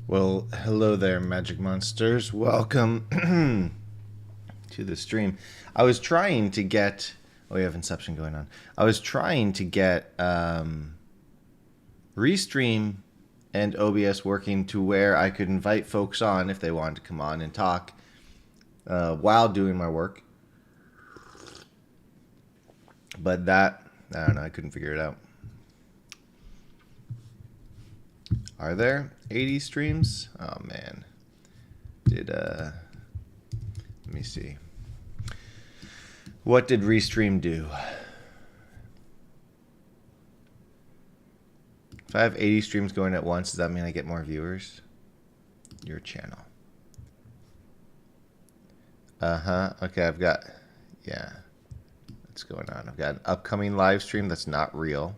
Well, hello there, magic monsters. Welcome to the stream. I was trying to get. Oh, we have Inception going on. I was trying to get Restream and OBS working to where I could invite folks on if they wanted to come on and talk while doing my work. But that, I don't know, I couldn't figure it out. Are there 80 streams? Oh man. Let me see. What did Restream do? If I have 80 streams going at once, does that mean I get more viewers? Your channel. Okay, I've got, yeah. What's going on? I've got an upcoming live stream that's not real.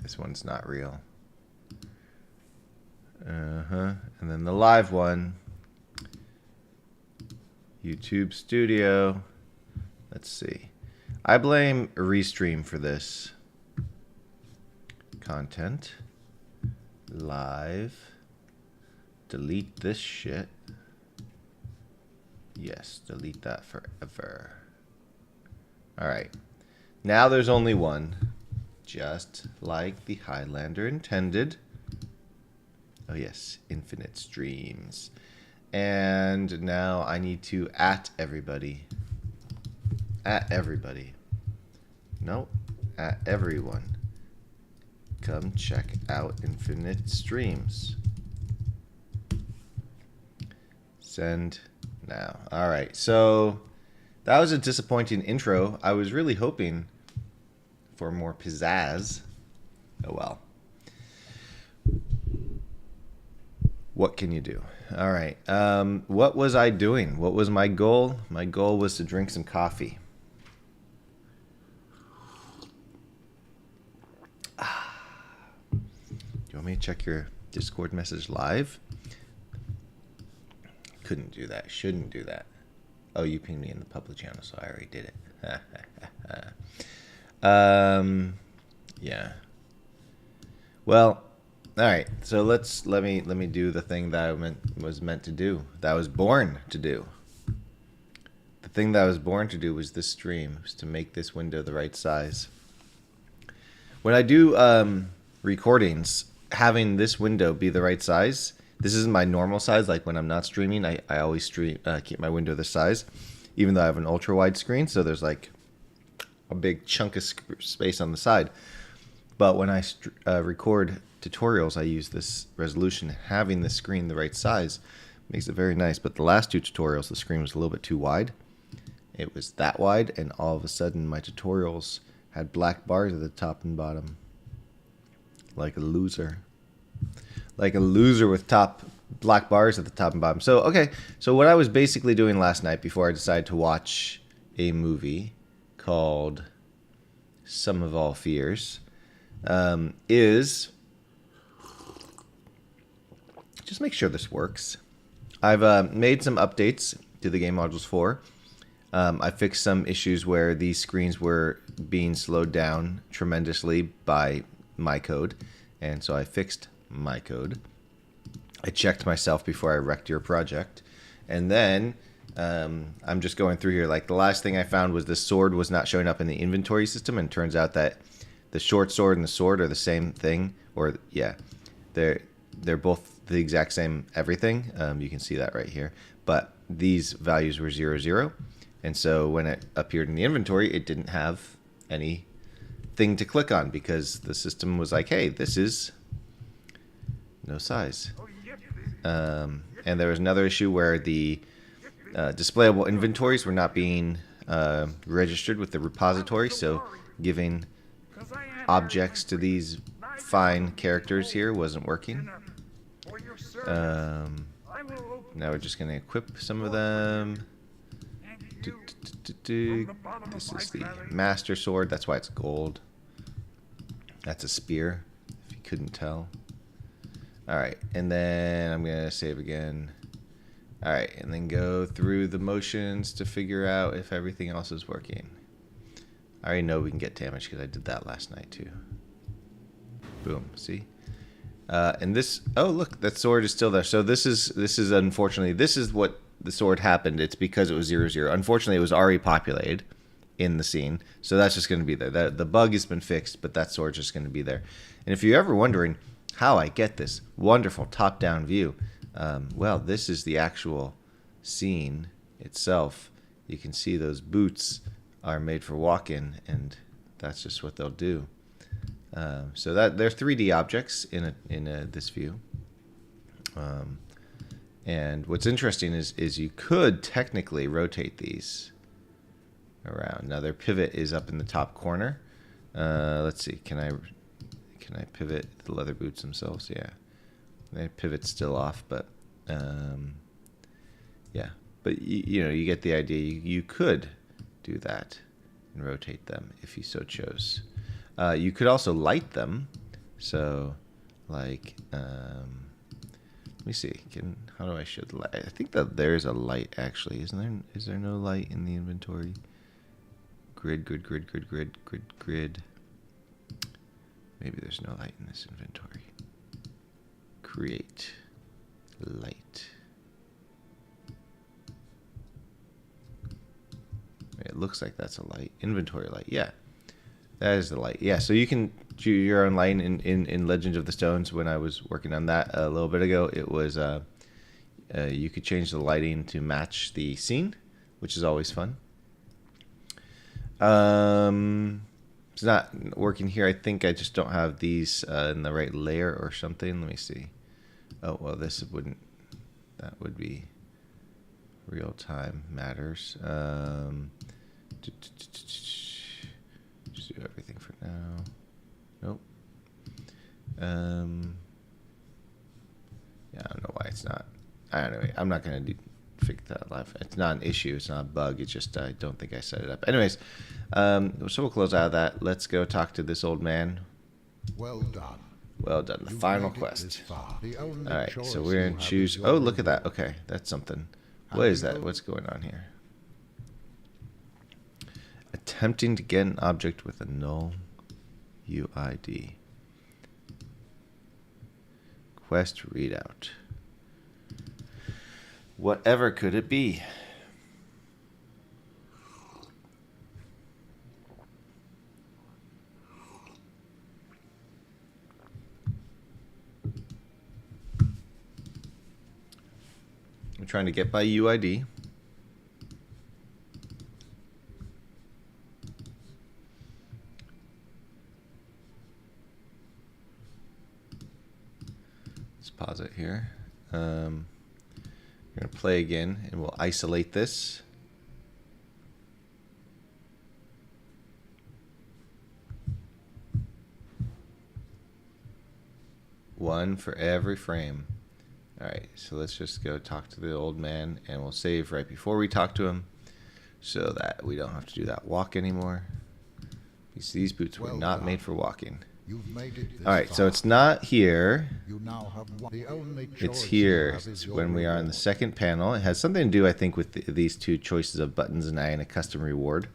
This one's not real. And then the live one. YouTube Studio. Let's see. I blame Restream for this. Content. Live. Delete this shit. Yes, delete that forever. Alright. Now there's only one. Just like the Highlander intended. Oh yes, infinite streams. And now I need to at everybody. At everybody. No, at everyone. Come check out infinite streams. Send now. Alright, so that was a disappointing intro. I was really hoping for more pizzazz. Oh well. What can you do? All right. What was I doing? What was my goal? My goal was to drink some coffee. Do you want me to check your Discord message live? Couldn't do that. Shouldn't do that. Oh, you pinged me in the public channel, so I already did it. Yeah. Well, all right. So let me do the thing that I was meant to do. That I was born to do. The thing that I was born to do was this stream, was to make this window the right size. When I do recordings, having this window be the right size. This isn't my normal size. Like when I'm not streaming, I always keep my window this size, even though I have an ultra wide screen. So there's like a big chunk of space on the side. But when I record tutorials, I use this resolution. Having the screen the right size makes it very nice. But the last two tutorials, the screen was a little bit too wide. It was that wide, and all of a sudden my tutorials had black bars at the top and bottom. Like a loser. Like a loser with black bars at the top and bottom. So, okay. So what I was basically doing last night before I decided to watch a movie called Sum of All Fears is just make sure this works. I've made some updates to the game modules 4. I fixed some issues where these screens were being slowed down tremendously by my code, and so I fixed my code. I checked myself before I wrecked your project, and then I'm just going through here. Like the last thing I found was the sword was not showing up in the inventory system, and it turns out that the short sword and the sword are the same thing, or yeah, they're both the exact same everything. You can see that right here, but these values were 0, 0, and so when it appeared in the inventory, it didn't have any thing to click on because the system was like, hey, this is no size. And there was another issue where the displayable inventories were not being registered with the repository, so giving objects to these fine characters here wasn't working. Now we're just going to equip some of them. This is the Master Sword. That's why it's gold. That's a spear, if you couldn't tell. Alright, and then I'm going to save again. Alright, and then go through the motions to figure out if everything else is working. I already know we can get damage because I did that last night too. Boom. See? And this, oh look, that sword is still there. So this is unfortunately, this is what the sword happened. It's because it was 0-0. Unfortunately, it was already populated in the scene, so that's just going to be there. The bug has been fixed, but that sword's just going to be there. And if you're ever wondering how I get this wonderful top-down view, well, this is the actual scene itself. You can see those boots are made for walking, and that's just what they'll do. So that they're 3D objects in this view. And what's interesting is you could technically rotate these around. Now their pivot is up in the top corner. Let's see, can I pivot the leather boots themselves? Yeah, their pivot's still off, but yeah. But you know, you get the idea. You could do that and rotate them if you so chose. You could also light them. So, like, let me see. How do I show the light? I think that there's a light actually. Isn't there? Is there no light in the inventory? Grid. Maybe there's no light in this inventory. Create light. It looks like that's a light. Inventory light. Yeah. That is the light. Yeah, so you can do your own light in Legends of the Stones. When I was working on that a little bit ago, it was you could change the lighting to match the scene, which is always fun. It's not working here. I think I just don't have these in the right layer or something. Let me see. Oh, well, this wouldn't. That would be real time matters. Just do everything for now. Nope. Yeah, I don't know why it's not. I don't know. I'm not gonna fix that live. It's not an issue. It's not a bug. It's just I don't think I set it up. Anyways, so we'll close out of that. Let's go talk to this old man. Well done. Well done. The final quest. All right. So we're gonna choose. Oh, look at that. Okay, that's something. What is that? What's going on here? Attempting to get an object with a null UID. Quest readout. Whatever could it be? I'm trying to get by UID. Pause it here. We're going to play again, and we'll isolate this. One for every frame. All right, so let's just go talk to the old man, and we'll save right before we talk to him so that we don't have to do that walk anymore. Because these boots were not made for walking. All right, so it's not here. It's here. It's when we are on the second panel. It has something to do, I think, with these two choices of buttons and a custom reward.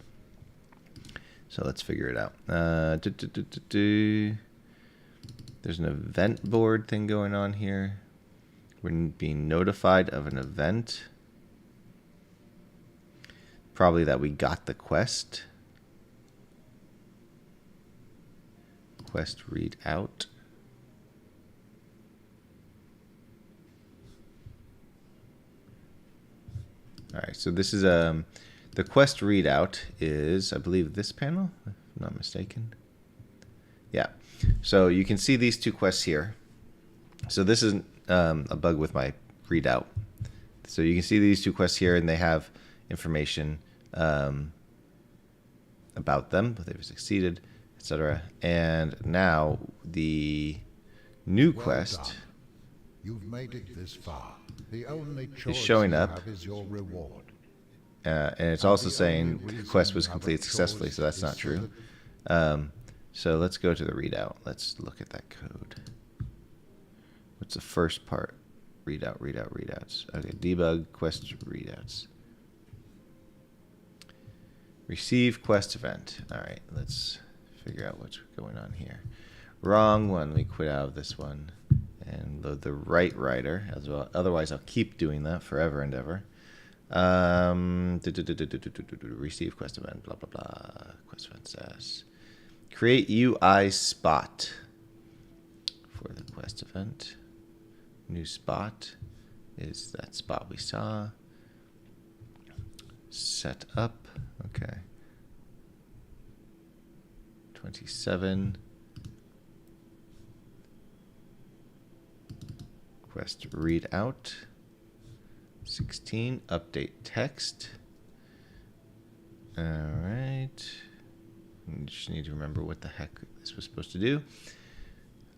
So let's figure it out. There's an event board thing going on here. We're being notified of an event. Probably that we got the quest. Quest read out. All right, so this is the quest readout is, I believe, this panel, if I'm not mistaken. Yeah, so you can see these two quests here. So this is a bug with my readout. So you can see these two quests here, and they have information about them, but they've succeeded, etc. And now the new quest You've made it this far. The only is showing up, is your reward. And it's also saying the quest was completed successfully, so that's not true. So let's go to the readout. Let's look at that code. What's the first part? Readouts. Okay, debug quest readouts. Receive quest event. All right, let's figure out what's going on here. Wrong one. Let me quit out of this one and load the right writer as well. Otherwise, I'll keep doing that forever and ever. Receive quest event, blah, blah, blah. Quest event says create UI spot for the quest event. New spot is that spot we saw. Set up. Okay. 27. Quest read out. 16. Update text. All right. Just need to remember what the heck this was supposed to do.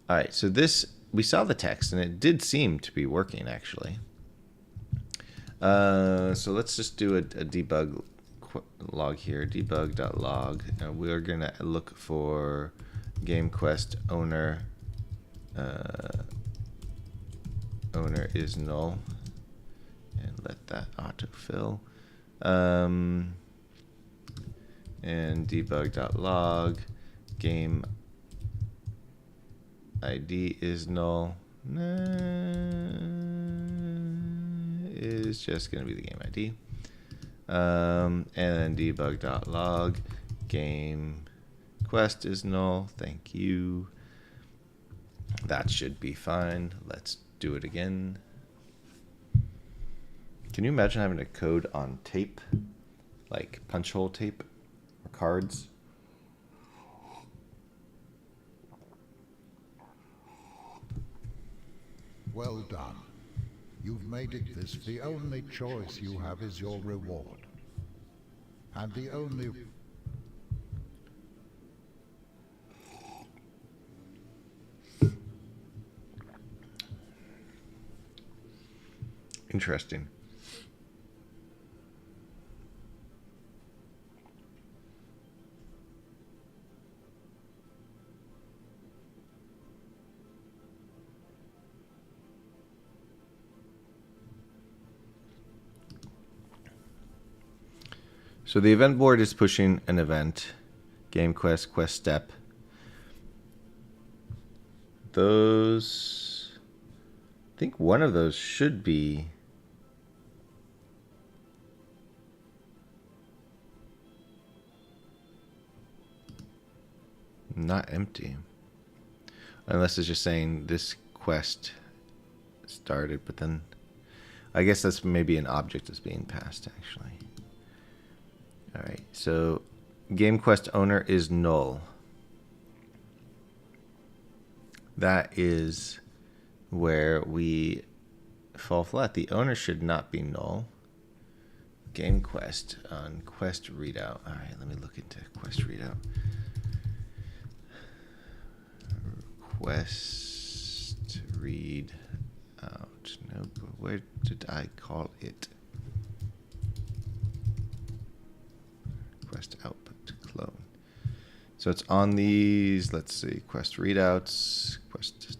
All right. So this, we saw the text and it did seem to be working actually. So let's just do a debug log here. Debug.log. And we're going to look for game quest owner. Owner is null. And let that autofill. And debug.log game ID is null. Is just going to be the game ID. And then debug.log game quest is null. Thank you. That should be fine. Let's do it again. Can you imagine having a code on tape? Like punch hole tape or cards? Well done. You've made it this. The only choice you have is your reward. And the only... Interesting. So the event board is pushing an event, game quest, quest step. Those, I think one of those should be not empty. Unless it's just saying this quest started, but then I guess that's maybe an object that's being passed actually. All right, so game quest owner is null. That is where we fall flat. The owner should not be null. Game quest on quest readout. All right, let me look into quest readout. Quest read out. Nope. Where did I call it? Quest output clone. So it's on these. Let's see. Quest readouts. Quest.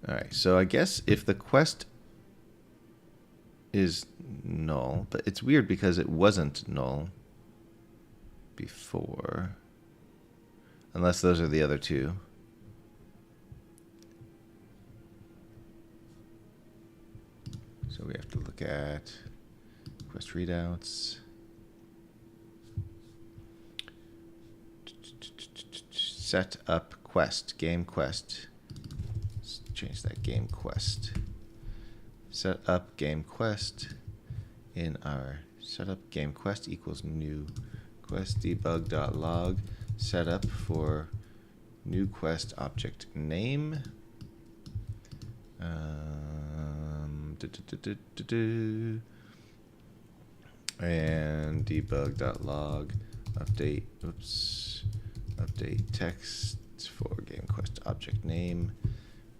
All right. So I guess if the quest is null, but it's weird because it wasn't null before, unless those are the other two. So we have to look at quest readouts. Set up quest, game quest. Let's change that game quest. Set up game quest in our setup game quest equals new quest debug.log setup for new quest object name. And debug.log update, update text for game quest object name.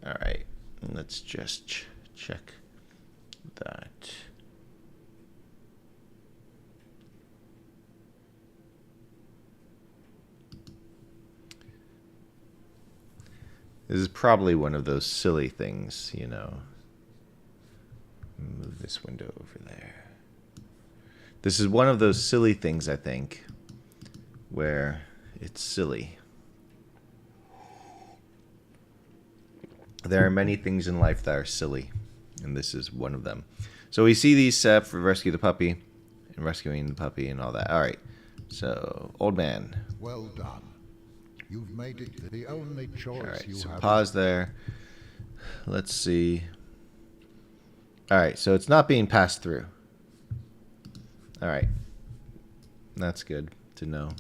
All right, let's just check that. This is probably one of those silly things, you know. Move this window over there. This is one of those silly things, I think, where it's silly. There are many things in life that are silly, and this is one of them. So we see these set for rescue the puppy, and rescuing the puppy and all that. All right, so old man. Well done. You've made it the only choice All right, you so have. pause there. Let's see. All right, so it's not being passed through. All right, that's good to know.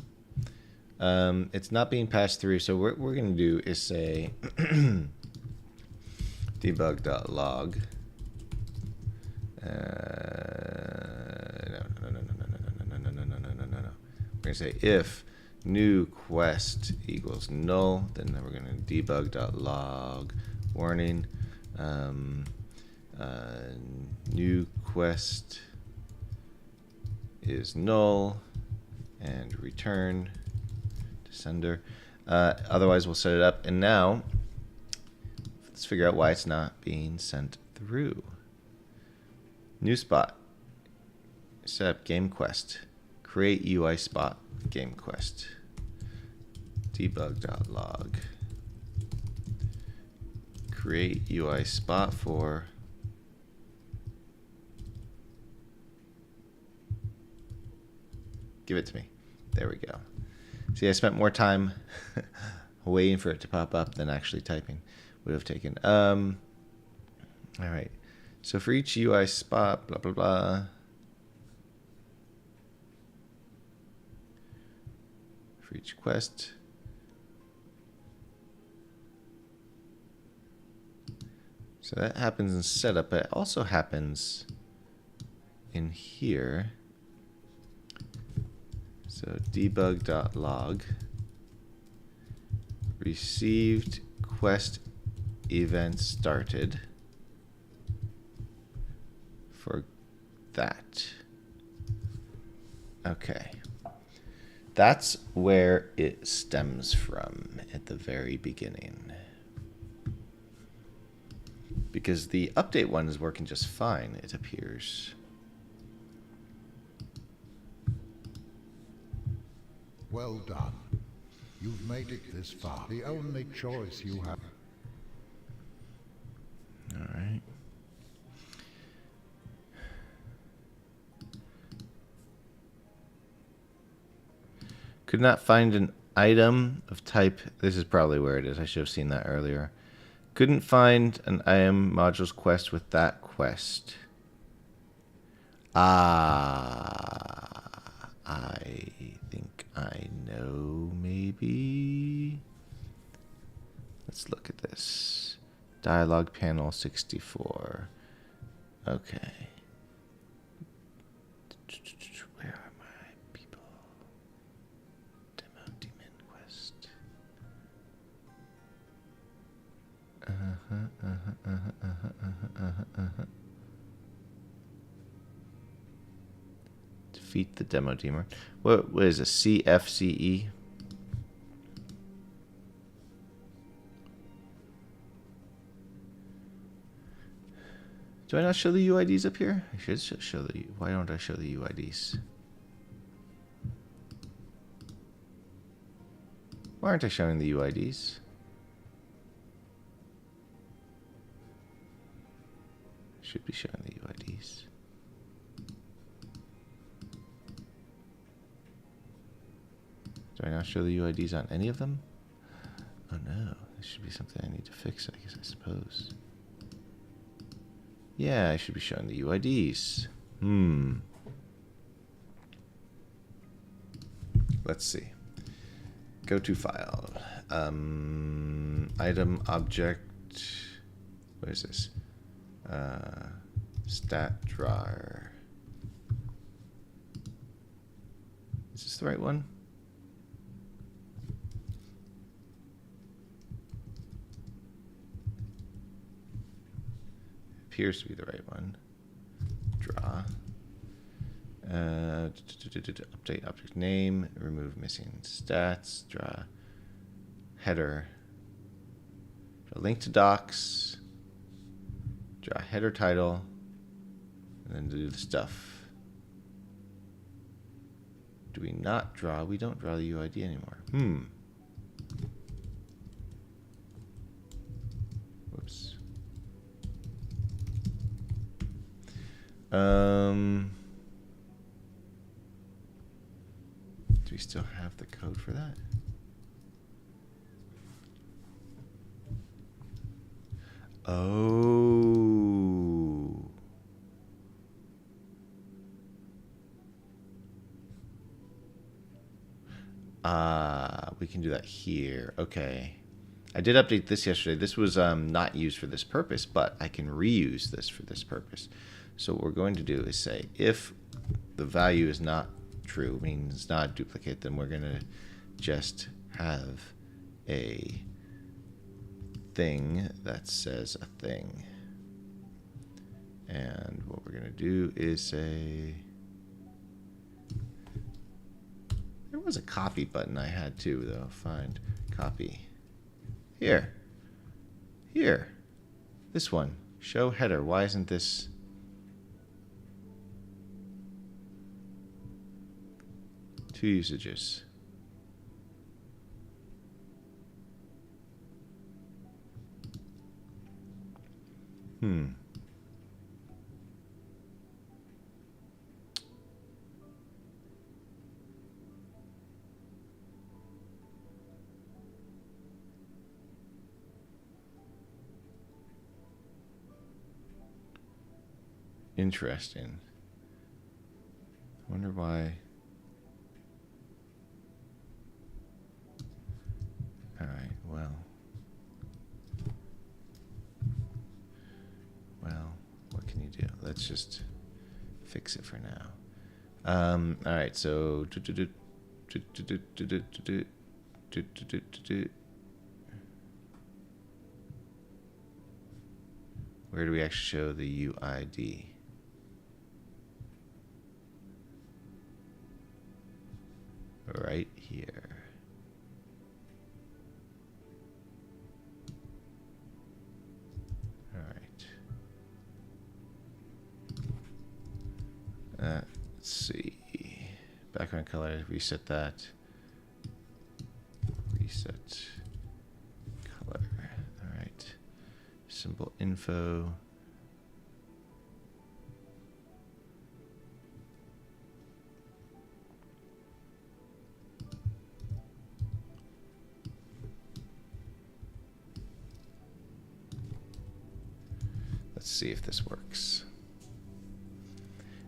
It's not being passed through, so what we're going to do is say debug.log. No. We're going to say if new quest equals null, then we're going to debug.log warning. New quest is null and return to sender. Otherwise, we'll set it up. And now, let's figure out why it's not being sent through. New spot. Set up game quest. Create UI spot game quest. Debug.log. Create UI spot for give it to me. There we go. See, I spent more time waiting for it to pop up than actually typing would have taken. All right. So for each UI spot, blah, blah, blah. For each quest. So that happens in setup, but it also happens in here. So debug.log received quest event started for that. Okay. That's where it stems from at the very beginning. Because the update one is working just fine, it appears. Well done. You've made it this far. The only choice you have. All right. Could not find an item of type. This is probably where it is. I should have seen that earlier. Couldn't find an IM modules quest with that quest. I think I know, maybe. Let's look at this. Dialogue panel 64. Okay. Where are my people? Demo demon quest. Defeat the demo demon. What is a CFCE? Do I not show the UIDs up here? I should show the. Why don't I show the UIDs? Why aren't I showing the UIDs? Should be showing the UIDs. Do I not show the UIDs on any of them? Oh no, this should be something I need to fix, I suppose. Yeah, I should be showing the UIDs. Let's see. Go to file. Item object. What is this? Stat drawer. Is this the right one? Appears to be the right one. Draw. Update object name. Remove missing stats. Draw. Header. Draw link to docs. Draw header title. And then do the stuff. do we not draw? We don't draw the UID anymore. Whoops. Do we still have the code for that? Oh. We can do that here. Okay. I did update this yesterday. This was not used for this purpose, but I can reuse this for this purpose. So what we're going to do is say if the value is not true, means it's not a duplicate, then we're going to just have a thing that says a thing. And what we're going to do is say... There was a copy button I had too, though. Find copy. Here. Here. This one. Show header. Why isn't this... Two usages. Interesting. I wonder why. All right, well, what can you do? Let's just fix it for now. All right, so where do we actually show the UID? Right here. All right. Let's see. Background color, reset that. Reset color. All right. Symbol info. Let's see if this works.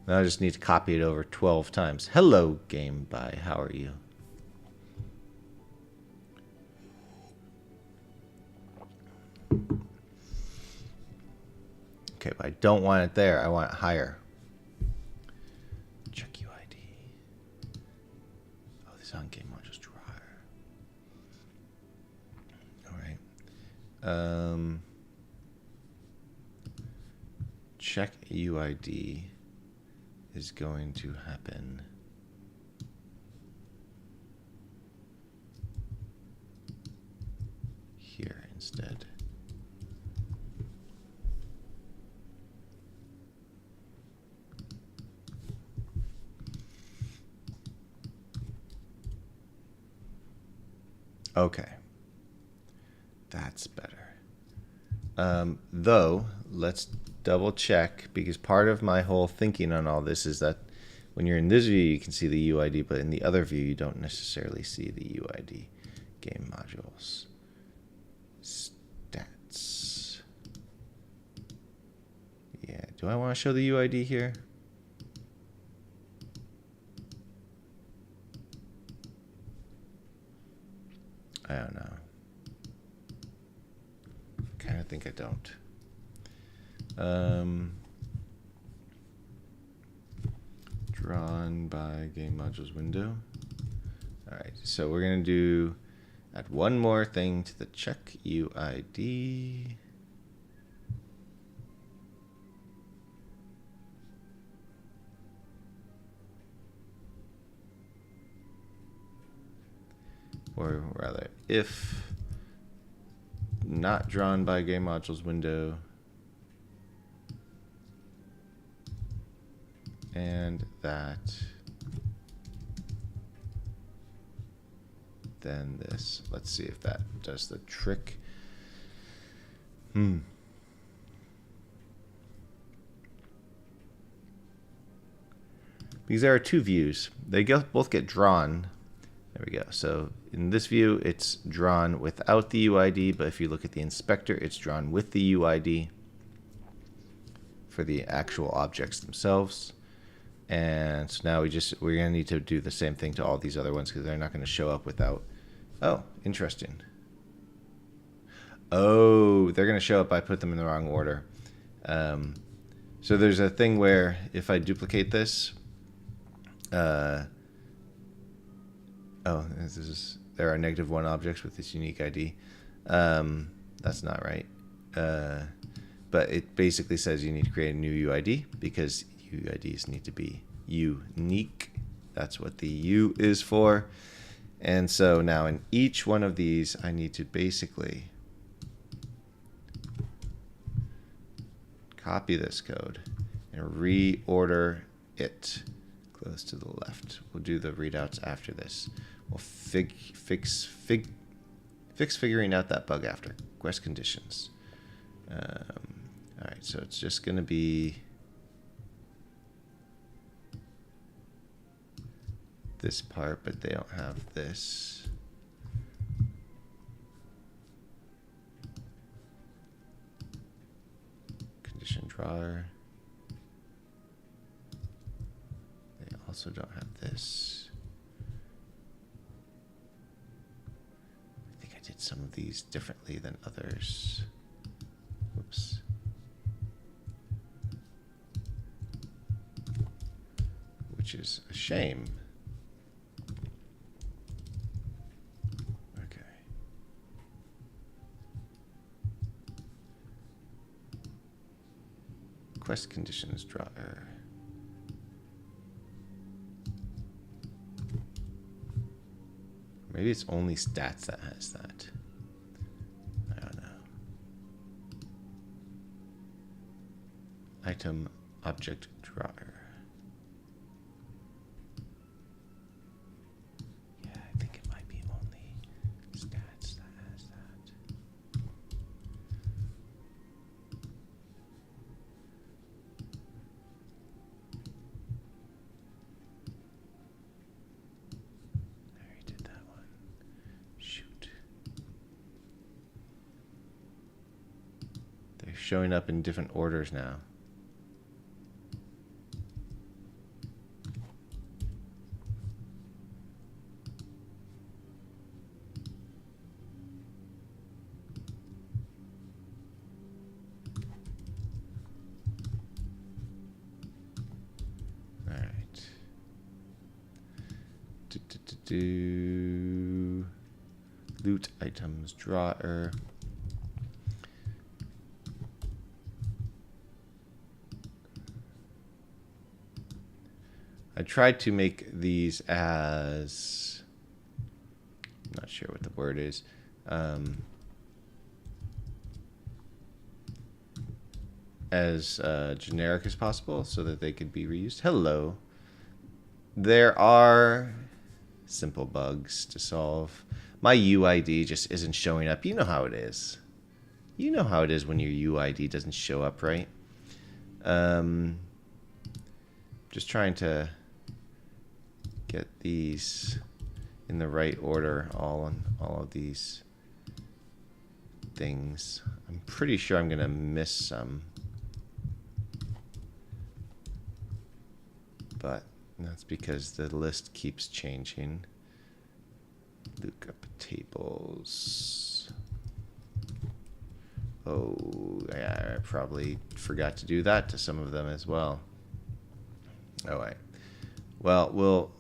Now I just need to copy it over 12 times. Hello, Game By. How are you? Okay, but I don't want it there. I want it higher. Check UID. Oh, this on game modules too higher. All right. Check UID is going to happen here instead. Okay. That's better. Though, let's double check, because part of my whole thinking on all this is that when you're in this view, you can see the UID, but in the other view, you don't necessarily see the UID. Game modules. Stats. Yeah, do I want to show the UID here? I don't know. I kind of think I don't. Drawn by game modules window. All right, so we're gonna add one more thing to the check UID. Or rather, if not drawn by game modules window, and that then this. Let's see if that does the trick. Because there are two views. They both get drawn. There we go. So in this view, it's drawn without the UID, but if you look at the inspector, it's drawn with the UID for the actual objects themselves. And so now we're going to need to do the same thing to all these other ones because they're not going to show up without. Oh, interesting. Oh, they're going to show up. I put them in the wrong order. So there's a thing where if I duplicate this, there are -1 objects with this unique ID. That's not right. But it basically says you need to create a new UID because UIDs need to be unique. That's what the U is for. And so now in each one of these, I need to basically copy this code and reorder it close to the left. We'll do the readouts after this. We'll fix figuring out that bug after. Quest conditions. All right, so it's just going to be this part, but they don't have this. Condition drawer. They also don't have this. I think I did some of these differently than others. Whoops. Which is a shame. Okay. Quest conditions drawer. Maybe it's only stats that has that. I don't know. Item object drawer. Yeah, I think it might be only stats that has that. I already did that one. Shoot. They're showing up in different orders now. Loot items drawer. I tried to make these as, I'm not sure what the word is, as generic as possible so that they could be reused. Hello. There are simple bugs to solve. My UID just isn't showing up. You know how it is. You know how it is when your UID doesn't show up, right? Just trying to get these in the right order, all of these things. I'm pretty sure I'm gonna miss some, but that's because the list keeps changing. Lookup tables. Oh, yeah, I probably forgot to do that to some of them as well. All right. Well, we'll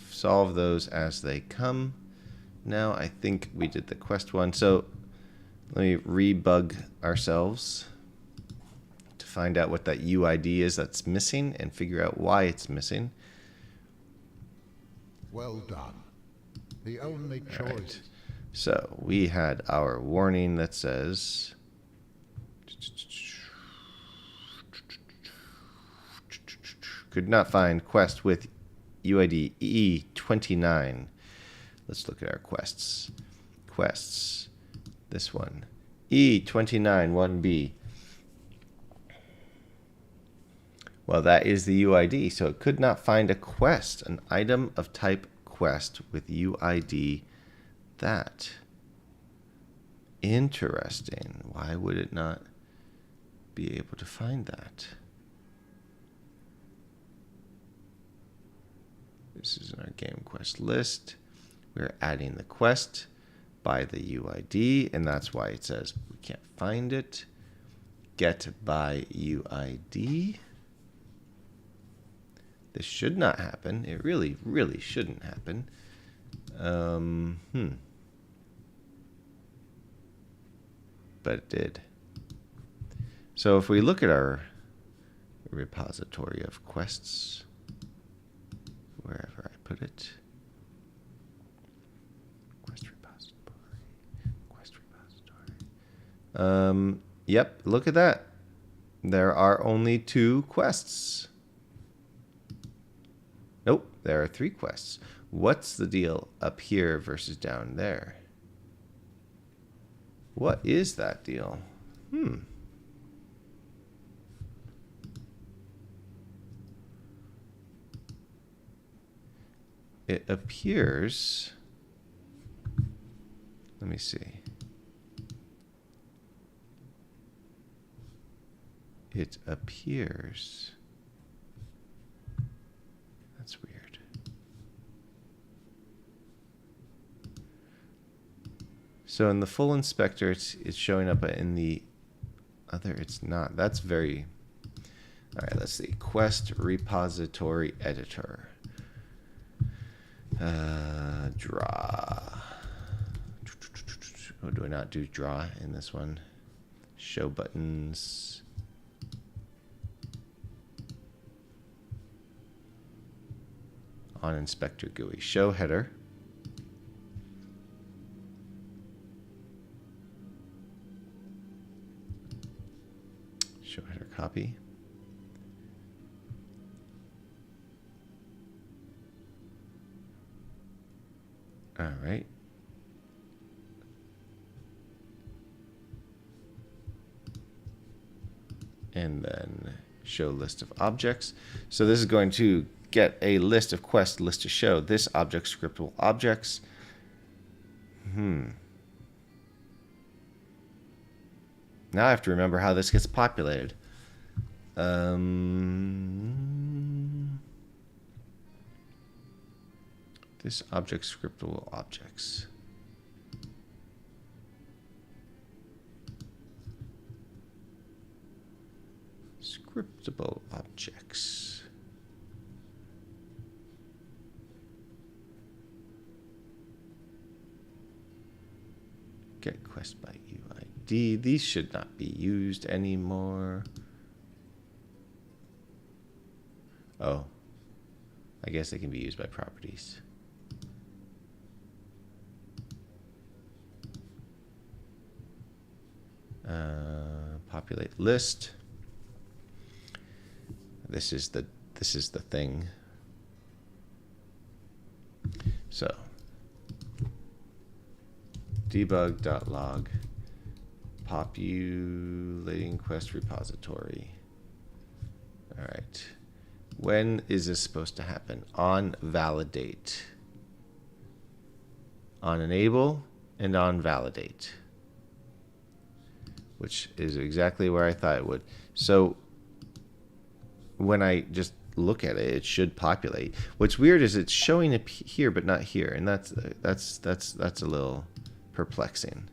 solve those as they come. Now, I think we did the quest one. So let me rebug ourselves to find out what that UID is that's missing and figure out why it's missing. Well done. The only choice. Right. So we had our warning that says could not find quest with UID E29. Let's look at our quests. Quests. This one. E29 1B. Well, that is the UID, so it could not find a quest, an item of type quest with UID that. Interesting. Why would it not be able to find that? This is in our game quest list. We're adding the quest by the UID, and that's why it says we can't find it. Get by UID. This should not happen. It really, really shouldn't happen. But it did. So if we look at our repository of quests, wherever I put it, quest repository. Yep, look at that. There are only 2 quests. Nope, there are 3 quests. What's the deal up here versus down there? What is that deal? It appears... Let me see. It appears... That's weird. So in the full inspector, it's showing up, but in the other, it's not. That's very... All right, let's see. Quest repository editor. Draw. Oh, do I not do draw in this one? Show buttons. On inspector GUI. Show header. Show header copy. All right. And then show list of objects. So this is going to get a list of quests list to show. This object scriptable objects. Now I have to remember how this gets populated. This object scriptable objects. Scriptable objects. Get quest by UID. These should not be used anymore. Oh, I guess they can be used by properties. Populate list. This is the thing. So debug.log populating quest repository. All right. When is this supposed to happen? On validate. On enable and on validate. Which is exactly where I thought it would. So when I just look at it, it should populate. What's weird is it's showing it here but not here, and that's a little perplexing.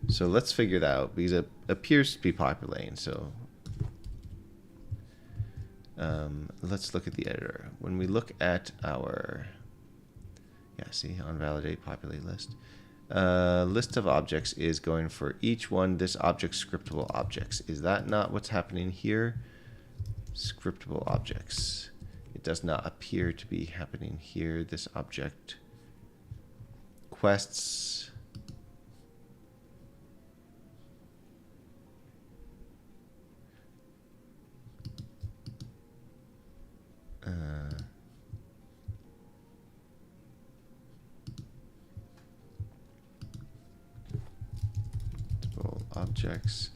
So let's figure that out, because it appears to be populating. So let's look at the editor. When we look at our see, on validate populate list. List of objects is going for each one. This object scriptable objects. Is that not what's happening here? Scriptable objects. It does not appear to be happening here. This object quests. objects.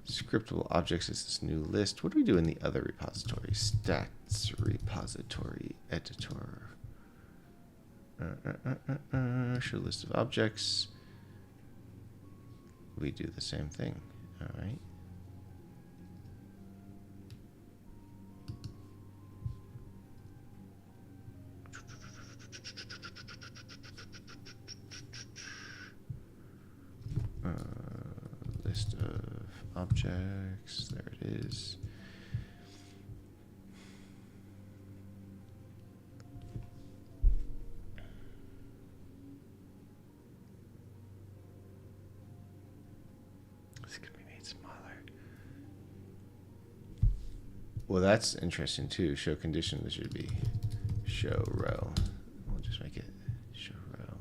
Scriptable objects is this new list. What do we do in the other repository? Stats repository editor. Show list of objects. We do the same thing. All right. List of objects. There it is. This could be made smaller. Well, that's interesting too. Show condition. This should be show row. We'll just make it show row.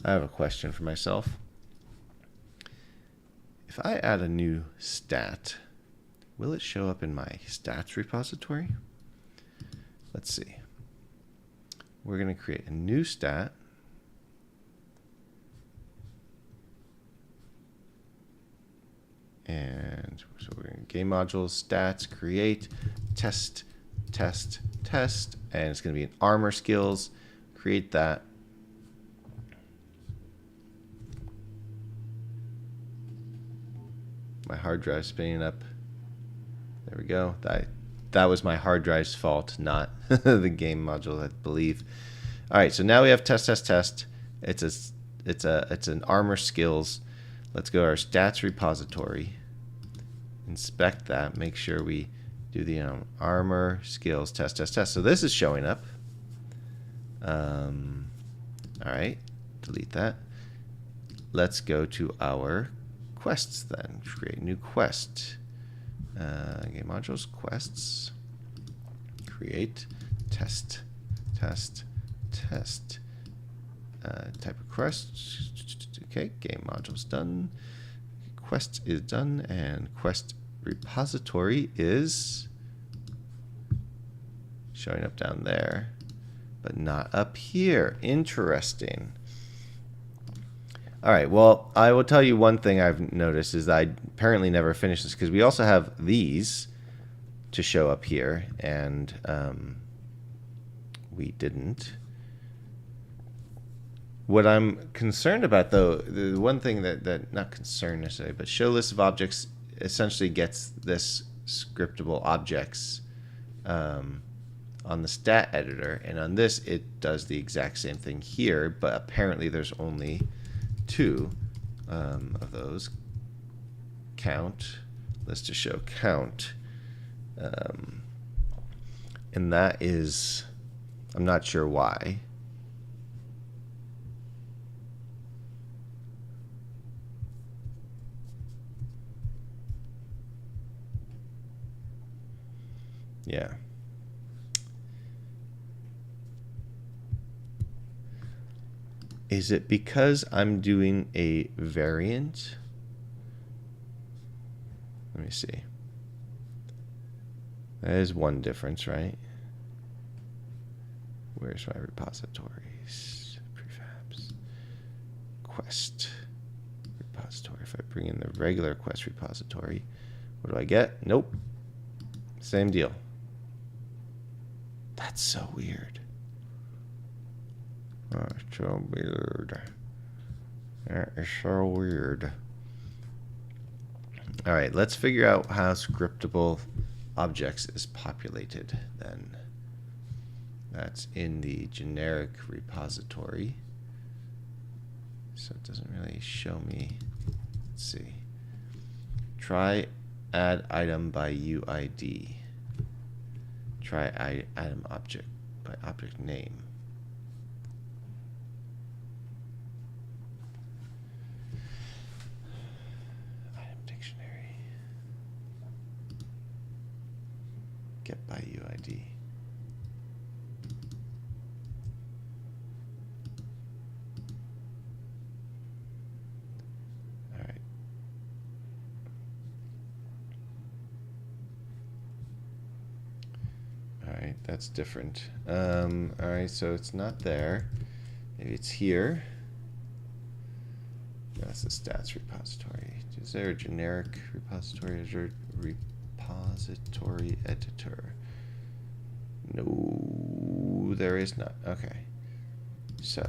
I have a question for myself. If I add a new stat, will it show up in my stats repository? Let's see. We're going to create a new stat. And so we're going to game modules, stats, create, test, test, test. And it's going to be an armor skills. Create that. My hard drive spinning up. There we go. That was my hard drive's fault, not the game module, I believe. All right, so now we have test, test, test. It's an armor skills. Let's go to our stats repository. Inspect that. Make sure we do the armor skills test, test, test. So this is showing up. All right, delete that. Let's go to our quests then. Create a new quest. Game modules, quests. Create, test, test, test. Type of quest. Okay, game modules done. Quest is done, and quest repository is showing up down there, but not up here. Interesting. All right, well, I will tell you one thing I've noticed is that I apparently never finished this because we also have these to show up here, and we didn't. What I'm concerned about, though, the one thing that not concerned necessarily, but show list of objects essentially gets this scriptable objects on the stat editor, and on this it does the exact same thing here, but apparently there's only two of those. Count, let's just show count, and that is, I'm not sure why. Yeah. Is it because I'm doing a variant? Let me see. That is one difference, right? Where's my repositories? Prefabs. Quest repository. If I bring in the regular quest repository, what do I get? Nope. Same deal. That's so weird. That's so weird. That is so weird. All right, let's figure out how scriptable objects is populated then. That's in the generic repository. So it doesn't really show me. Let's see. Try add item by UID. Try item object by object name. Item dictionary. Get by UID. Alright, that's different. Alright, so it's not there. Maybe it's here. That's the stats repository. Is there a generic repository? Is there a repository editor? No, there is not. Okay. So.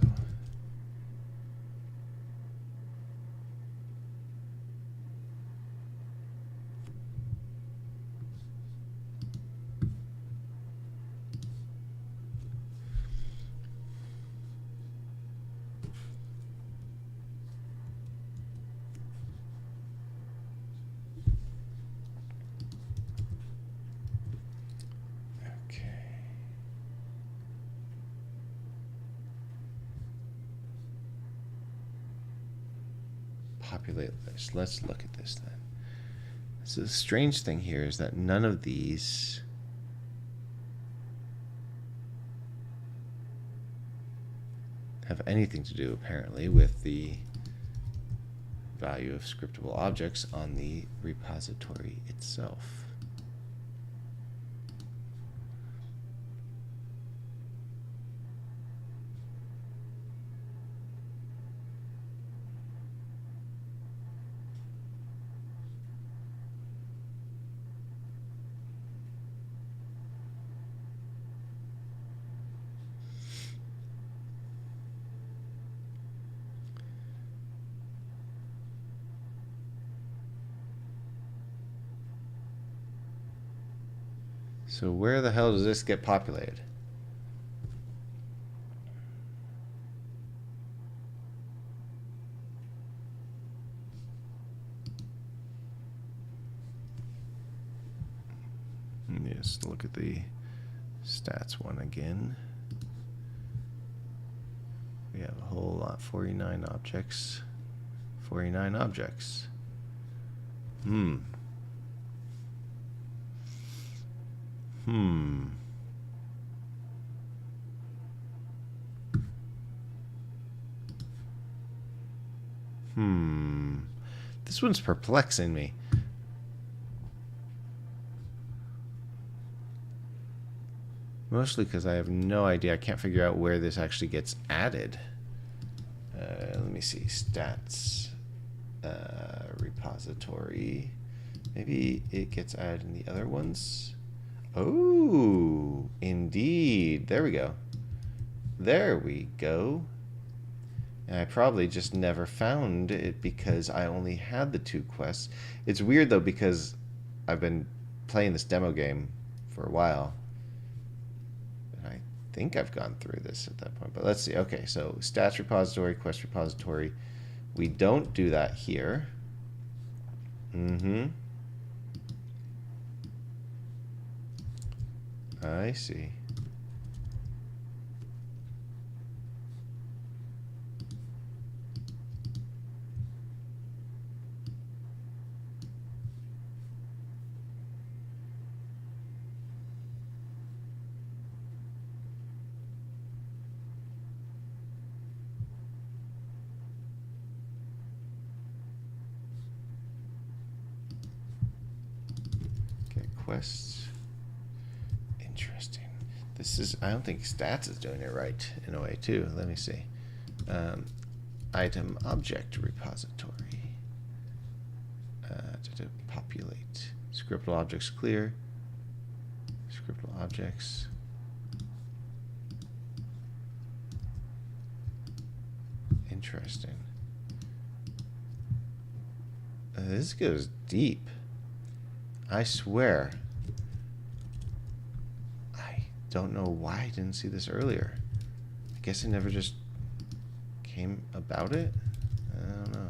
Populate list. Let's look at this then. So the strange thing here is that none of these have anything to do apparently with the value of scriptable objects on the repository itself. So where the hell does this get populated? Yes, look at the stats one again. We have a whole lot, 49 objects. 49 objects. Hmm. This one's perplexing me. Mostly because I have no idea. I can't figure out where this actually gets added. Let me see. Stats. Repository. Maybe it gets added in the other ones. Oh, indeed. There we go. There we go. And I probably just never found it because I only had the 2 quests. It's weird though because I've been playing this demo game for a while. And I think I've gone through this at that point. But let's see. Okay, so stats repository, quest repository. We don't do that here. I see. Okay, quests. Interesting. This is, I don't think stats is doing it right in a way too. Let me see. Item object repository. To populate. Scriptable objects clear. Scriptable objects. Interesting. This goes deep. I swear. I don't know why I didn't see this earlier. I guess it never just came about it? I don't know.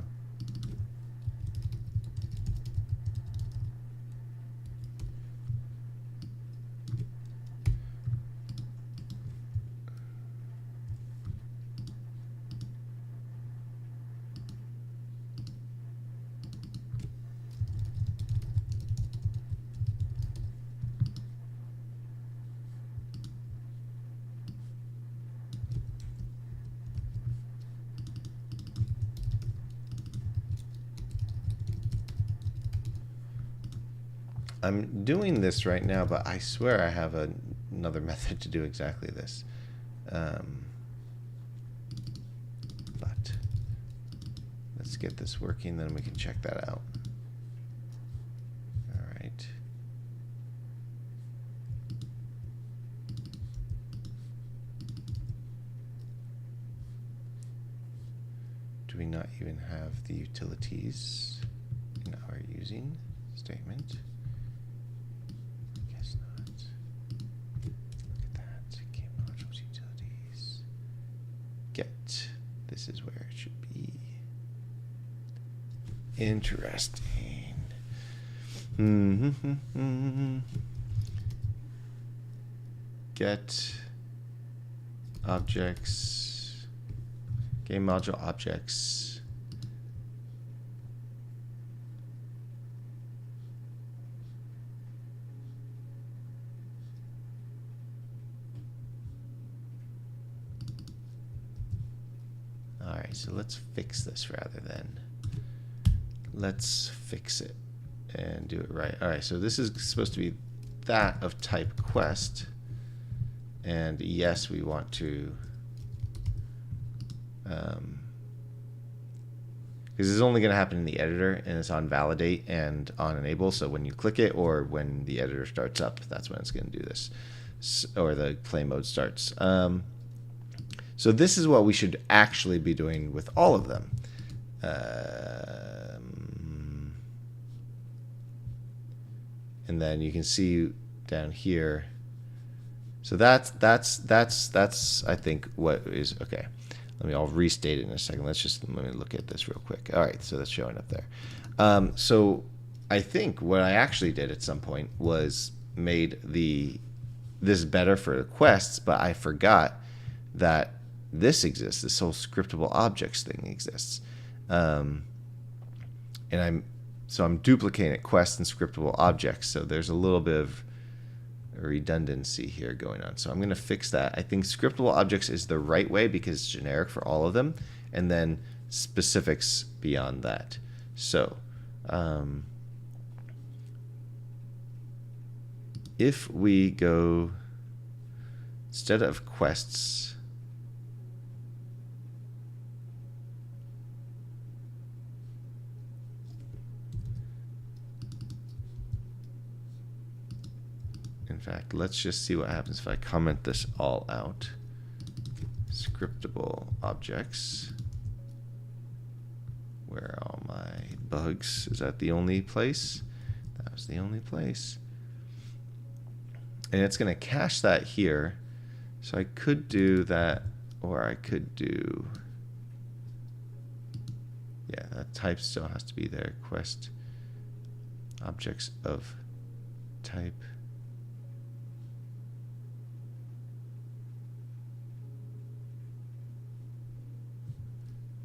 I'm doing this right now, but I swear I have a another method to do exactly this. But let's get this working, then we can check that out. All right. Do we not even have the utilities in our using statement? I guess not. Look at that. Game modules, utilities. Get. This is where it should be. Interesting. Get objects. Game module objects. All right, so let's fix this rather than. Let's fix it and do it right. All right, so this is supposed to be that of type quest. And yes, we want to. Because it's only going to happen in the editor, and it's on validate and on enable. So when you click it, or when the editor starts up, that's when it's going to do this, or the play mode starts. So this is what we should actually be doing with all of them. And then you can see down here. So that's I think what is okay. I'll restate it in a second. Let me look at this real quick. All right, so that's showing up there. So I think what I actually did at some point was made this better for quests, but I forgot that this exists. This whole scriptable objects thing exists, and I'm duplicating quests and scriptable objects. So there's a little bit of redundancy here going on. So I'm going to fix that. I think scriptable objects is the right way because it's generic for all of them, and then specifics beyond that. So if we go instead of quests, in fact, let's just see what happens if I comment this all out. Scriptable objects. Where are all my bugs? Is that the only place? That was the only place. And it's going to cache that here. So I could do that, or I could do, yeah, that type still has to be there. Quest objects of type.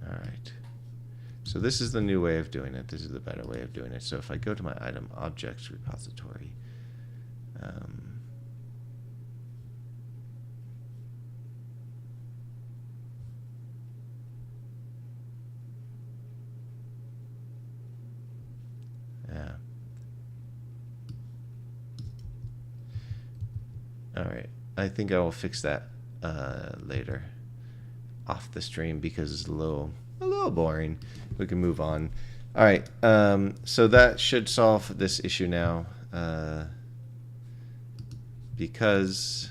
All right. So this is the new way of doing it. This is the better way of doing it. So if I go to my item objects repository, yeah. All right. I think I will fix that later off the stream because it's a little boring. We can move on. All right. So that should solve this issue now because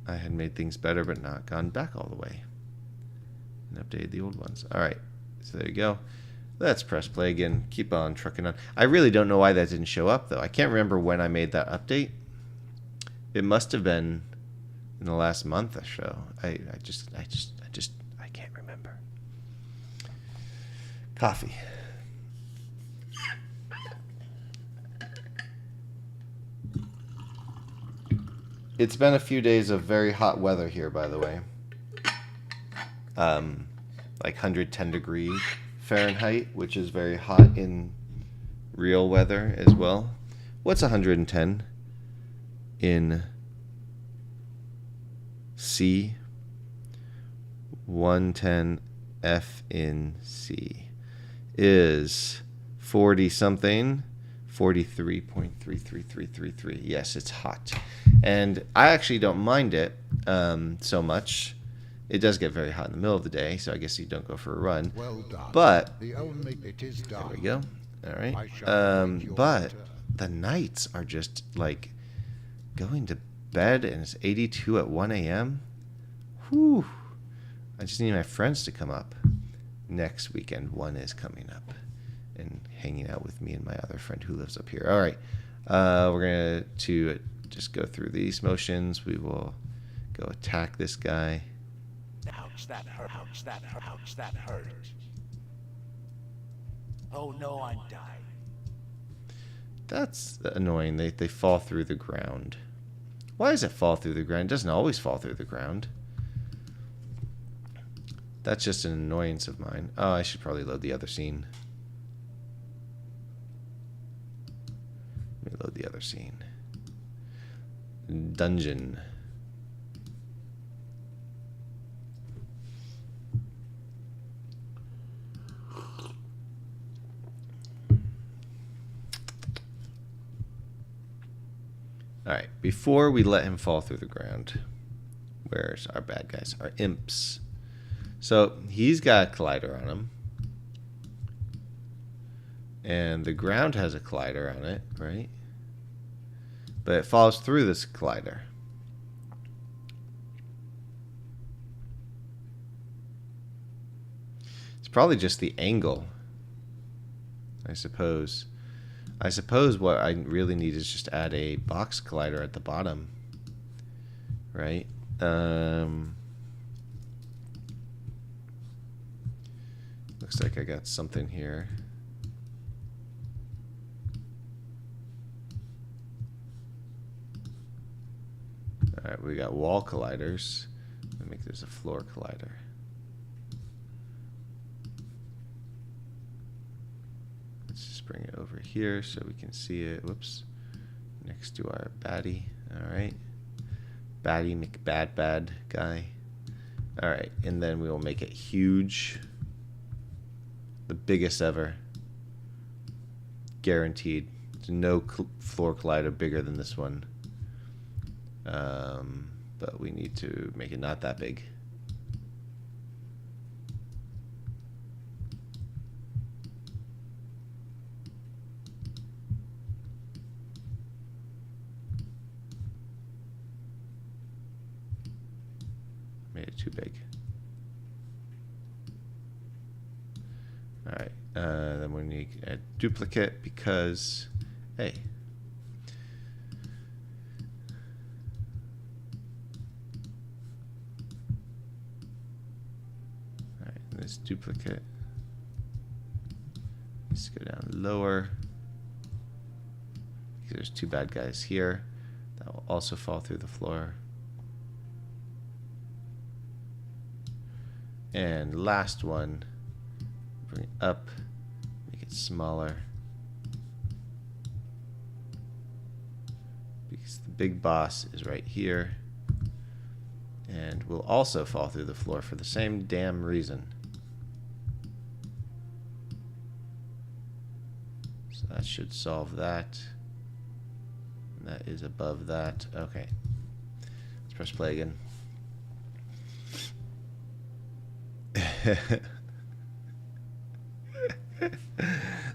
I had made things better but not gone back all the way and updated the old ones. All right. So there you go. Let's press play again. Keep on trucking on. I really don't know why that didn't show up though. I can't remember when I made that update. It must have been in the last month or so. I can't remember. Coffee. It's been a few days of very hot weather here, by the way. Like 110 degree Fahrenheit, which is very hot in real weather as well. What's 110 in C? 110 F in C is 40 something. 43.33333. Yes, it's hot. And I actually don't mind it so much. It does get very hot in the middle of the day, so I guess you don't go for a run. Well done. But It is done. there we go. All right. I shall await your But return. the nights are just like going to bed, and it's 82 at 1 a.m. Whew. I just need my friends to come up. Next weekend, one is coming up and hanging out with me and my other friend who lives up here. All right. We're going to just go through these motions. We will go attack this guy. Ouch, that hurt. Ouch, that hurt. Ouch, that hurt. Oh no, I'm dying. That's annoying. They fall through the ground. Why does it fall through the ground? It doesn't always fall through the ground. That's just an annoyance of mine. Oh, I should probably load the other scene. Let me load the other scene. Dungeon. Alright, before we let him fall through the ground, where's our bad guys? Our imps. So, he's got a collider on him. And the ground has a collider on it, right? But it falls through this collider. It's probably just the angle, I suppose. I suppose what I really need is just add a box collider at the bottom, right? Looks like I got something here. Alright, we got wall colliders. Let me make this a floor collider. Bring it over here so we can see it. Whoops. Next to our baddie. Alright. Baddie McBad guy. Alright. And then we will make it huge. The biggest ever. Guaranteed. There's no floor collider bigger than this one. But we need to make it not that big. Made it too big. Alright, then we need a duplicate because, hey. Alright, this duplicate. Let's go down lower. Because there's two bad guys here. That will also fall through the floor. And last one, bring it up, make it smaller. Because the big boss is right here. And will also fall through the floor for the same damn reason. So that should solve that. And that is above that. Okay. Let's press play again.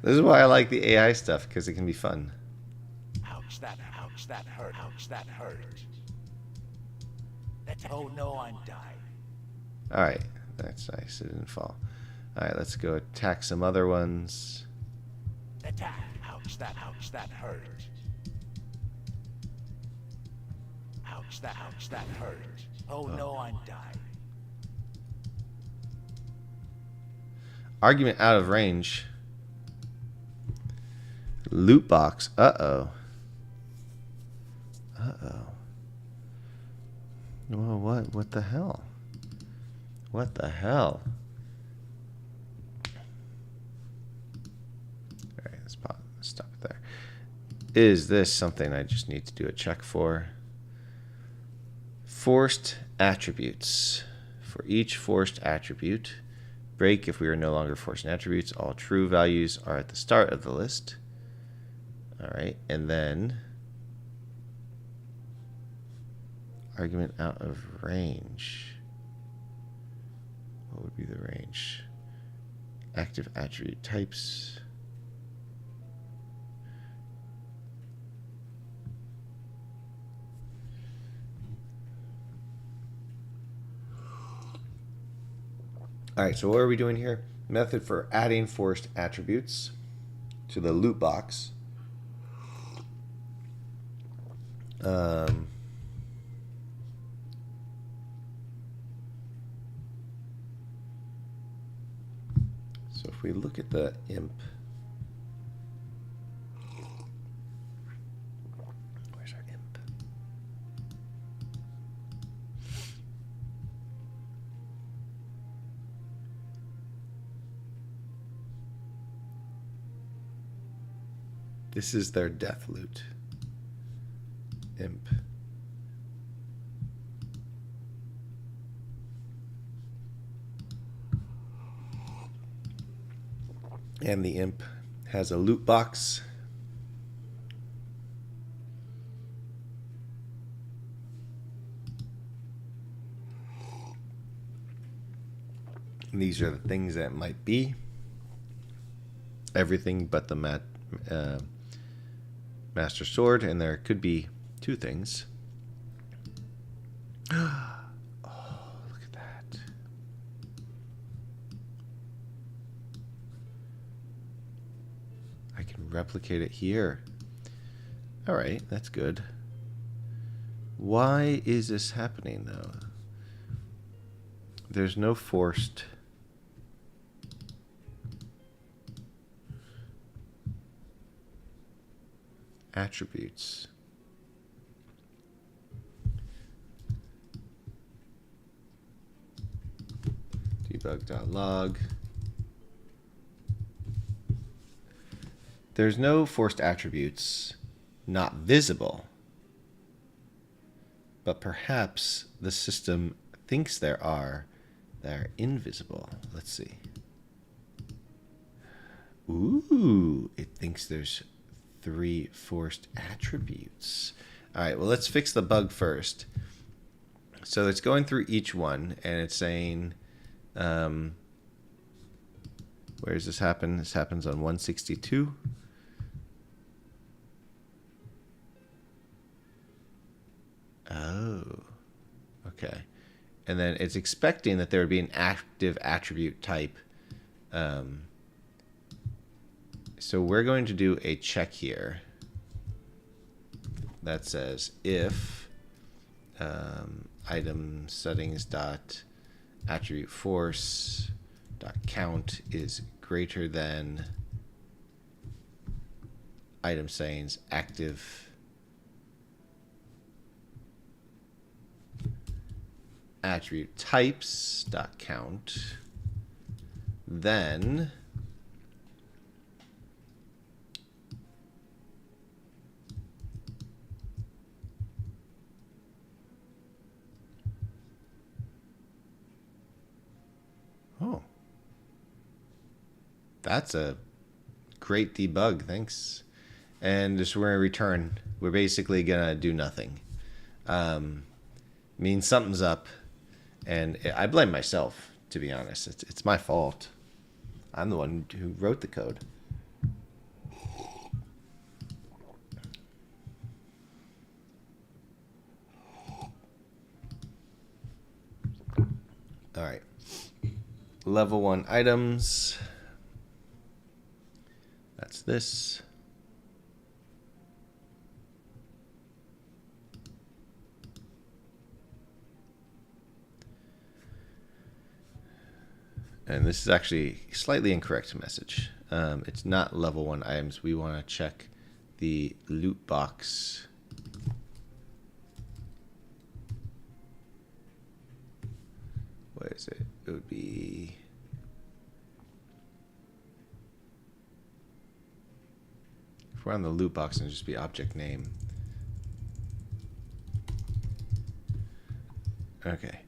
This is why I like the AI stuff, because it can be fun. Ouch, that hurt. Ouch, that hurt. Oh no, I'm dying. Alright, that's nice. It didn't fall. Alright, let's go attack some other ones. Attack. Ouch, that hurt. Ouch, that hurt. Oh no, I'm dying. Argument out of range. Loot box. Uh-oh. Uh-oh. Well, what? What the hell? What the hell? Alright, let's stop it there. Is this something I just need to do a check for? Forced attributes. For each forced attribute, break if we are no longer forcing attributes. All true values are at the start of the list. All right, and then argument out of range. What would be the range? Active attribute types. All right, so what are we doing here? Method for adding forced attributes to the loot box. So if we look at the imp, where's our imp? This is their death loot. Imp. And the imp has a loot box. And these are the things that might be. Everything but the Master Sword, and there could be two things. Oh, look at that. I can replicate it here. All right, that's good. Why is this happening, though? There's no forced... attributes. Debug.log. There's no forced attributes not visible, but perhaps the system thinks there are that are invisible. Let's see. Ooh, it thinks there's 3 forced attributes. All right, well, let's fix the bug first. So it's going through each one, and it's saying, where does this happen? This happens on 162. Oh, okay. And then it's expecting that there would be an active attribute type. So we're going to do a check here that says if item settings dot attribute force dot count is greater than item settings active attribute types dot count, then oh, that's a great debug, thanks. And just we're gonna return. We're basically gonna do nothing. Means something's up. And I blame myself, to be honest. It's my fault. I'm the one who wrote the code. All right. Level 1 items. That's this. And this is actually a slightly incorrect message. It's not level 1 items. We want to check the loot box. What is it? It would be... if we're on the loot box, and just be object name. Okay.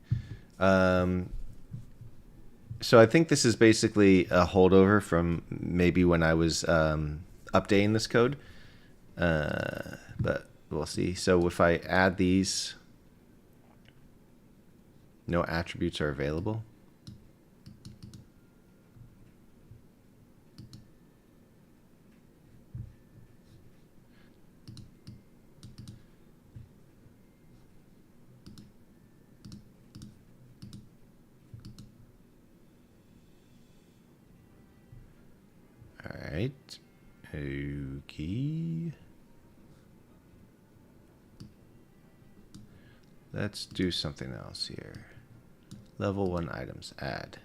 So I think this is basically a holdover from maybe when I was updating this code. But we'll see. So if I add these, no attributes are available. All right. Okay. Let's do something else here. Level 1 items. Add.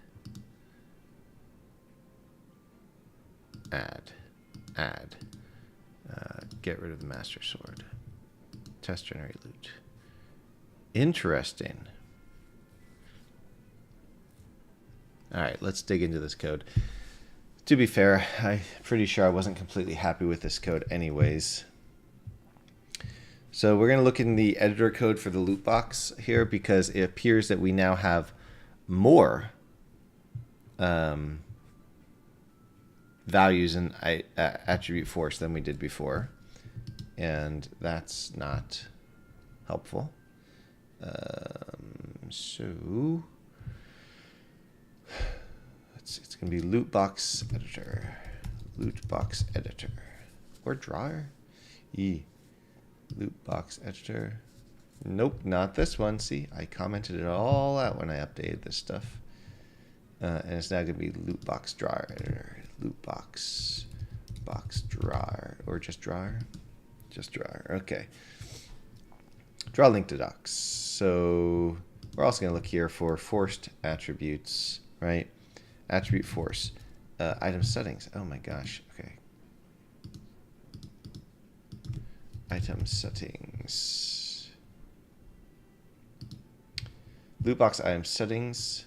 Add. Add. Get rid of the Master Sword. Test generate loot. Interesting. All right, let's dig into this code. To be fair, I'm pretty sure I wasn't completely happy with this code anyways. So we're going to look in the editor code for the loot box here because it appears that we now have more values in attribute force than we did before. And that's not helpful. So it's going to be loot box editor. Loot box editor. Or drawer? Loot box editor. Nope, not this one. See, I commented it all out when I updated this stuff. And it's now going to be loot box drawer editor. Loot box drawer. Or just drawer? Just drawer. Okay. Draw link to docs. So we're also going to look here for forced attributes, right? Attribute force. Item settings. Oh my gosh. Okay. Item settings. Loot box item settings.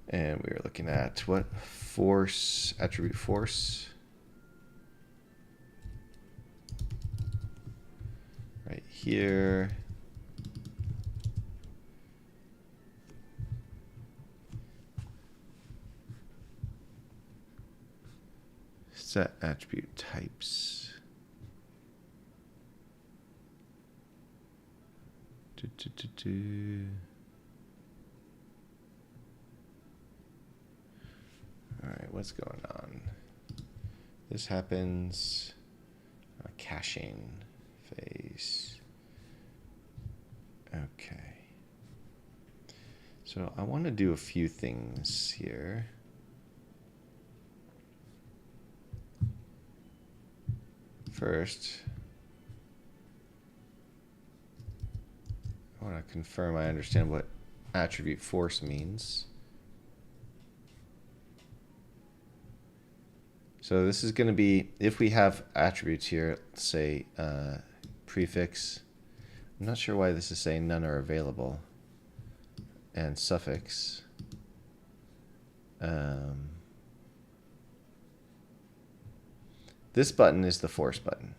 And we are looking at what? Force, attribute force. Right here. Set attribute types. All right, what's going on? This happens. Caching phase. Okay. So I want to do a few things here. First, I want to confirm I understand what attribute force means. So this is going to be, if we have attributes here, let's say prefix. I'm not sure why this is saying none are available. And suffix. This button is the force button.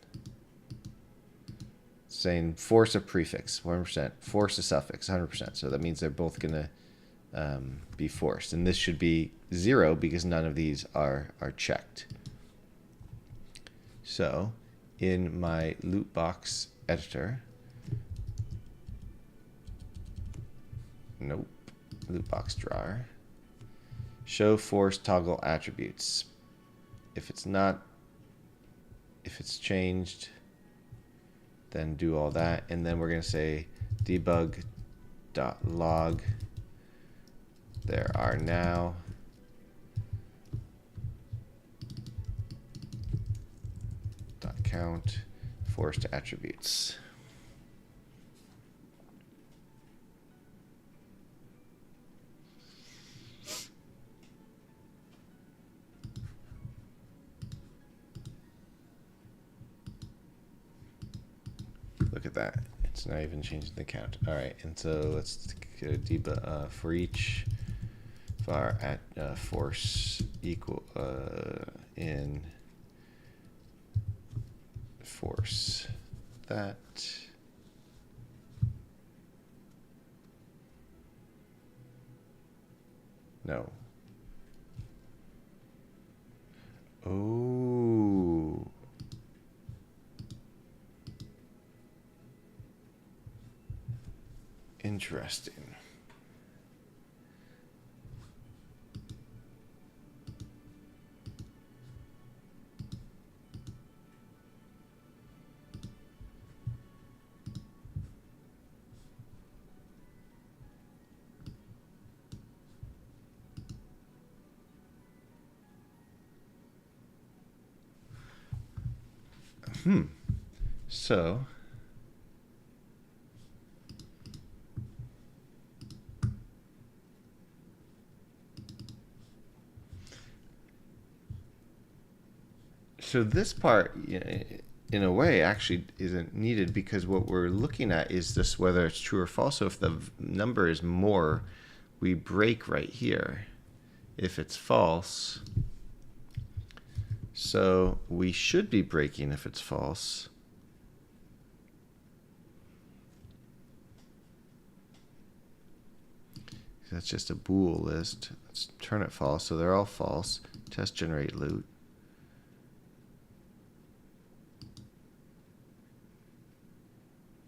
It's saying force a prefix, 100%. Force a suffix, 100%. So that means they're both going to be forced. And this should be 0 because none of these are checked. So in my loot box editor, nope, loot box drawer, show force toggle attributes. If it's changed, then do all that. And then we're going to say debug.log. There are now .count forced attributes. Look at that. It's not even changing the count. All right, and so let's go debug for each var at force equal in force that. No. Oh. Interesting. So this part, in a way, actually isn't needed, because what we're looking at is just whether it's true or false. So if the number is more, we break right here. If it's false, so we should be breaking if it's false. That's just a bool list. Let's turn it false. So they're all false. Test generate loot.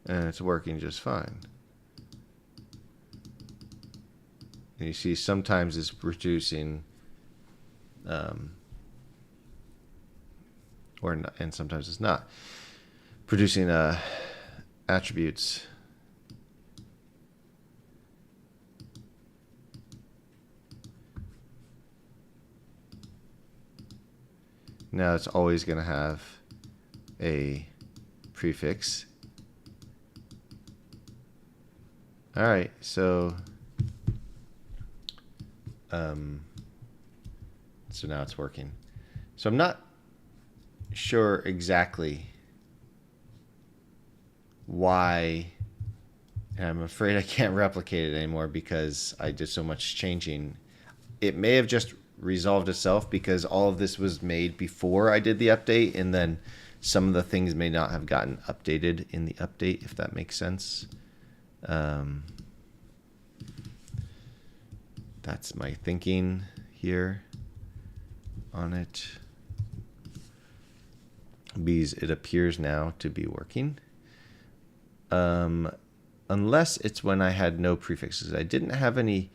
And it's working just fine. And you see sometimes it's producing or not, and sometimes it's not producing attributes. Now it's always going to have a prefix. All right, so now it's working. So I'm not sure exactly why, and I'm afraid I can't replicate it anymore because I did so much changing. It may have just resolved itself because all of this was made before I did the update, and then some of the things may not have gotten updated in the update, if that makes sense. That's my thinking here on it. Bees, it appears now to be working. Unless it's when I had no prefixes. I didn't have any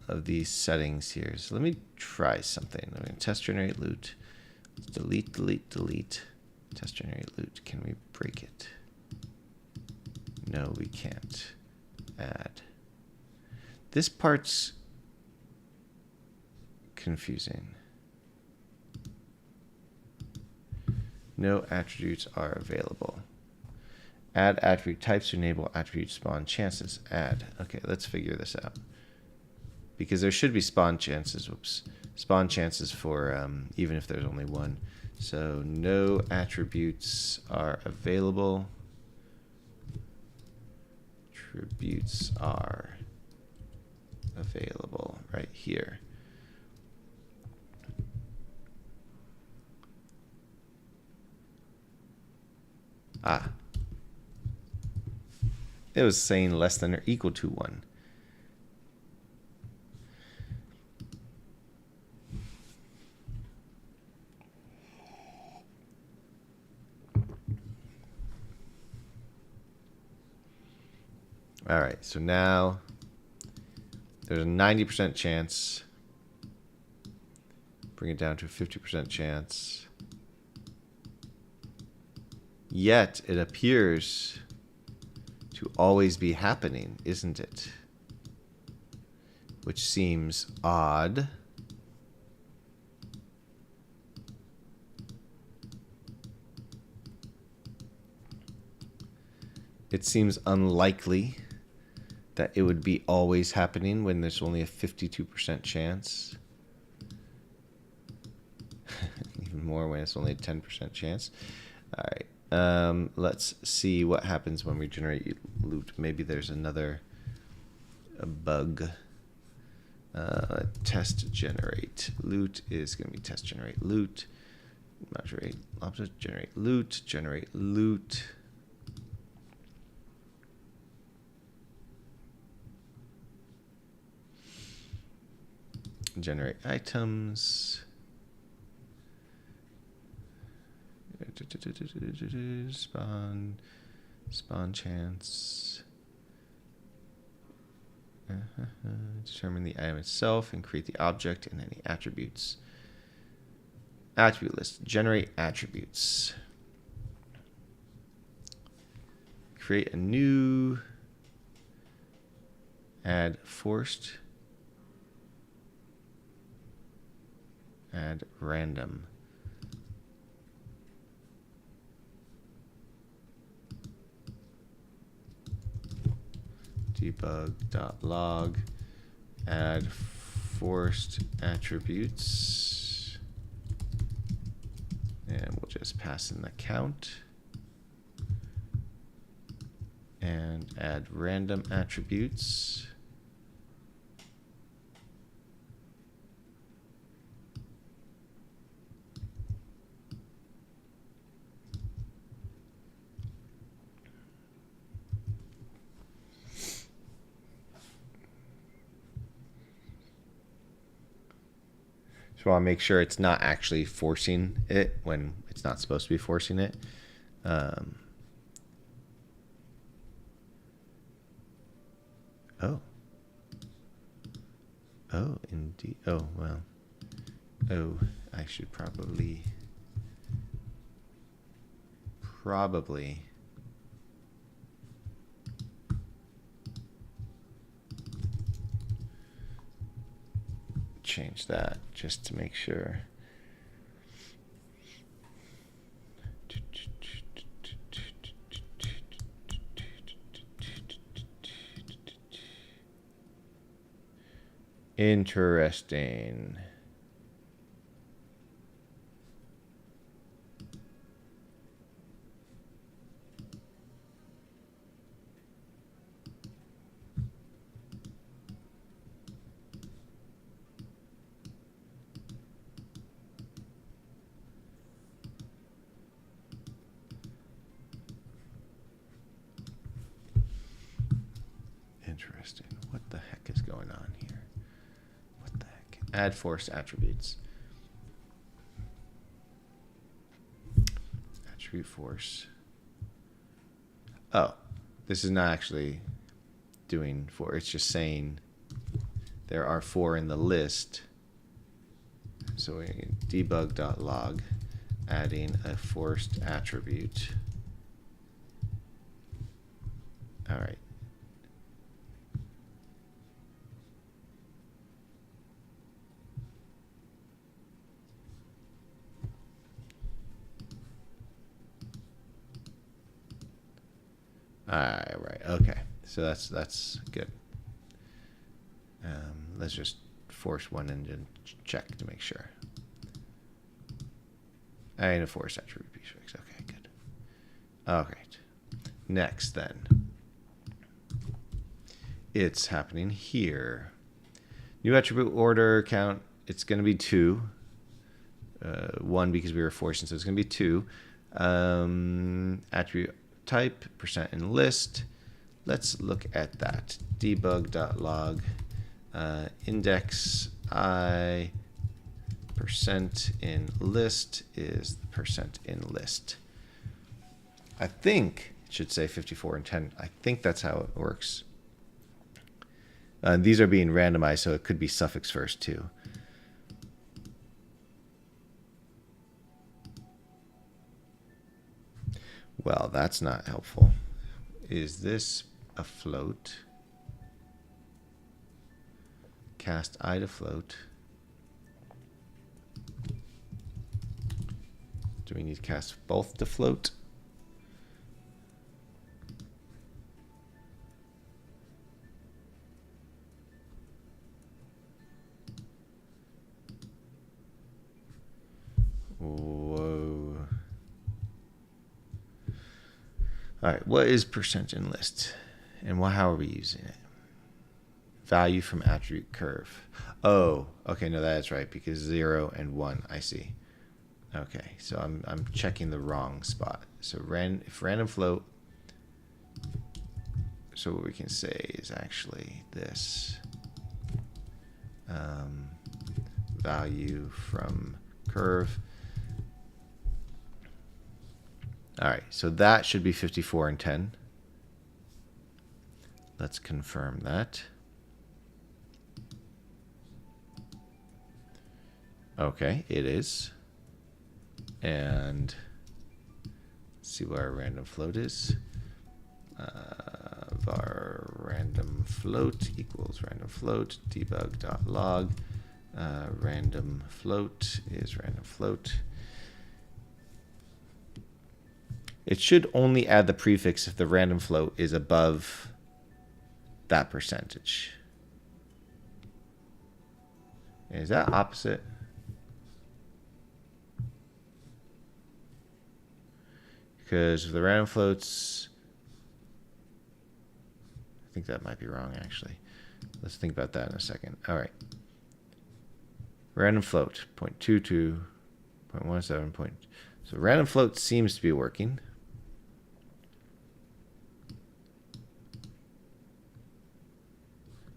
of these settings here. So let me try something. I'm going to test generate loot. Let's delete. Test generate loot. Can we break it? No, we can't. Add. This part's confusing. No attributes are available. Add attribute types to enable attribute spawn chances. Add. Okay, let's figure this out. Because there should be spawn chances. Whoops. Spawn chances for even if there's only one. So no attributes are available. Attributes are available right here. Ah. It was saying less than or equal to 1. All right, so now there's a 90% chance. Bring it down to a 50% chance. Yet it appears to always be happening, isn't it? Which seems odd. It seems unlikely that it would be always happening when there's only a 52% chance. Even more when it's only a 10% chance. All right. Let's see what happens when we generate loot. Maybe there's another bug. Test generate loot is going to be test generate loot. Generate loot. Generate loot. Generate items. Spawn chance. Determine the item itself and create the object and any attributes. Attribute list. Generate attributes. Create a new. Add forced. Add random. Debug.log. Add forced attributes. And we'll just pass in the count. And add random attributes. So I'll make sure it's not actually forcing it when it's not supposed to be forcing it. Oh, indeed. Oh, well. Oh, I should probably change that just to make sure. Interesting. Interesting. What the heck is going on here? What the heck? Add forced attributes. Attribute force. Oh, this is not actually doing 4. It's just saying there are 4 in the list. So we debug.log, adding a forced attribute. All right. Right. Okay. So that's good. Let's just force one and check to make sure. I need a force attribute prefix. Okay, good. All right. Next, then, it's happening here. New attribute order count. It's going to be 2. 1 because we were forcing, so it's going to be 2. Attribute type % in list. Let's look at that. Debug.log index I % in list is the % in list. I think it should say 54 and 10. I think that's how it works. These are being randomized, so it could be suffix first too. Well, that's not helpful. Is this a float? Cast I to float. Do we need to cast both to float? Whoa. All right, what is % in list? And how are we using it? Value from attribute curve. Oh, okay, no, that's right, because 0 and 1, I see. Okay, so I'm checking the wrong spot. So if random float, so what we can say is actually this. Value from curve. All right, so that should be 54 and 10. Let's confirm that. Okay, it is. And let's see where our random float is. Var random float equals random float debug.log. Random float is random float. It should only add the prefix if the random float is above that percentage. Is that opposite? Because if the random floats, I think that might be wrong actually. Let's think about that in a second. All right. Random float, 0.22, 0.17. So random float seems to be working.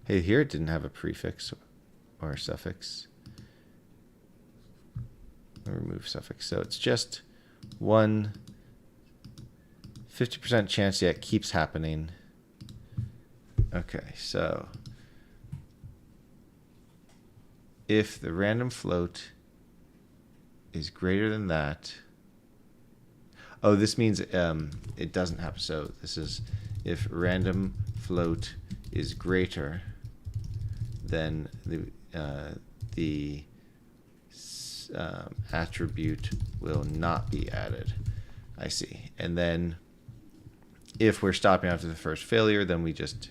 Hey, here it didn't have a prefix or a suffix. I'll remove suffix. So it's just 50% chance that it keeps happening. Okay, so if the random float is greater than that, oh, this means it doesn't happen. So this is if random float is greater, then the attribute will not be added. I see. And then if we're stopping after the first failure, then we just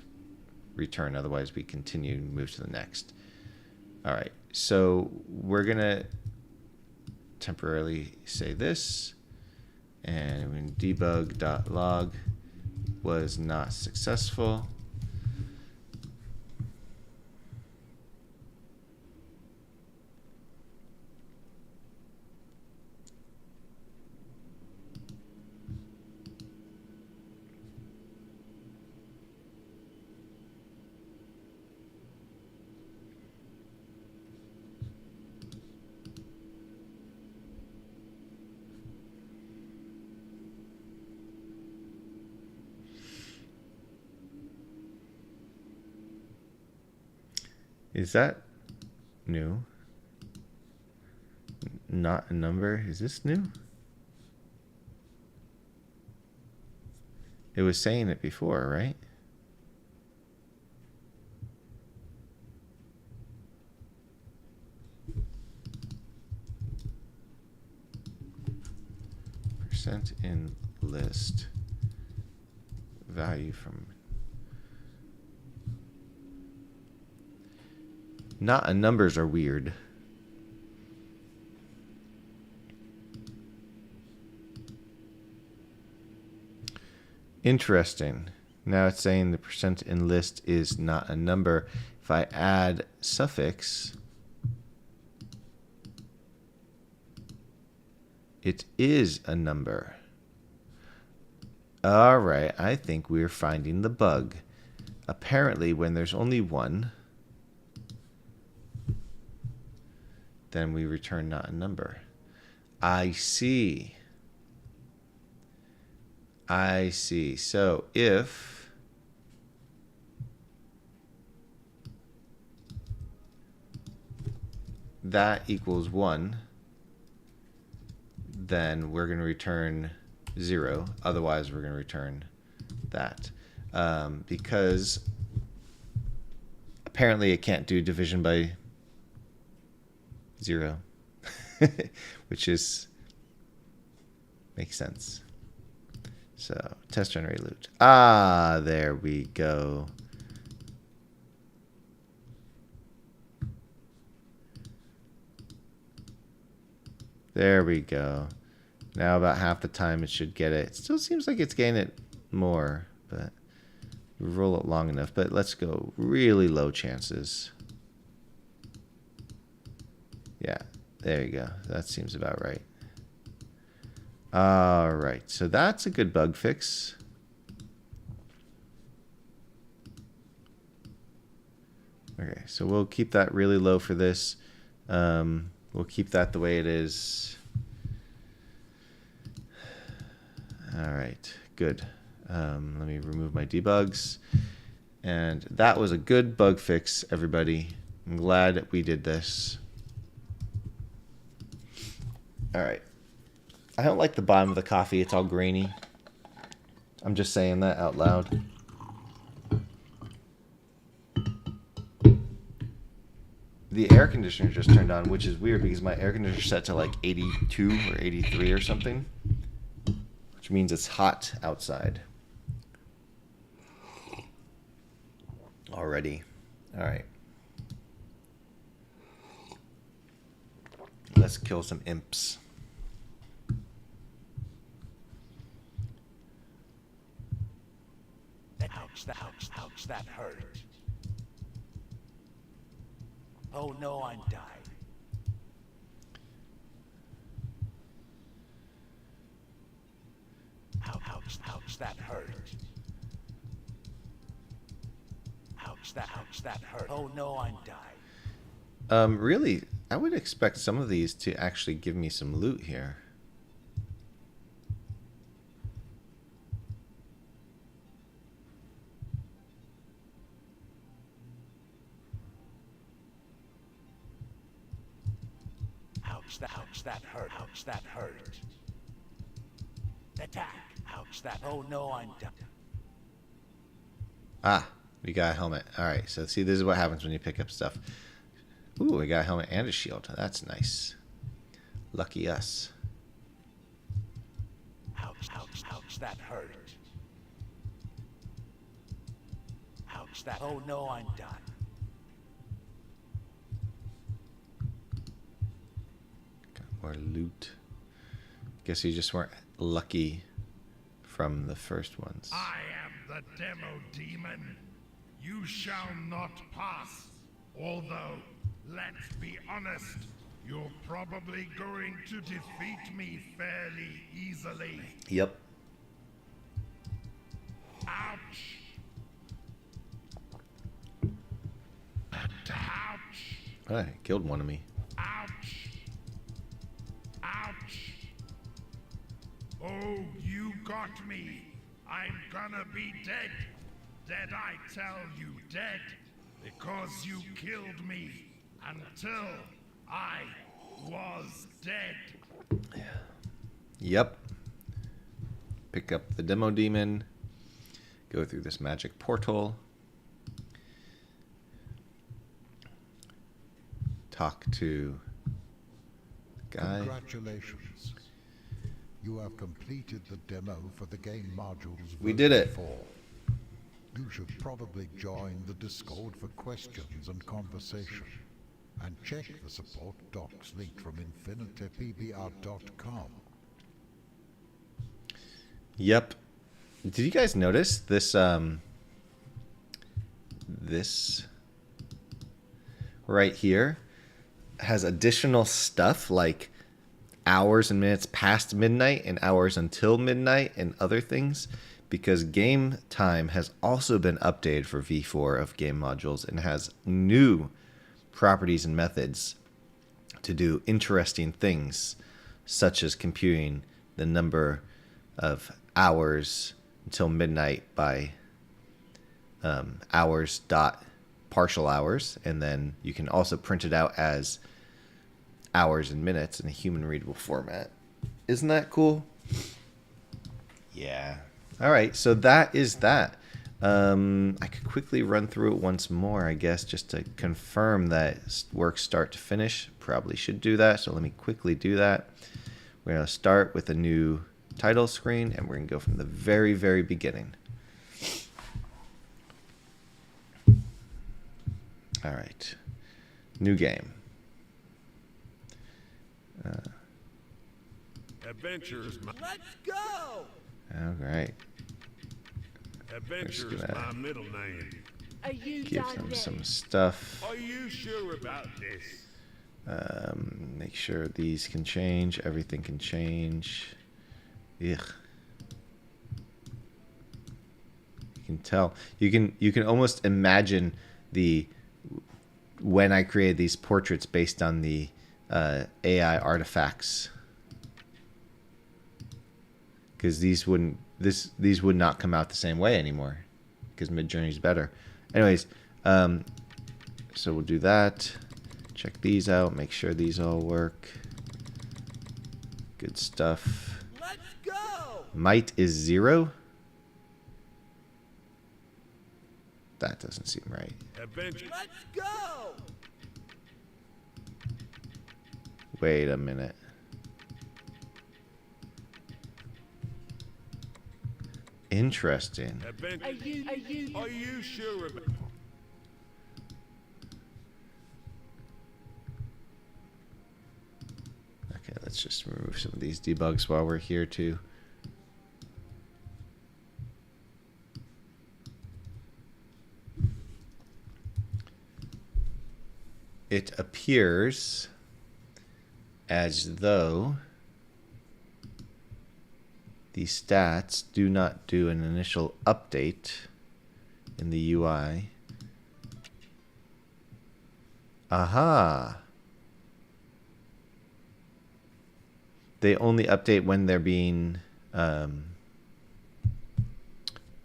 return. Otherwise, we continue and move to the next. All right. So we're going to temporarily say this. And when debug.log was not successful, is that new? Not a number. Is this new? It was saying it before, right? Percent in list value from not a numbers are weird. Interesting. Now it's saying the percent in list is not a number. If I add suffix, it is a number. All right, I think we're finding the bug. Apparently, when there's only one, then we return not a number. I see. I see. So if that equals 1, then we're going to return 0. Otherwise, we're going to return that. Because apparently it can't do division by 0, which makes sense. So test generate loot. Ah, there we go. There we go. Now about half the time it should get it. It still seems like it's getting it more, but we roll it long enough. But let's go really low chances. Yeah, there you go. That seems about right. All right, so that's a good bug fix. Okay, so we'll keep that really low for this. We'll keep that the way it is. All right, good. Let me remove my debugs. And that was a good bug fix, everybody. I'm glad we did this. Alright. I don't like the bottom of the coffee. It's all grainy. I'm just saying that out loud. The air conditioner just turned on, which is weird because my air conditioner is set to like 82 or 83 or something. Which means it's hot outside. Already. Alright. Let's kill some imps. Ouch, that hurt. Oh no, I'm dying. Ouch, that hurt. Ouch, that hurt. Oh no, I'm dying. Really, I would expect some of these to actually give me some loot here. Ouch, that hurt. Ouch, that hurt. Attack. Ouch, that. Oh no, I'm done. Ah, we got a helmet. Alright, so see, this is what happens when you pick up stuff. Ooh, we got a helmet and a shield. That's nice. Lucky us. Ouch, that hurt. Ouch, that. Oh no, I'm done. More loot. Guess you just weren't lucky from the first ones. I am the demo demon. You shall not pass. Although, let's be honest, you're probably going to defeat me fairly easily. Yep. Ouch. Ouch. I killed one of me. Ouch. Ouch. Oh, you got me. I'm gonna be dead. Dead, I tell you, dead. Because you killed me until I was dead. Yep. Pick up the demo demon. Go through this magic portal. Talk to the guy. Congratulations. You have completed the demo for the game modules. We did it. 4. You should probably join the Discord for questions and conversation. And check the support docs linked from infinitypbr.com. Yep. Did you guys notice this this right here has additional stuff like hours and minutes past midnight and hours until midnight and other things, because game time has also been updated for V4 of game modules and has new properties and methods to do interesting things, such as computing the number of hours until midnight by hours dot partial hours, and then you can also print it out as hours and minutes in a human readable format. Isn't that cool? Yeah. All right, so that is that. I could quickly run through it once more, I guess, just to confirm that works start to finish. Probably should do that, so let me quickly do that. We're going to start with a new title screen, and we're going to go from the very, very beginning. All right. New game. Adventures, Let's go! All right. Adventures, gonna my middle name. Are you Give done them yet? some stuff. Are you sure about this? Make sure these can change. Everything can change. Ugh. You can tell. You can almost imagine when I created these portraits based on the AI artifacts, because these would not come out the same way anymore, because Midjourney is better. Anyways, so we'll do that. Check these out. Make sure these all work. Good stuff. Let's go! Might is 0. That doesn't seem right. Let's go! Wait a minute. Interesting. Are you sure about it? Okay, let's just remove some of these debugs while we're here too. It appears as though the stats do not do an initial update in the UI. Aha! They only update when they're being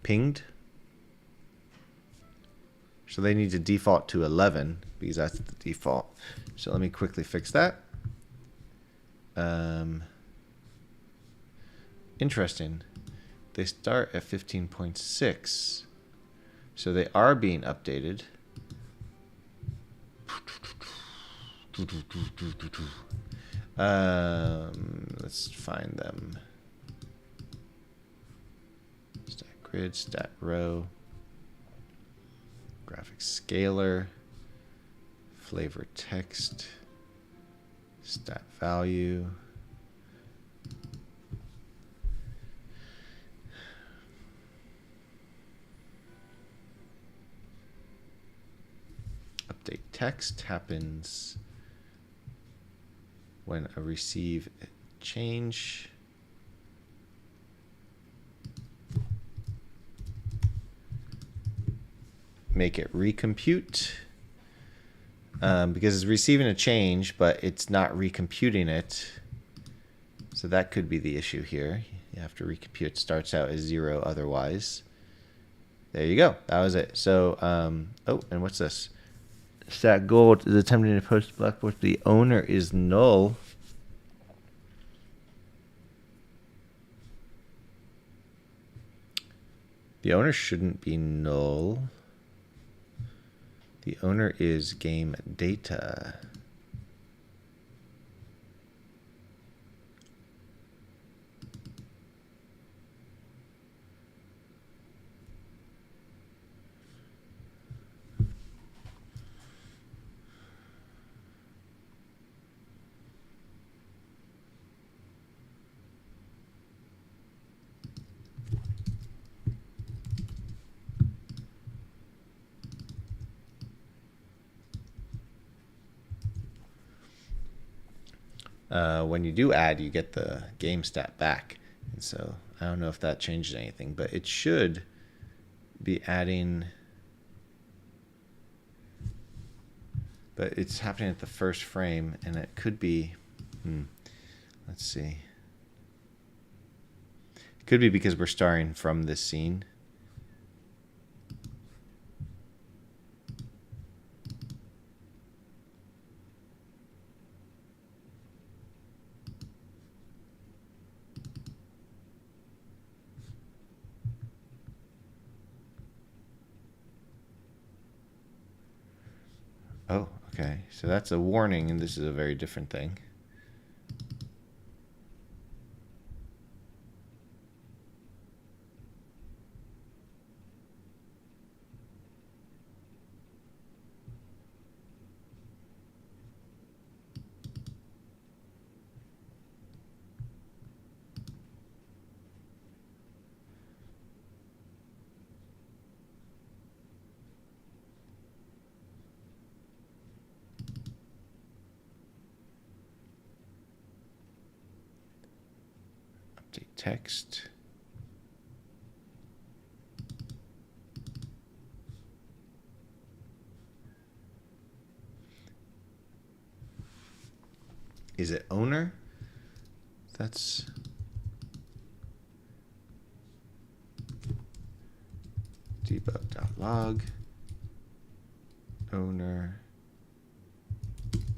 pinged. So they need to default to 11 because that's the default. So let me quickly fix that. Interesting. They start at 15.6. So they are being updated. Let's find them. Stat grid, stat row, graphic scaler, flavor text, stat value. Update text happens when a receive change. Make it recompute because it's receiving a change, but it's not recomputing it. So that could be the issue here. You have to recompute. It starts out as 0 otherwise. There you go. That was it. So, oh, and what's this? Stat gold is attempting to post blackboard. The owner is null. The owner shouldn't be null. The owner is game data. When you do add, you get the game stat back. And so I don't know if that changes anything, but it should be adding. But it's happening at the first frame, and it could be, let's see. It could be because we're starting from this scene. Oh, okay. So that's a warning, and this is a very different thing. Update text. Is it owner? That's debug.log. Owner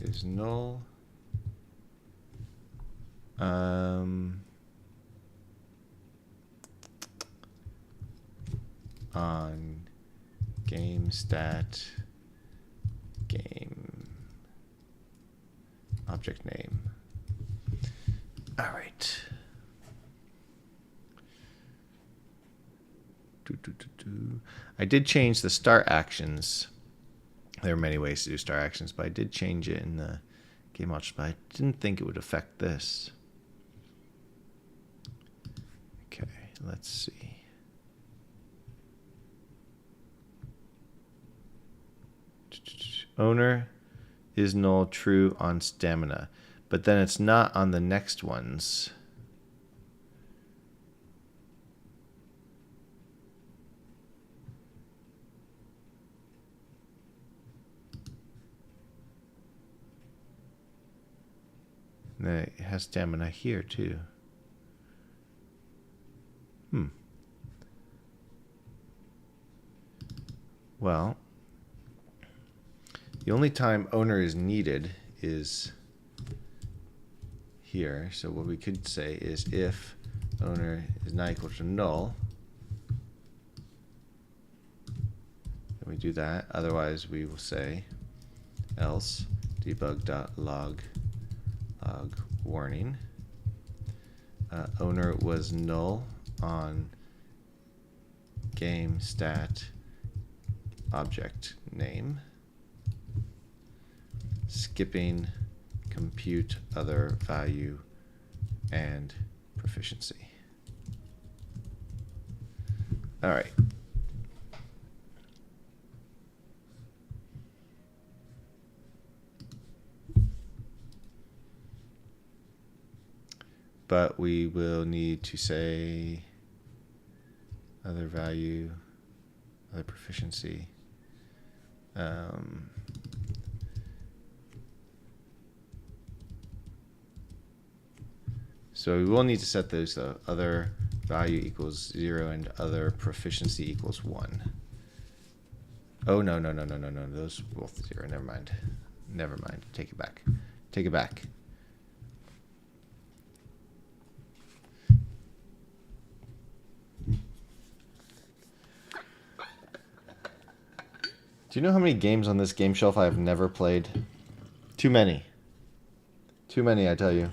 is null. On game stat game object name. All right. I did change the start actions. There are many ways to do start actions, but I did change it in the game object, but I didn't think it would affect this. Okay, let's see. Owner is null true on stamina, but then it's not on the next ones. And then it has stamina here too. Well, the only time owner is needed is here. So what we could say is if owner is not equal to null, then we do that. Otherwise, we will say else debug.log warning. Owner was null on game stat object name, skipping compute other value and proficiency. All right. But we will need to say other value, other proficiency. So we will need to set those though. Other value equals 0 and other proficiency equals 1. Oh, no. Those both 0. Never mind. Never mind. Take it back. Take it back. Do you know how many games on this game shelf I have never played? Too many. Too many, I tell you.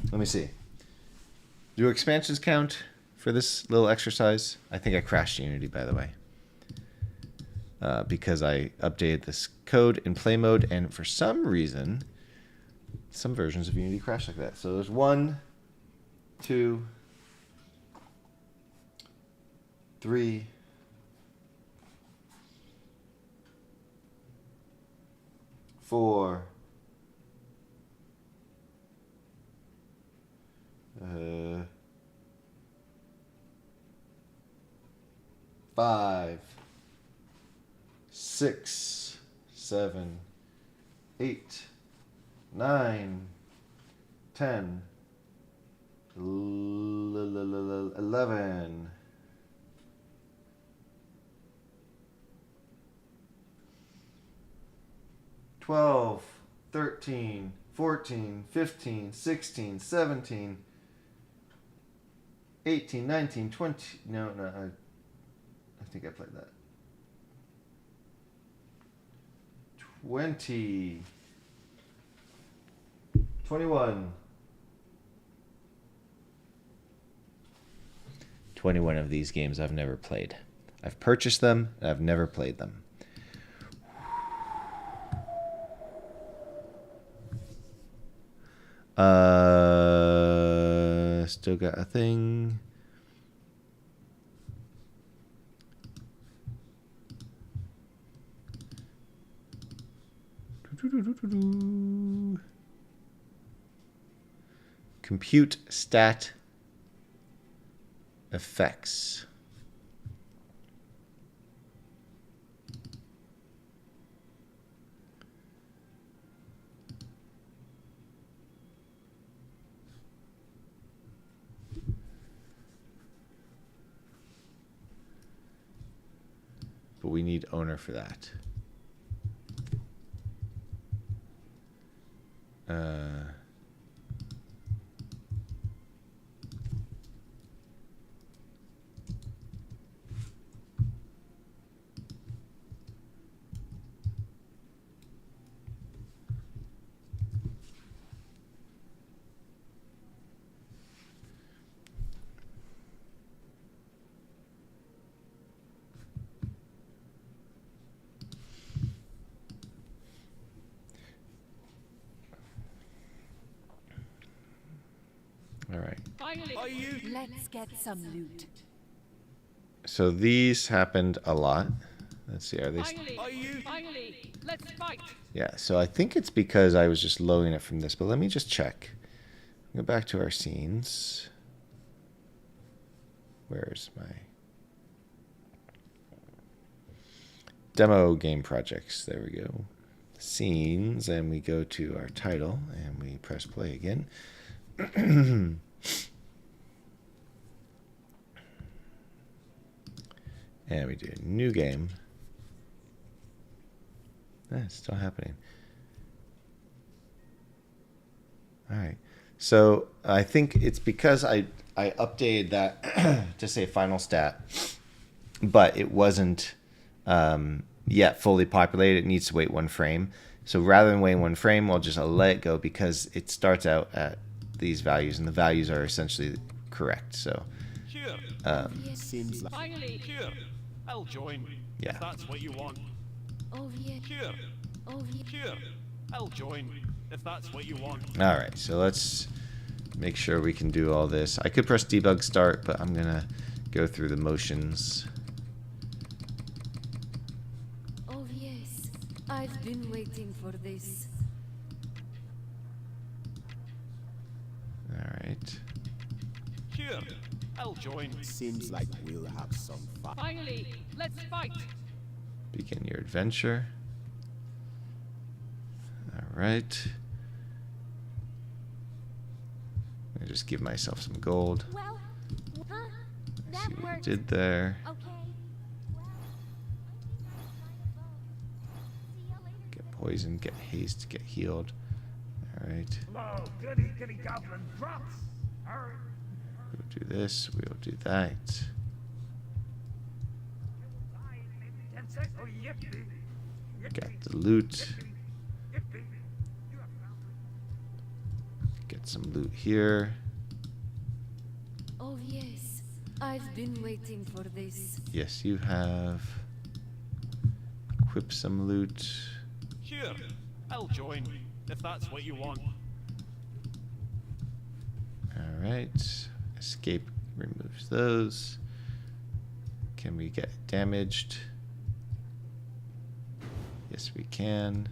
Let me see. Do expansions count for this little exercise? I think I crashed Unity, by the way. Because I updated this code in play mode, and for some reason, some versions of Unity crash like that. So there's 1, 2, 3, 4, 5, 6, 7, 8, 9, 10, 11, 12, 13, 14, 15, 16, 17, 18, 19, 20. No, I think I played that. 20, 21. 21 of these games I've never played. I've purchased them, and I've never played them. Still got a thing. Compute stat effects. But we need owner for that. All right. Let's get some loot. So these happened a lot. Let's see, are they... Finally, let's fight. Yeah, so I think it's because I was just loading it from this, but let me just check. Go back to our scenes. Where's my... Demo game projects. There we go. Scenes, and we go to our title, and we press play again. And we do a new game. It's still happening. All right. So I think it's because I updated that to say final stat, but it wasn't yet fully populated. It needs to wait one frame. So rather than waiting one frame, I'll just let it go because it starts out at these values, and the values are essentially correct. So Seems like Finally, I'll join. Yeah. If that's what you want. obvious. Sure. I'll join. If that's what you want. all right. So let's make sure we can do all this. I could press debug start, but I'm gonna go through the motions. Obvious. I've been waiting for this. All right. Sure. I'll join. Seems like we'll have some fun. Finally, let's fight. Begin your adventure. All right. I just give myself some gold. Well, huh? See That what you worked. did there. Okay. Well, see ya later. Get poisoned, get haste, get healed. All right. Hello, goody goblin drops. Hurry. We'll do this. We'll do that. Oh, yippee. Got the loot. Yippee. Get some loot here. Obvious. I've been waiting for this. Yes, you have. Equip some loot. Sure. I'll join. If that's what you want. All right. Escape removes those. Can we get damaged? Yes, we can.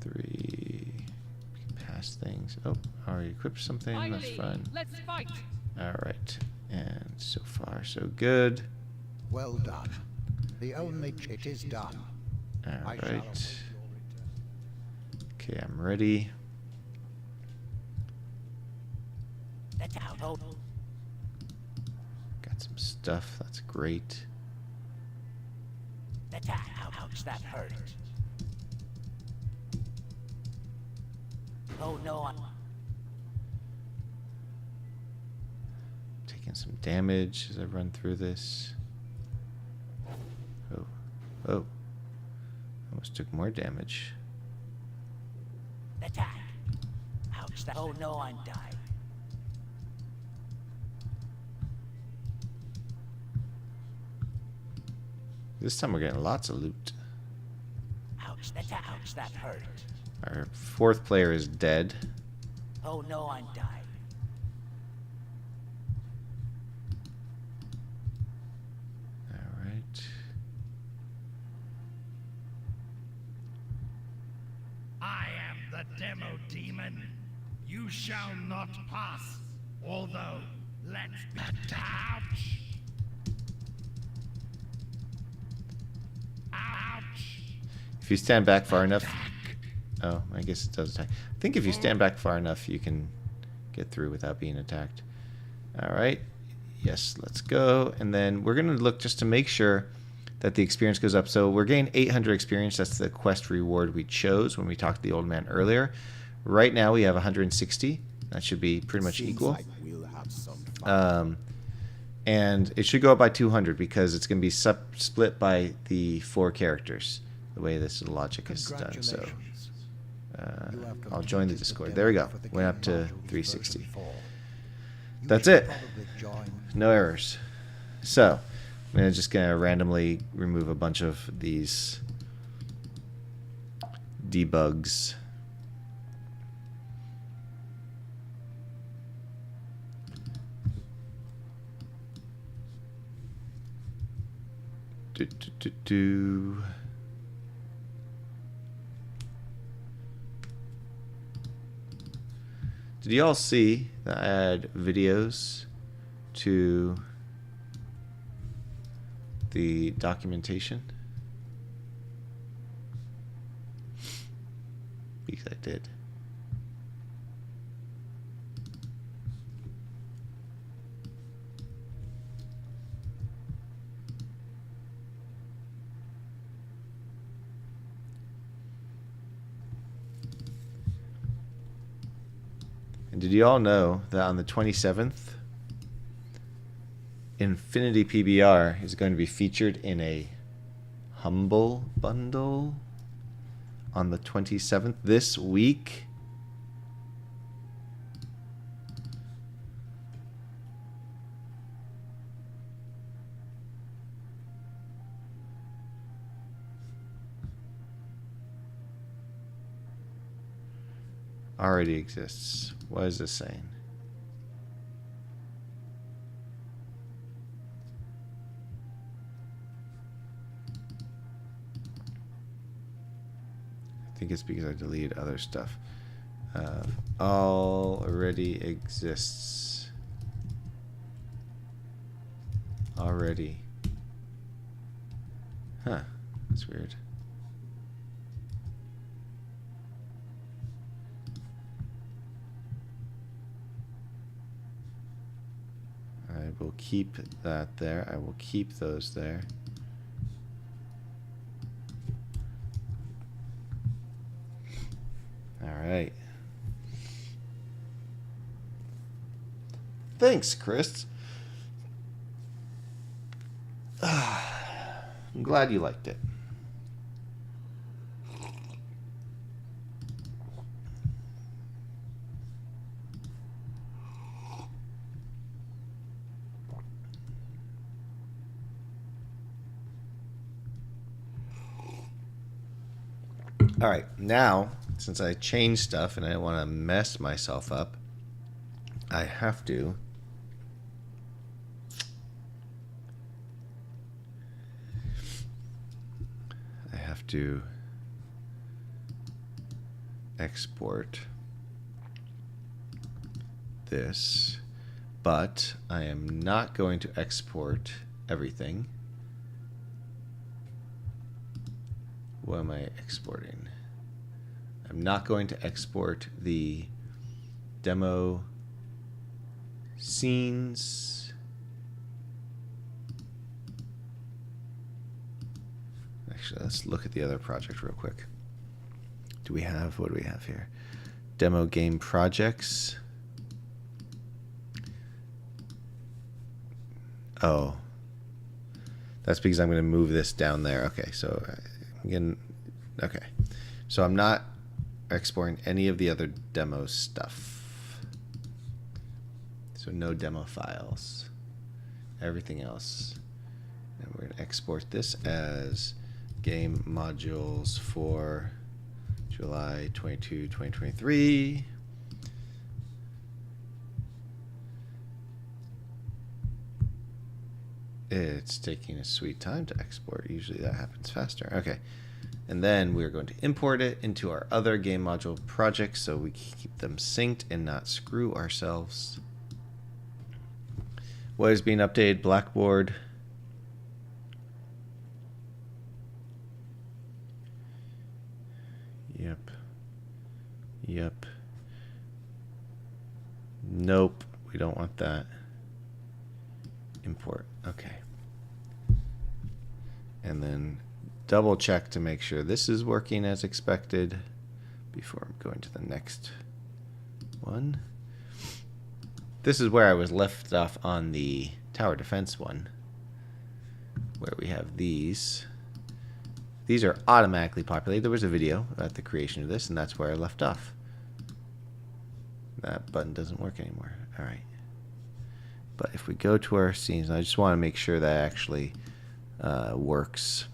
Three. Pass things. Oh, already equipped something. That's Finally, fine. let's fight. All right. And so far, so good. Well done. The only chit is done. All I shall await right. your return. Okay, I'm ready. That's out. Oh, Got some stuff. That's great. that's out. Ouch, that hurt. Oh no, I'm... Taking some damage as I run through this. Oh. Oh. Almost took more damage. Attack. Ouch, that... Oh no, I'm dying. This time we're getting lots of loot. Ouch, that hurt. Our fourth player is dead. Oh no, I'm dying. All right. I am the demo demon. You shall not pass. Although, let's be... Ouch! Ouch! If you stand back far enough... Oh, I guess it does attack. I think if you stand back far enough, you can get through without being attacked. All right. this. Let's go. And then we're going to look just to make sure that the experience goes up. So we're getting 800 experience. That's the quest reward we chose when we talked to the old man earlier. Right now we have 160. That should be pretty much equal. Like we'll have some fun. And it should go up by 200 because it's going to be split by the 4 characters, the way this logic is done. So I'll join the Discord. There we go. Went up to 360. That's it. No errors. So I'm just going to randomly remove a bunch of these debugs. Did you all see that I add videos to the documentation? Because I did. And did you all know that on the 27th, Infinity PBR is going to be featured in a Humble bundle on the 27th this week? Already exists. What is this saying? I think it's because I deleted other stuff. Already exists. Already. Huh. That's weird. I will keep that there. I will keep those there. All right. Thanks, Chris. I'm glad you liked it. All right, now, since I changed stuff and I don't want to mess myself up, I have to export this, but I am not going to export everything. What am I exporting? I'm not going to export the demo scenes. Actually, let's look at the other project real quick. What do we have here? Demo game projects. Oh. That's because I'm going to move this down there. Okay, so okay. So I'm not exporting any of the other demo stuff. So no demo files. Everything else. And we're going to export this as game modules for July 22, 2023. It's taking a sweet time to export. Usually that happens faster. Okay. And then we're going to import it into our other game module projects so we keep them synced and not screw ourselves. What is being updated? Blackboard. Yep. Nope. We don't want that. import. Okay. And then double check to make sure this is working as expected before I'm going to the next one. This is where I was left off on the tower defense one, where we have these. These are automatically populated. There was a video about the creation of this, and that's where I left off. That button doesn't work anymore. All right. But if we go to our scenes, I just want to make sure that actually works.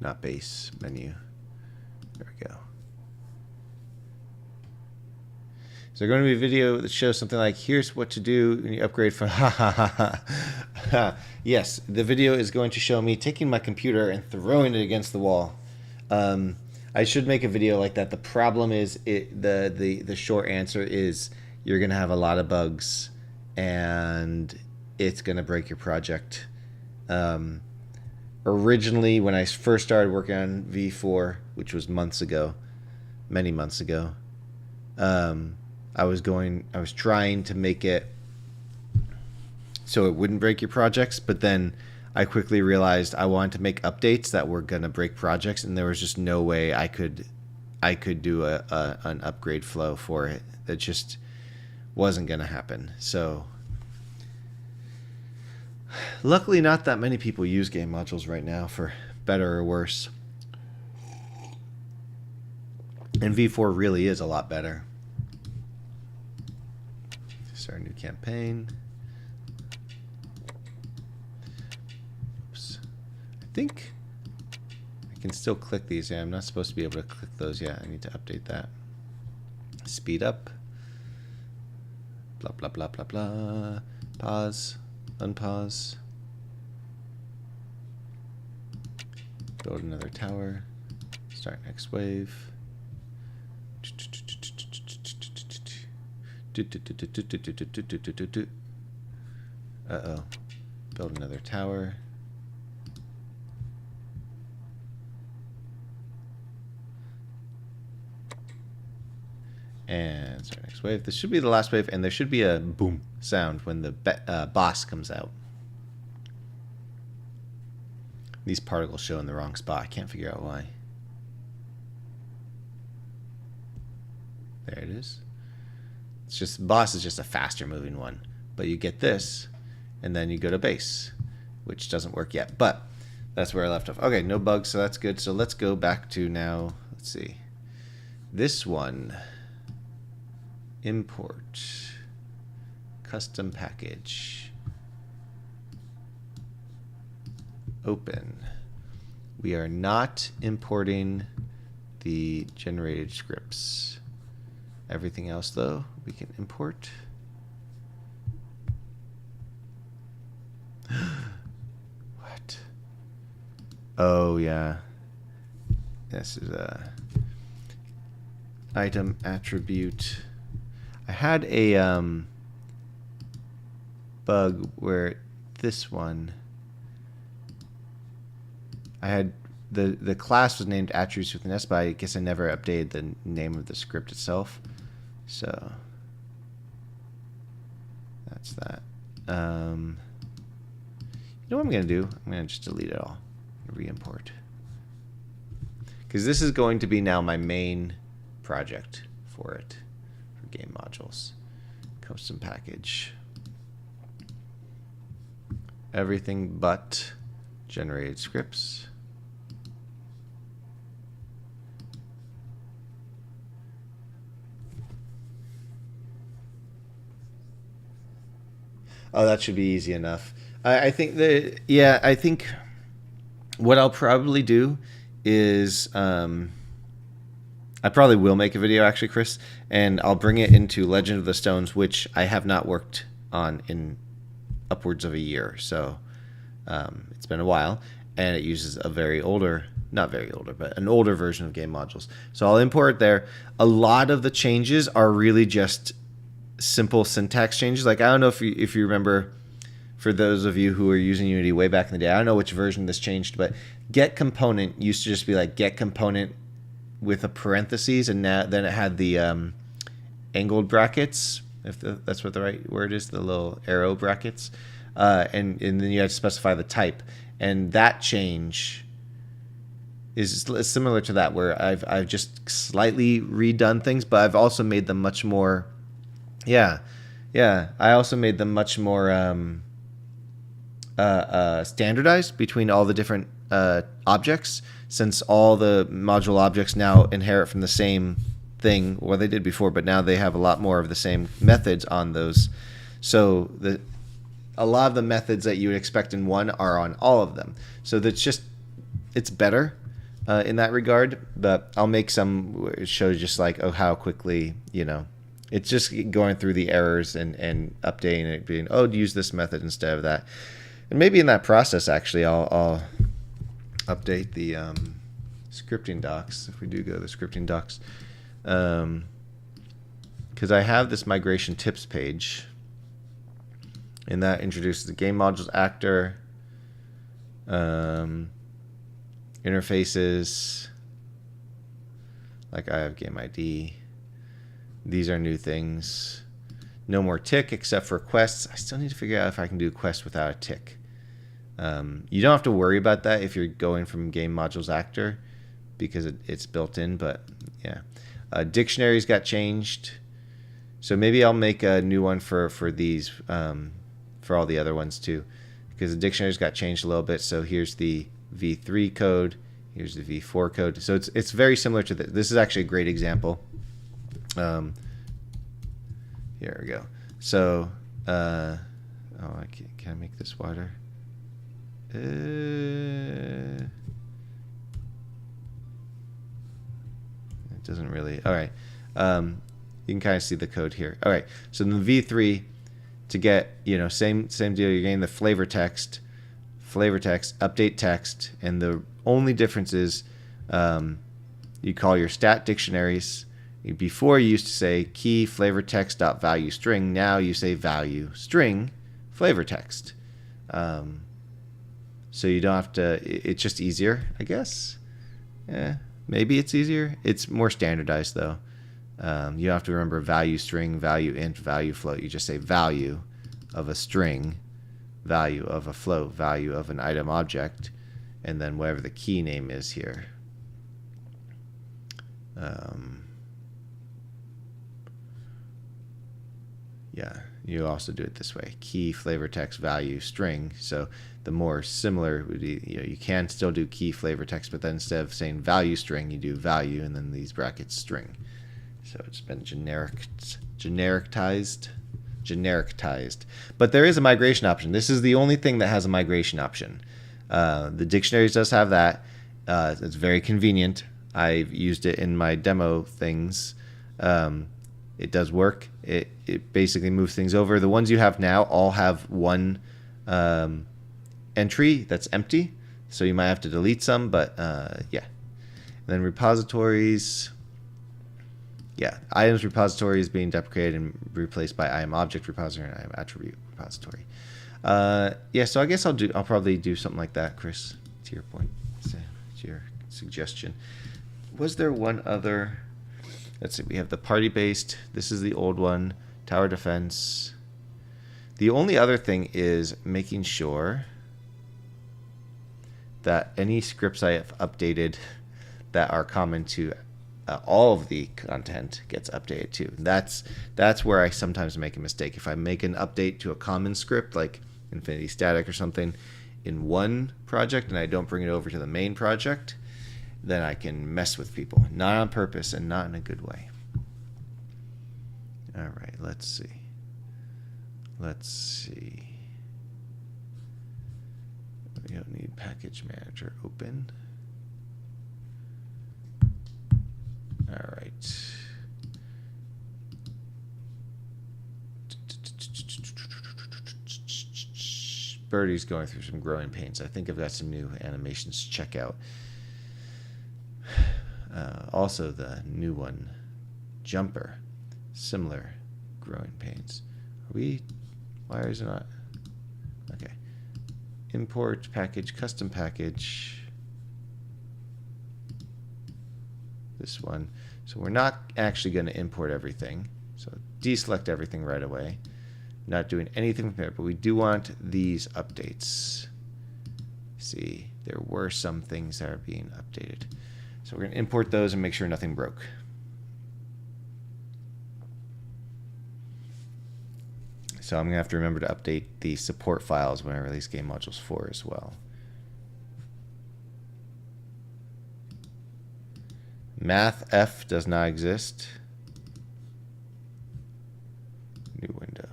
Not base menu. There we go. So going to be a video that shows something like, here's what to do when you upgrade from Yes, the video is going to show me taking my computer and throwing it against the wall. I should make a video like that. The problem is the short answer is you're going to have a lot of bugs and it's going to break your project. Originally, when I first started working on V4, which was months ago, many months ago, I was trying to make it so it wouldn't break your projects, but then I quickly realized I wanted to make updates that were gonna break projects, and there was just no way I could do an upgrade flow for it. That just wasn't gonna happen. So luckily, not that many people use game modules right now, for better or worse. And V4 really is a lot better. Start a new campaign. Oops. I think I can still click these. Yeah, I'm not supposed to be able to click those yet. I need to update that. Speed up. Blah, blah, blah, blah, blah. Pause. Unpause. Build another tower. Start next wave. Uh-oh. Build another tower. And start next wave. This should be the last wave, and there should be a boom sound when the boss comes out. These particles show in the wrong spot. I can't figure out why. There it is. It's just, boss is just a faster moving one. But you get this, and then you go to base, which doesn't work yet. But that's where I left off. Okay, no bugs, so that's good. So let's go back to now, let's see. This one, import, custom package, open. We are not importing the generated scripts. Everything else, though, we can import. What? Oh, yeah. This is a item attribute. I had a bug where this one, I had the class was named attributes with an S, but I guess I never updated the name of the script itself. So that's that. You know what I'm going to do? I'm going to just delete it all. Re-import. Because this is going to be now my main project for it. For game modules. Custom package. Everything but generated scripts. Oh, that should be easy enough. I think that, yeah, I think what I'll probably do is, I probably will make a video, actually, Chris, and I'll bring it into Legend of the Stones, which I have not worked on in upwards of a year. So it's been a while, and it uses a very older, not very older, but an older version of game modules. So I'll import it there. A lot of the changes are really just simple syntax changes. Like, I don't know if you remember, for those of you who were using Unity way back in the day, I don't know which version this changed, but get component used to just be like get component with a parentheses, and now then it had the angled brackets, if that's what the right word is, the little arrow brackets, and then you have to specify the type, and that change is similar to that, where I've just slightly redone things, but I've also made them much more. Yeah, I also made them much more standardized between all the different objects, since all the module objects now inherit from the same thing. Well, they did before, but now they have a lot more of the same methods on those. So a lot of the methods that you would expect in one are on all of them. So it's better in that regard. But I'll make some where it shows just like, oh, how quickly, it's just going through the errors and updating it, being, oh, use this method instead of that. And maybe in that process, actually, I'll update the scripting docs, if we do go to the scripting docs. Because I have this migration tips page, and that introduces the game modules actor, interfaces, like I have game ID. These are new things. No more tick except for quests. I still need to figure out if I can do quest without a tick. You don't have to worry about that if you're going from game modules actor, because it's built in, but yeah. Dictionaries got changed. So maybe I'll make a new one for these, for all the other ones too, because the dictionaries got changed a little bit. So here's the V3 code. Here's the V4 code. So it's very similar to this. This is actually a great example. Here we go. So, can I make this wider? It doesn't really. All right. You can kind of see the code here. All right. So in the V3, to get, same deal, you're getting the flavor text, update text, and the only difference is you call your stat dictionaries. Before you used to say key flavor text dot value string. Now you say value string flavor text. So you don't have to. It's just easier, I guess. Yeah, maybe it's easier. It's more standardized though. You don't have to remember value string, value int, value float. You just say value of a string, value of a float, value of an item object, and then whatever the key name is here. Yeah, you also do it this way: key flavor text value string. So the more similar would be, you can still do key flavor text, but then instead of saying value string, you do value and then these brackets string. So it's been genericized. But there is a migration option. This is the only thing that has a migration option. The dictionaries does have that. It's very convenient. I've used it in my demo things. It does work. It basically moves things over. The ones you have now all have one entry that's empty, so you might have to delete some, but yeah. And then repositories. Yeah, items repository is being deprecated and replaced by item object repository and item attribute repository. Yeah, so I guess I'll probably do something like that, Chris, to your point, to your suggestion. Was there one other? Let's see, we have the party-based. This is the old one, tower defense. The only other thing is making sure that any scripts I have updated that are common to all of the content gets updated too. That's where I sometimes make a mistake. If I make an update to a common script like Infinity Static or something in one project and I don't bring it over to the main project, then I can mess with people. Not on purpose and not in a good way. All right, let's see. We don't need package manager open. All right. Birdie's going through some growing pains. I think I've got some new animations to check out. Also, the new one, Jumper, similar growing pains. Why is it not? Okay. Import package, custom package. This one. So we're not actually going to import everything. So deselect everything right away. Not doing anything from here, but we do want these updates. See, there were some things that are being updated. So we're going to import those and make sure nothing broke. So I'm going to have to remember to update the support files when I release Game Modules 4 as well. Math F does not exist. New window.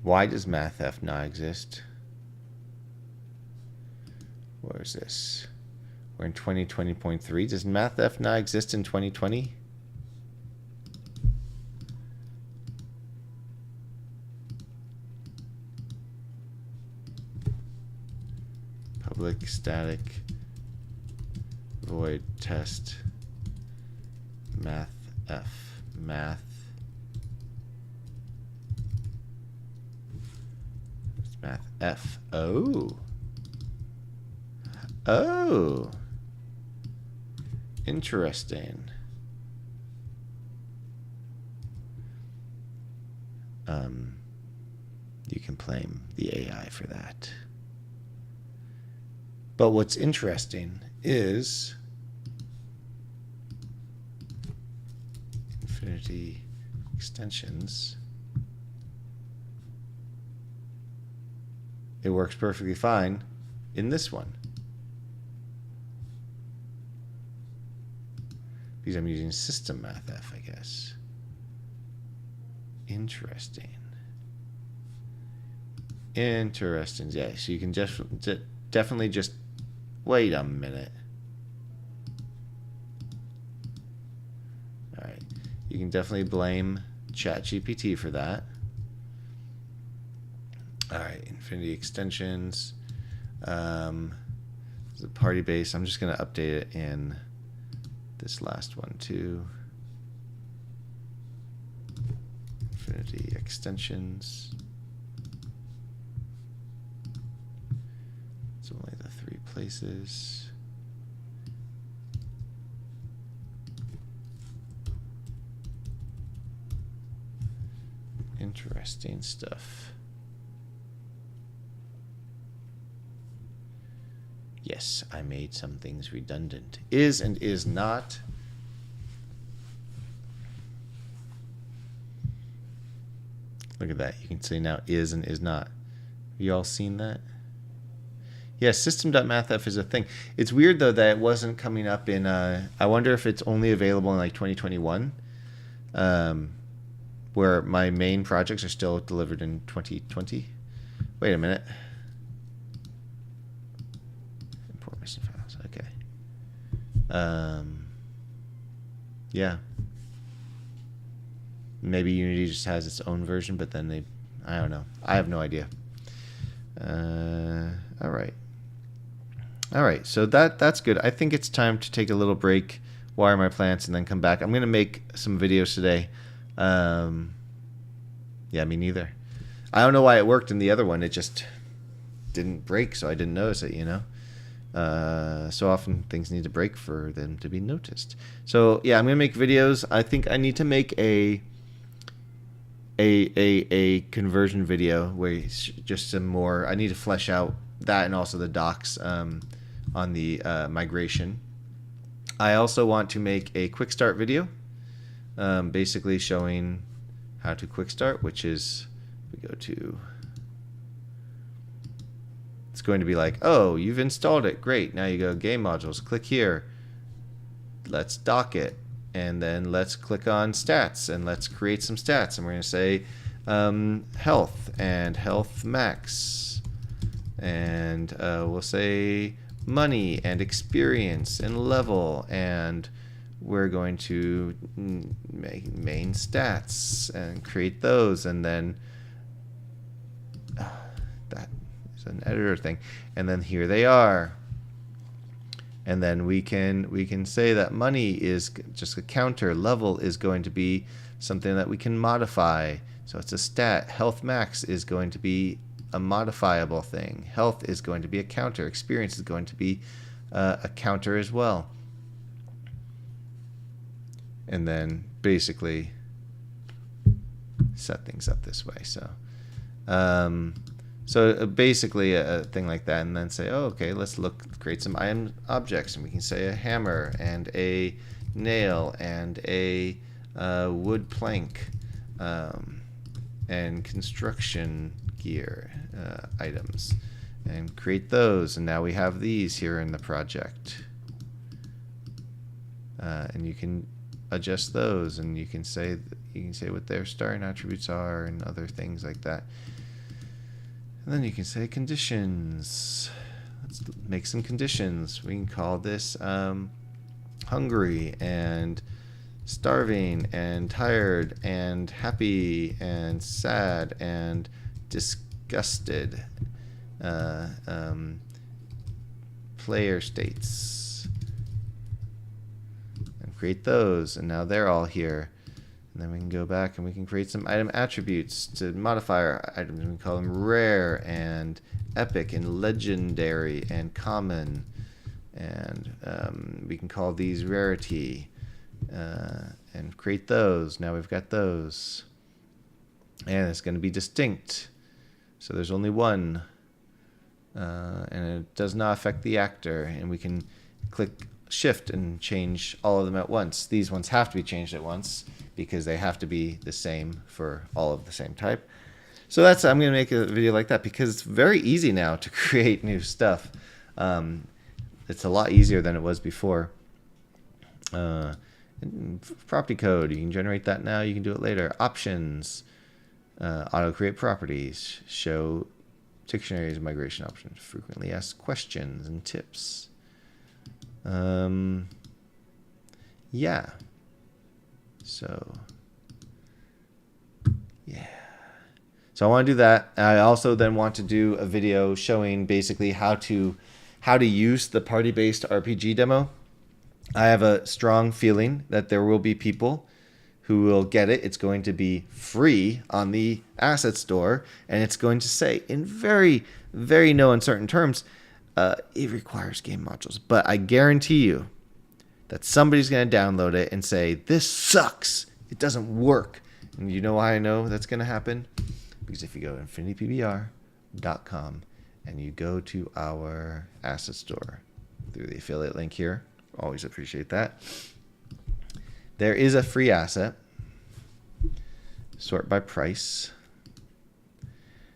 Why does Math F not exist? Where is this? We're in 2020.3. Does Math F not exist in 2020? Public static void test Math F. Math. It's Math F. Oh. Oh. Interesting. You can blame the AI for that. But what's interesting is Infinity extensions. It works perfectly fine in this one. Because I'm using system math F, I guess. Interesting. Interesting. Yeah, so you can just definitely just wait a minute. All right. You can definitely blame ChatGPT for that. All right, Infinity extensions. The party base. I'm just going to update it in this last one too. Infinity extensions. It's only the 3 places. Interesting stuff. Yes, I made some things redundant. Is and is not. Look at that. You can say now is and is not. Have you all seen that? Yes, system.mathf is a thing. It's weird, though, that it wasn't coming up in... I wonder if it's only available in, like, 2021. Where my main projects are still delivered in 2020. Wait a minute. Import missing files. Okay. Yeah. Maybe Unity just has its own version, but then they... I don't know. I have no idea. All right. All right, so that's good. I think it's time to take a little break, water my plants, and then come back. I'm going to make some videos today. Yeah, me neither. I don't know why it worked in the other one. It just didn't break, so I didn't notice it, you know. So often things need to break for them to be noticed. So, yeah, I'm going to make videos. I think I need to make a conversion video where it's just some more... I need to flesh out that and also the docs on the migration. I also want to make a quick start video, basically showing how to quick start, which is, we go to, it's going to be like, oh, you've installed it, great, now you go game modules, click here, let's dock it, and then let's click on stats, and let's create some stats, and we're going to say health and health max, and we'll say money and experience and level, and we're going to make main stats and create those, and then that is an editor thing, and then here they are, and then we can say that money is just a counter, level is going to be something that we can modify, so it's a stat, health max is going to be a modifiable thing. Health is going to be a counter. Experience is going to be a counter as well. And then basically set things up this way. So basically a thing like that, and then say, oh, okay, let's create some item objects, and we can say a hammer and a nail and a wood plank and construction gear items, and create those. And now we have these here in the project, and you can adjust those, and you can say what their starting attributes are and other things like that. And then you can say conditions. Let's make some conditions. We can call this hungry and starving and tired and happy and sad and disgusted. Player states. And create those. And now they're all here. And then we can go back and we can create some item attributes to modify our items. We can call them rare and epic and legendary and common. And we can call these rarity and create those. Now we've got those. And it's going to be distinct. So there's only one. And it does not affect the actor. And we can click Shift and change all of them at once. These ones have to be changed at once, because they have to be the same for all of the same type. So I'm going to make a video like that, because it's very easy now to create new stuff. It's a lot easier than it was before. Property code, you can generate that now, you can do it later. Options, auto create properties, show dictionaries, migration options, frequently asked questions and tips. Yeah. So, yeah. So I want to do that. I also then want to do a video showing basically how to use the party-based RPG demo. I have a strong feeling that there will be people who will get it. It's going to be free on the asset store, and it's going to say in very, very no uncertain terms, it requires game modules. But I guarantee you that somebody's going to download it and say, this sucks. It doesn't work. And you know why I know that's going to happen? Because if you go to infinitypbr.com and you go to our asset store through the affiliate link here, always appreciate that, there is a free asset. Sort by price.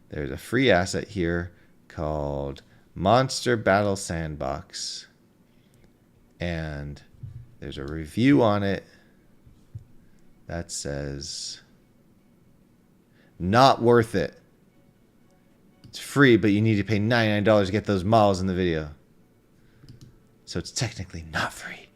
There's a free asset here called Monster Battle Sandbox. And there's a review on it that says, not worth it. It's free, but you need to pay $99 to get those models in the video. So it's technically not free.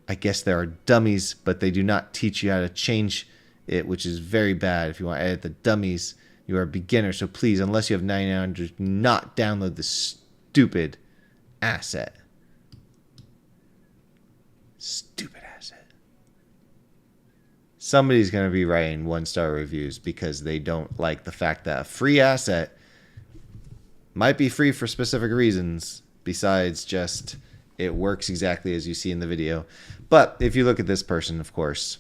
I guess there are dummies, but they do not teach you how to change it, which is very bad. If you want to edit the dummies, you are a beginner. So please, unless you have $99, do not download this stupid asset. Stupid asset. Somebody's going to be writing 1-star reviews because they don't like the fact that a free asset might be free for specific reasons besides just it works exactly as you see in the video. But if you look at this person, of course,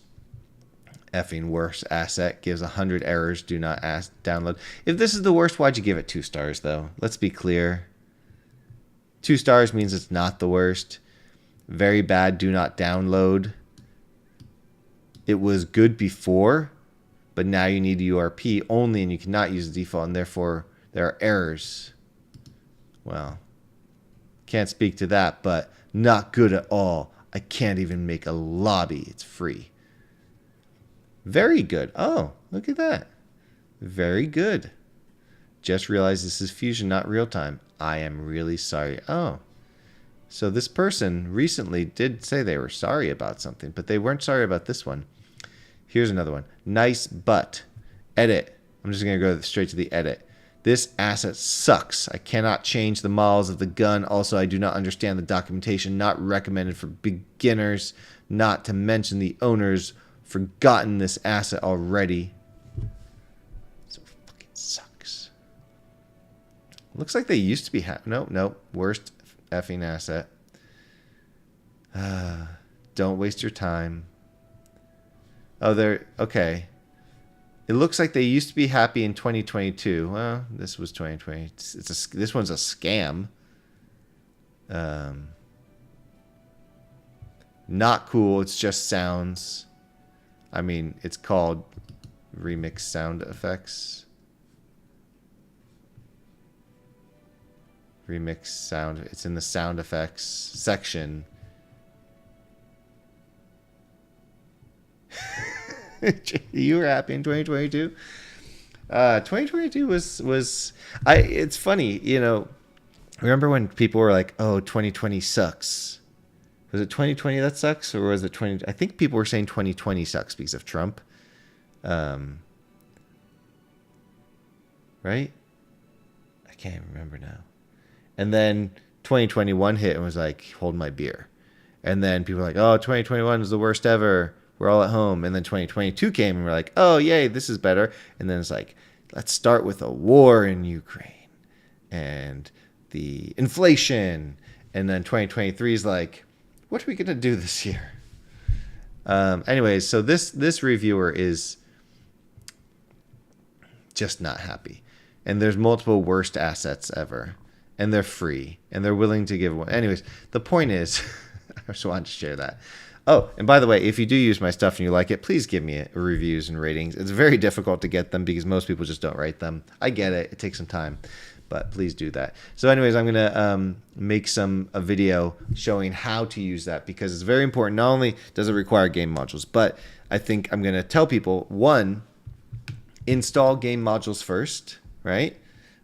effing worst asset, gives 100 errors, do not download. If this is the worst, why'd you give it 2 stars though? Let's be clear. 2 stars means it's not the worst. Very bad, do not download. It was good before, but now you need URP only and you cannot use the default, and therefore there are errors. Well, can't speak to that, but not good at all. I can't even make a lobby. It's free. Very good. Oh, look at that. Very good. Just realized this is Fusion, not real time. I am really sorry. Oh. So this person recently did say they were sorry about something, but they weren't sorry about this one. Here's another one. Nice, but edit. I'm just going to go straight to the edit. This asset sucks. I cannot change the models of the gun. Also, I do not understand the documentation. Not recommended for beginners. Not to mention the owners forgotten this asset already. So it fucking sucks. Looks like they used to be nope. Worst effing asset. Don't waste your time. Oh, they're okay. It looks like they used to be happy in 2022. Well, this was 2020. This one's a scam. Not cool. It's just sounds. I mean, it's called remix sound effects. Remix sound. It's in the sound effects section. You were happy in 2022. 2022 was. It's funny, you know. Remember when people were like, "Oh, 2020 sucks." Was it 2020 that sucks, or was it 20? I think people were saying 2020 sucks because of Trump. Right? I can't remember now. And then 2021 hit and was like, "Hold my beer." And then people were like, "Oh, 2021 is the worst ever. We're all at home." And then 2022 came and we're like, "Oh, yay, this is better." And then it's like, let's start with a war in Ukraine and the inflation. And then 2023 is like, what are we going to do this year? Anyways, so this reviewer is just not happy. And there's multiple worst assets ever. And they're free. And they're willing to give one. Anyways, the point is, I just wanted to share that. Oh, and by the way, if you do use my stuff and you like it, please give me reviews and ratings. It's very difficult to get them because most people just don't write them. I get it. It takes some time. But please do that. So anyways, I'm going to make a video showing how to use that because it's very important. Not only does it require game modules, but I think I'm going to tell people, one, install game modules first, right?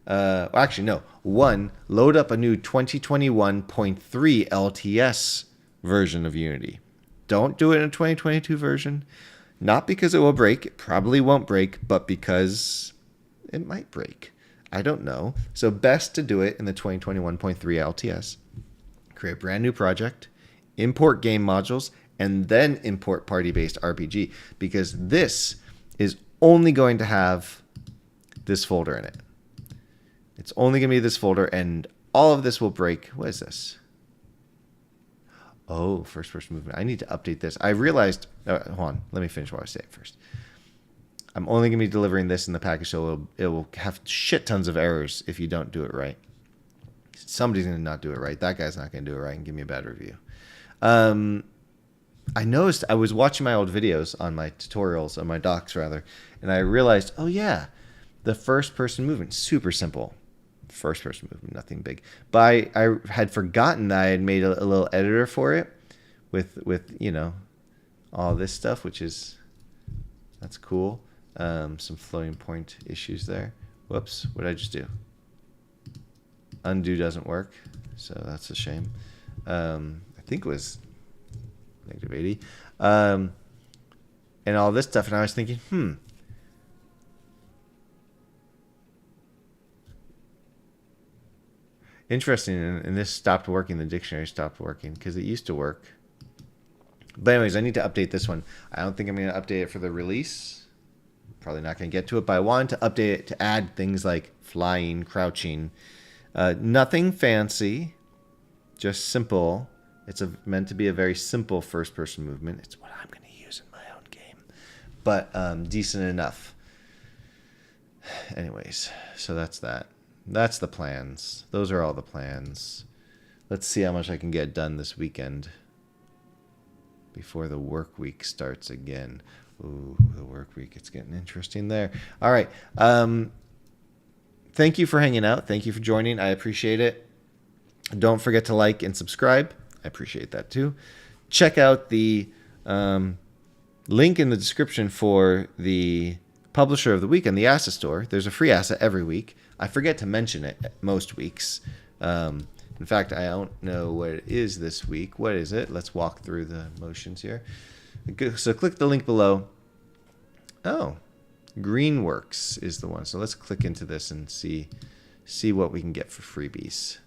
Actually, no. One, load up a new 2021.3 LTS version of Unity. Don't do it in a 2022 version. Not because it will break. It probably won't break, but because it might break. I don't know. So best to do it in the 2021.3 LTS. Create a brand new project, import game modules, and then import party-based RPG because this is only going to have this folder in it. It's only going to be this folder, and all of this will break. What is this? Oh, first-person movement. I need to update this. I realized... hold on. Let me finish what I was saying first. I'm only going to be delivering this in the package, so it will have shit tons of errors if you don't do it right. Somebody's going to not do it right. That guy's not going to do it right and give me a bad review. I noticed I was watching my old videos on my tutorials, on my docs rather, and I realized, oh yeah, the first-person movement, super simple. First-person movement, nothing big. But I had forgotten that I had made a little editor for it with you know, all this stuff, which is, that's cool. Some floating point issues there. Whoops, what did I just do? Undo doesn't work, so that's a shame. I think it was -80. And all this stuff, and I was thinking, interesting, and this stopped working. The dictionary stopped working because it used to work. But anyways, I need to update this one. I don't think I'm going to update it for the release. Probably not going to get to it, but I wanted to update it to add things like flying, crouching. Nothing fancy, just simple. It's meant to be a very simple first-person movement. It's what I'm going to use in my own game, but decent enough. Anyways, so that's that. That's the plans. Those are all the plans. Let's see how much I can get done this weekend before the work week starts again. Ooh, the work week. It's getting interesting there. All right. Thank you for hanging out. Thank you for joining. I appreciate it. Don't forget to like and subscribe. I appreciate that too. Check out the link in the description for the Publisher of the Week and the Asset Store. There's a free asset every week. I forget to mention it most weeks. In fact, I don't know what it is this week. What is it? Let's walk through the motions here. So click the link below. Oh, Greenworks is the one. So let's click into this and see what we can get for freebies.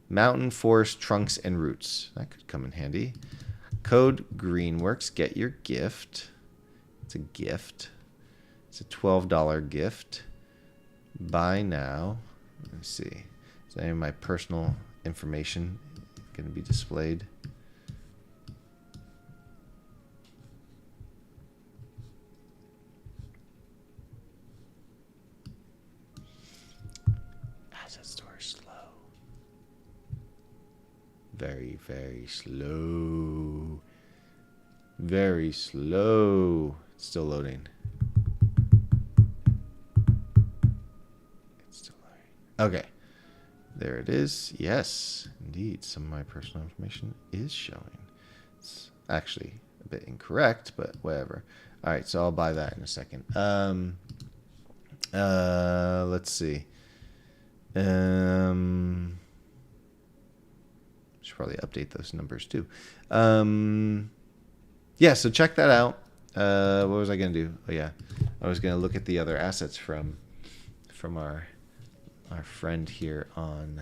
Mountain, forest, trunks, and roots. That could come in handy. Code Greenworks. Get your gift. It's a gift. It's a $12 gift. Buy now. Let's see. So any of my personal information going to be displayed. Asset store slow. Very, very slow. Very slow. It's still loading. It's still loading. Okay. There it is. Yes, indeed. Some of my personal information is showing. It's actually a bit incorrect, but whatever. All right, so I'll buy that in a second. Let's see. Should probably update those numbers too. Yeah, so check that out. What was I gonna do? Oh yeah, I was gonna look at the other assets from our friend here on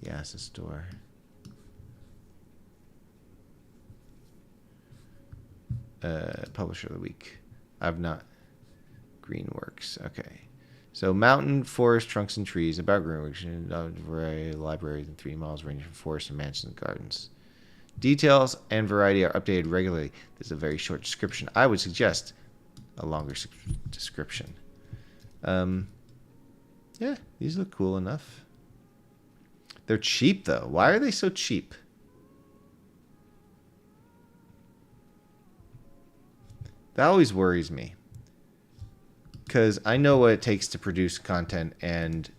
the asset store. Publisher of the week. I've not. Greenworks. Okay. So mountain, forest, trunks, and trees. About Greenworks. Variety libraries and 3 miles ranging from forests and mansions and gardens. Details and variety are updated regularly. This is a very short description. I would suggest a longer description. Yeah, these look cool enough. They're cheap, though. Why are they so cheap? That always worries me. Because I know what it takes to produce content, and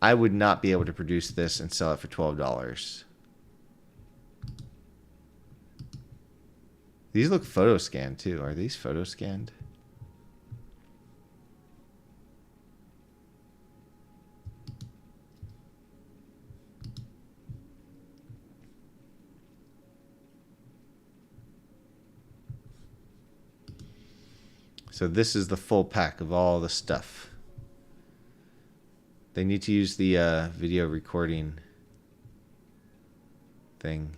I would not be able to produce this and sell it for $12. These look photo scanned, too. Are these photo scanned? So this is the full pack of all the stuff. They need to use the video recording thing.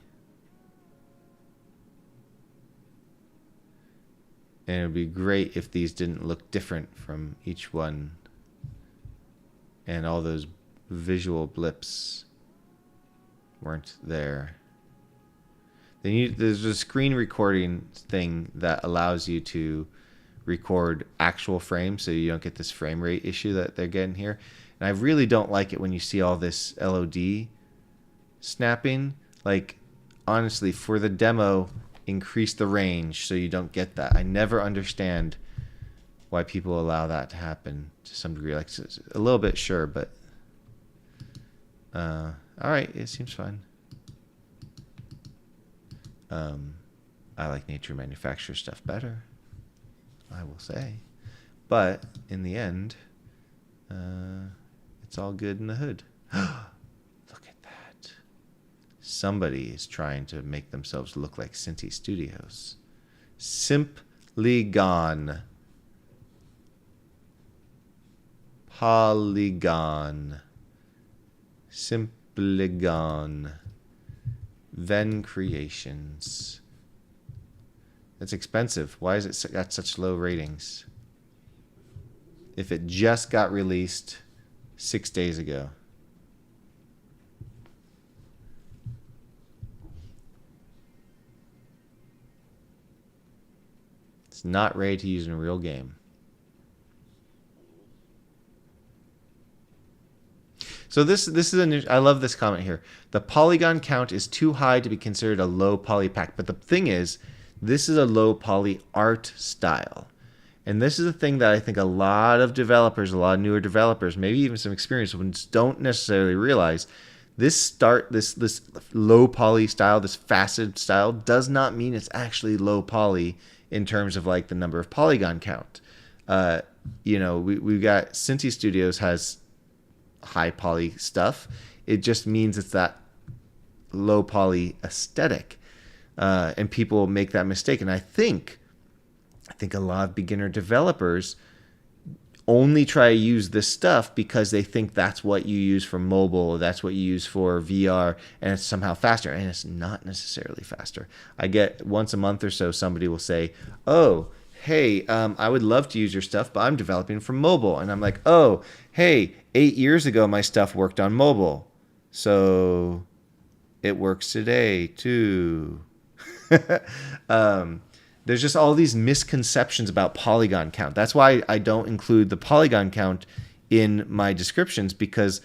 And it would be great if these didn't look different from each one. And all those visual blips weren't there. There's a screen recording thing that allows you to record actual frames so you don't get this frame rate issue that they're getting here. And I really don't like it when you see all this LOD snapping. Like, honestly, for the demo, increase the range so you don't get that. I never understand why people allow that to happen to some degree. Like, a little bit, sure, but all right, it seems fine. I like Nature Manufacture stuff better, I will say, but in the end, it's all good in the hood. Look at that. Somebody is trying to make themselves look like Cinti Studios. Simply Gone. Polygon. Simply Gone. Venn Creations. It's expensive. Why has it got such low ratings? If it just got released 6 days ago. It's not ready to use in a real game. So this is I love this comment here. The polygon count is too high to be considered a low poly pack. But the thing is, this is a low poly art style. And this is a thing that I think a lot of developers, a lot of newer developers, maybe even some experienced ones don't necessarily realize. This low poly style, this facet style, does not mean it's actually low poly in terms of like the number of polygon count. We've got Cinti Studios has high poly stuff. It just means it's that low poly aesthetic. And people make that mistake. And I think a lot of beginner developers only try to use this stuff because they think that's what you use for mobile, or that's what you use for VR, and it's somehow faster. And it's not necessarily faster. I get once a month or so, somebody will say, oh, hey, I would love to use your stuff, but I'm developing for mobile. And I'm like, oh, hey, 8 years ago, my stuff worked on mobile. So it works today too. There's just all these misconceptions about polygon count. That's why I don't include the polygon count in my descriptions, because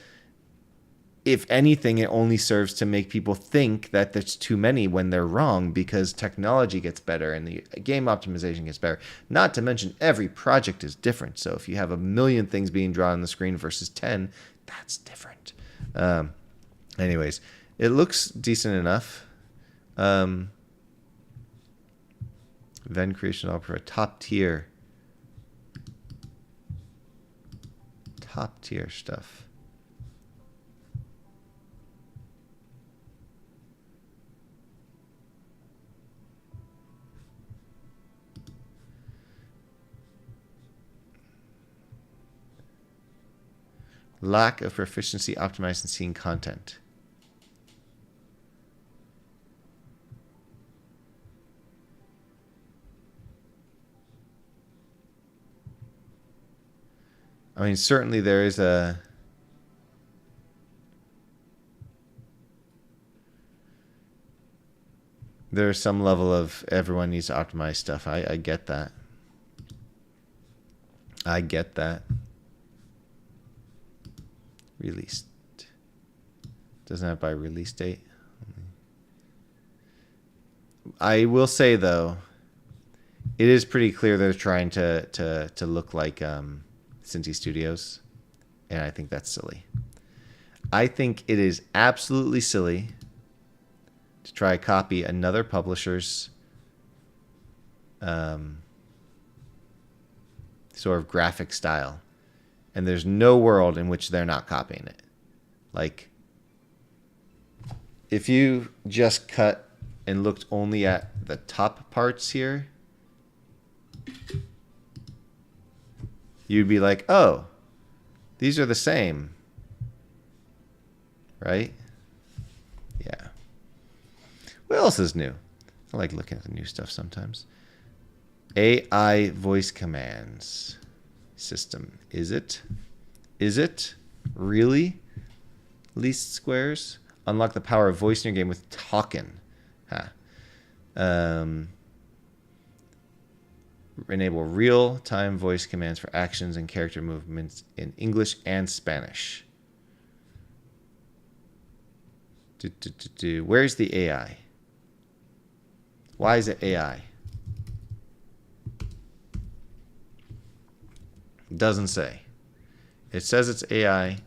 if anything, it only serves to make people think that there's too many when they're wrong, because technology gets better and the game optimization gets better. Not to mention every project is different. So if you have a million things being drawn on the screen versus 10, that's different. Anyways, it looks decent enough. Venn creation opera, top tier stuff. Lack of proficiency optimized in seeing content. I mean, certainly there's some level of everyone needs to optimize stuff. I get that. I get that. Released. Doesn't have by release date. I will say though, it is pretty clear they're trying to look like Cincy Studios, and I think that's silly. I think it is absolutely silly to try to copy another publisher's sort of graphic style, and there's no world in which they're not copying it. Like, if you just cut and looked only at the top parts here, you'd be like, oh, these are the same, right? Yeah. What else is new? I like looking at the new stuff sometimes. AI voice commands system. Is it? Is it? Really? Least squares? Unlock the power of voice in your game with talking. Huh. Enable real-time voice commands for actions and character movements in English and Spanish. Where's the AI? Why is it AI? It doesn't say. It says it's AI,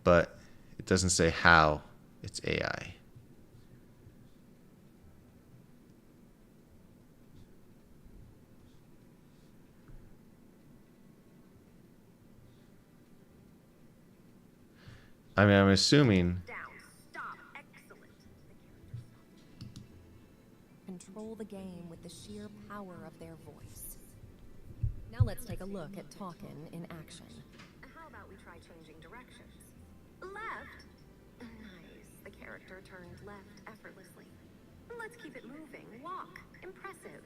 but it doesn't say how it's AI. I mean, I'm assuming. Control the game with the sheer power of their voice. Now let's take a look at Talkin' in action. How about we try changing directions? Left? Nice. The character turned left effortlessly. Let's keep it moving. Walk. Impressive.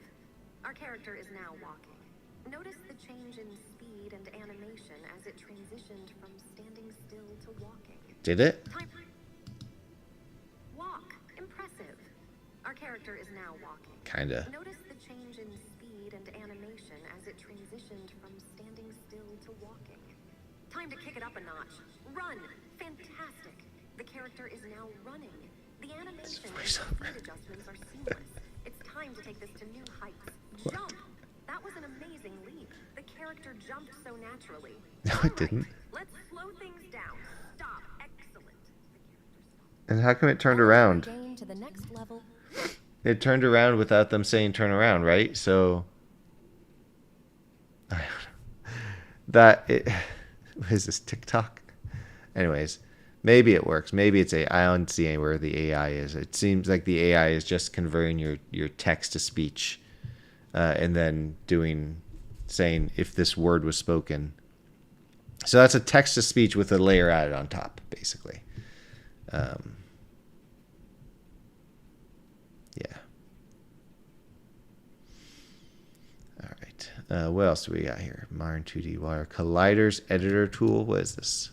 Our character is now walking. Notice the change in speed and animation as it transitioned from standing still to walking. Did it? Walk. Impressive. Our character is now walking. Kinda. Notice the change in speed and animation as it transitioned from standing still to walking. Time to kick it up a notch. Run. Fantastic. The character is now running. The animation and speed adjustments are seamless. It's time to take this to new heights. Jump. That was an amazing leap. The character jumped so naturally. No, it didn't. Let's slow things down. Stop. Excellent. And how come it turned around? Game to the next level. It turned around without them saying turn around, right? So I don't know. That it what is this, TikTok? Anyways, maybe it works. Maybe it's AI. I don't see anywhere the AI is. It seems like the AI is just converting your text to speech, and then saying if this word was spoken. So that's a text to speech with a layer added on top, basically. Yeah. All right. What else do we got here? Modern 2D Wire. Collider's editor tool. What is this?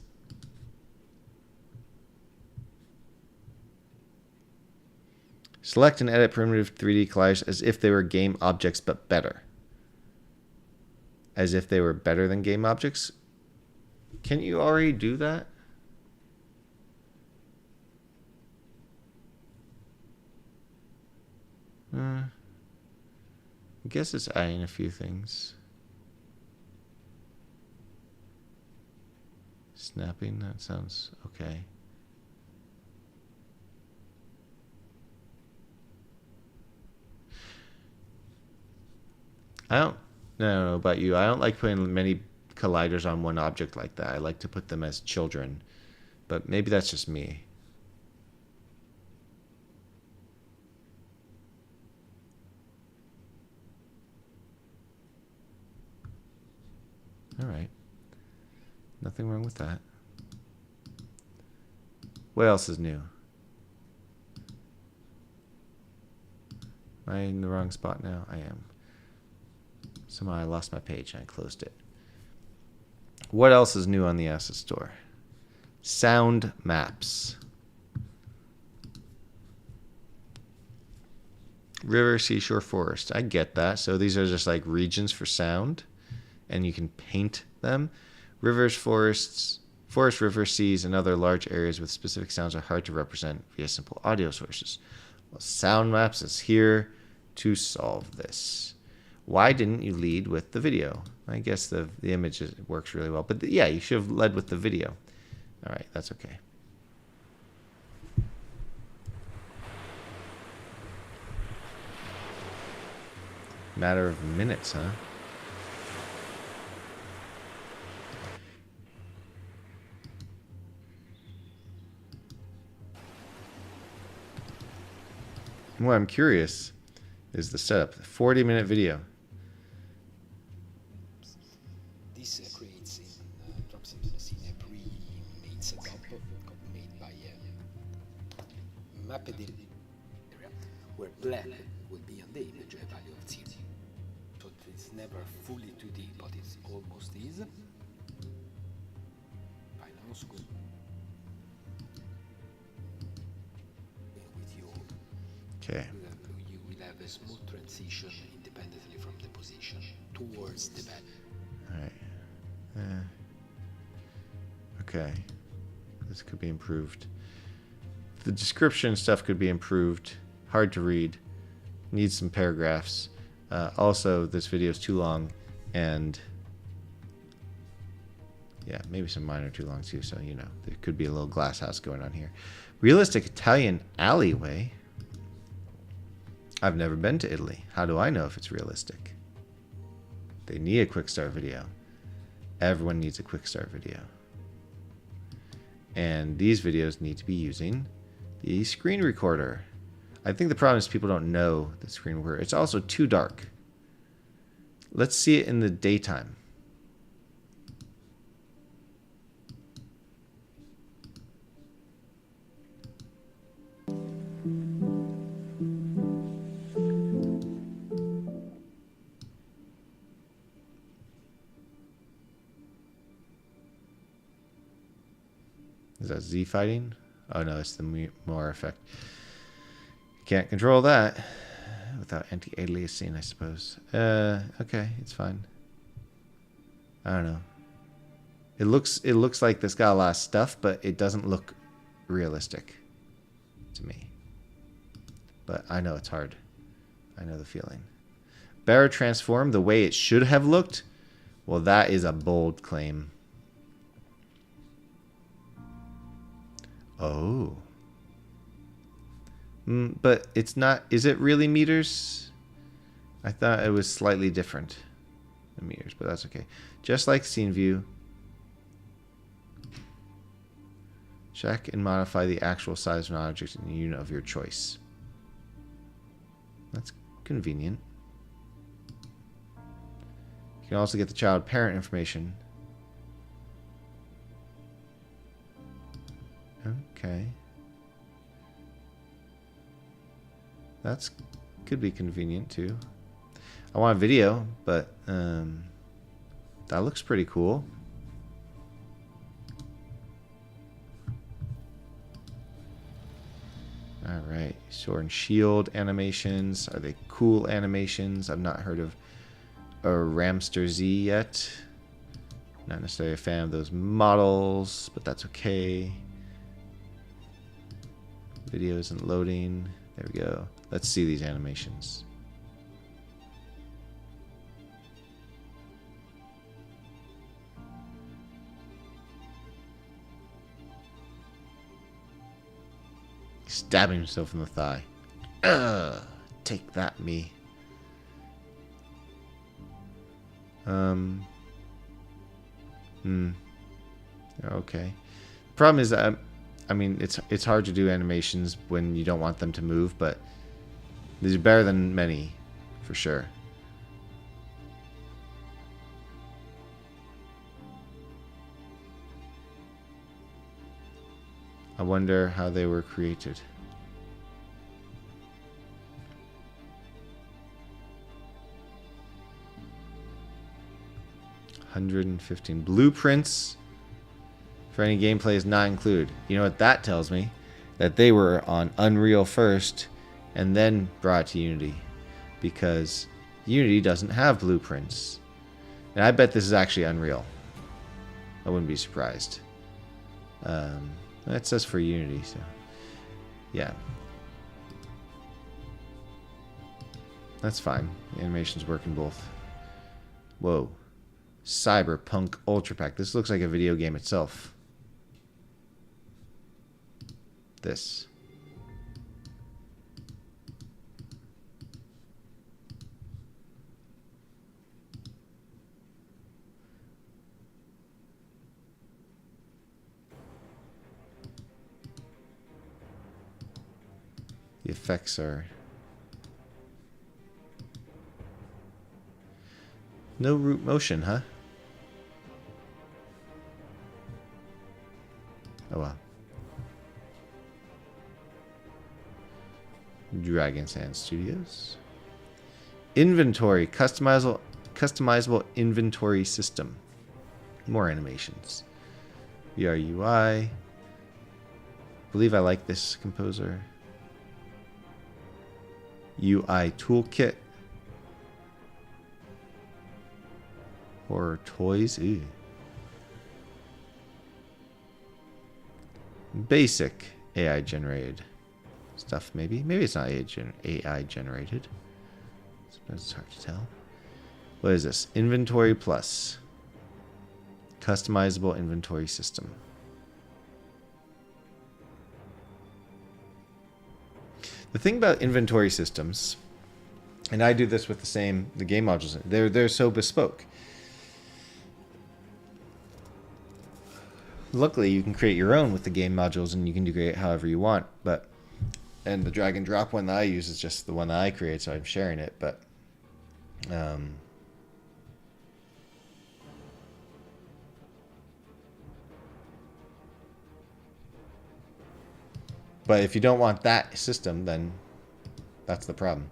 Select and edit primitive 3D collages as if they were game objects, but better. As if they were better than game objects? Can you already do that? I guess it's adding a few things. Snapping, that sounds okay. I don't know about you. I don't like putting many colliders on one object like that. I like to put them as children. But maybe that's just me. Alright. Nothing wrong with that. What else is new? Am I in the wrong spot now? I am. Somehow I lost my page and I closed it. What else is new on the asset store? Sound maps. River, seashore, forest. I get that. So these are just like regions for sound. And you can paint them. Rivers, forests, forest, rivers, seas, and other large areas with specific sounds are hard to represent via simple audio sources. Well, Sound Maps is here to solve this. Why didn't you lead with the video? I guess the image works really well. But yeah, you should have led with the video. All right, that's okay. Matter of minutes, huh? What I'm curious is the setup. 40-minute video. This creates drops into the scene a pre-made setup made by mapped area where black would be on the image a value of 0. So it's never fully 2D, but it almost is. Final school. With you. Okay. You will have a smooth transition independently from the position towards the back. Alright. Okay. This could be improved. The description stuff could be improved. Hard to read. Needs some paragraphs. Also, this video is too long. And yeah, maybe some mine are too long too. So, you know, there could be a little glass house going on here. Realistic Italian alleyway. I've never been to Italy. How do I know if it's realistic? They need a quick start video. Everyone needs a quick start video. And these videos need to be using the screen recorder. I think the problem is people don't know the screen recorder. It's also too dark. Let's see it in the daytime. Is that Z fighting? Oh no, it's the more effect. Can't control that without anti-aliasing, I suppose. Okay, it's fine. I don't know. It looks like this got a lot of stuff, but it doesn't look realistic to me. But I know it's hard. I know the feeling. Better transform the way it should have looked? Well, that is a bold claim. Oh. But it's not... Is it really meters? I thought it was slightly different than meters, but that's okay. Just like scene view. Check and modify the actual size of an object in a unit of your choice. That's convenient. You can also get the child parent information. Okay. That's could be convenient too. I want a video, but that looks pretty cool. I don't Alright, sword and shield animations. Are they cool animations? I've not heard of a Ramster Z yet. Not necessarily a fan of those models, but that's okay. Video isn't loading. There we go. Let's see these animations. Stabbing himself in the thigh. Ugh, take that, me. Okay. Problem is, I mean, it's hard to do animations when you don't want them to move, but these are better than many, for sure. I wonder how they were created. $115 blueprints for any gameplay is not included. You know what that tells me? That they were on Unreal first and then brought to Unity, because Unity doesn't have blueprints. And I bet this is actually Unreal. I wouldn't be surprised. That says for Unity, so yeah. That's fine. The animations work in both. Whoa. Cyberpunk Ultra Pack. This looks like a video game itself. This. The effects are... No root motion, huh? Oh well. Dragon Sand Studios. Inventory. Customizable inventory system. More animations. VR UI. Believe I like this composer. UI toolkit. Horror toys. Ew. Basic AI generated stuff, maybe. Maybe it's not AI generated. Sometimes it's hard to tell. What is this? Inventory Plus. Customizable inventory system. The thing about inventory systems, and I do this with the game modules, they're so bespoke. Luckily, you can create your own with the game modules, and you can create however you want. And the drag and drop one that I use is just the one that I create, so I'm sharing it. But if you don't want that system, then that's the problem.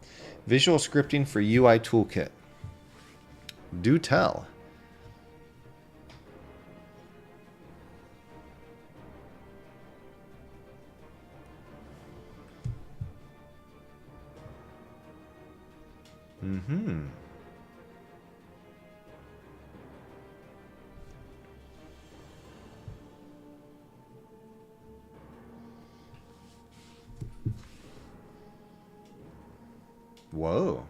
Visual scripting for UI toolkit. Do tell. Whoa.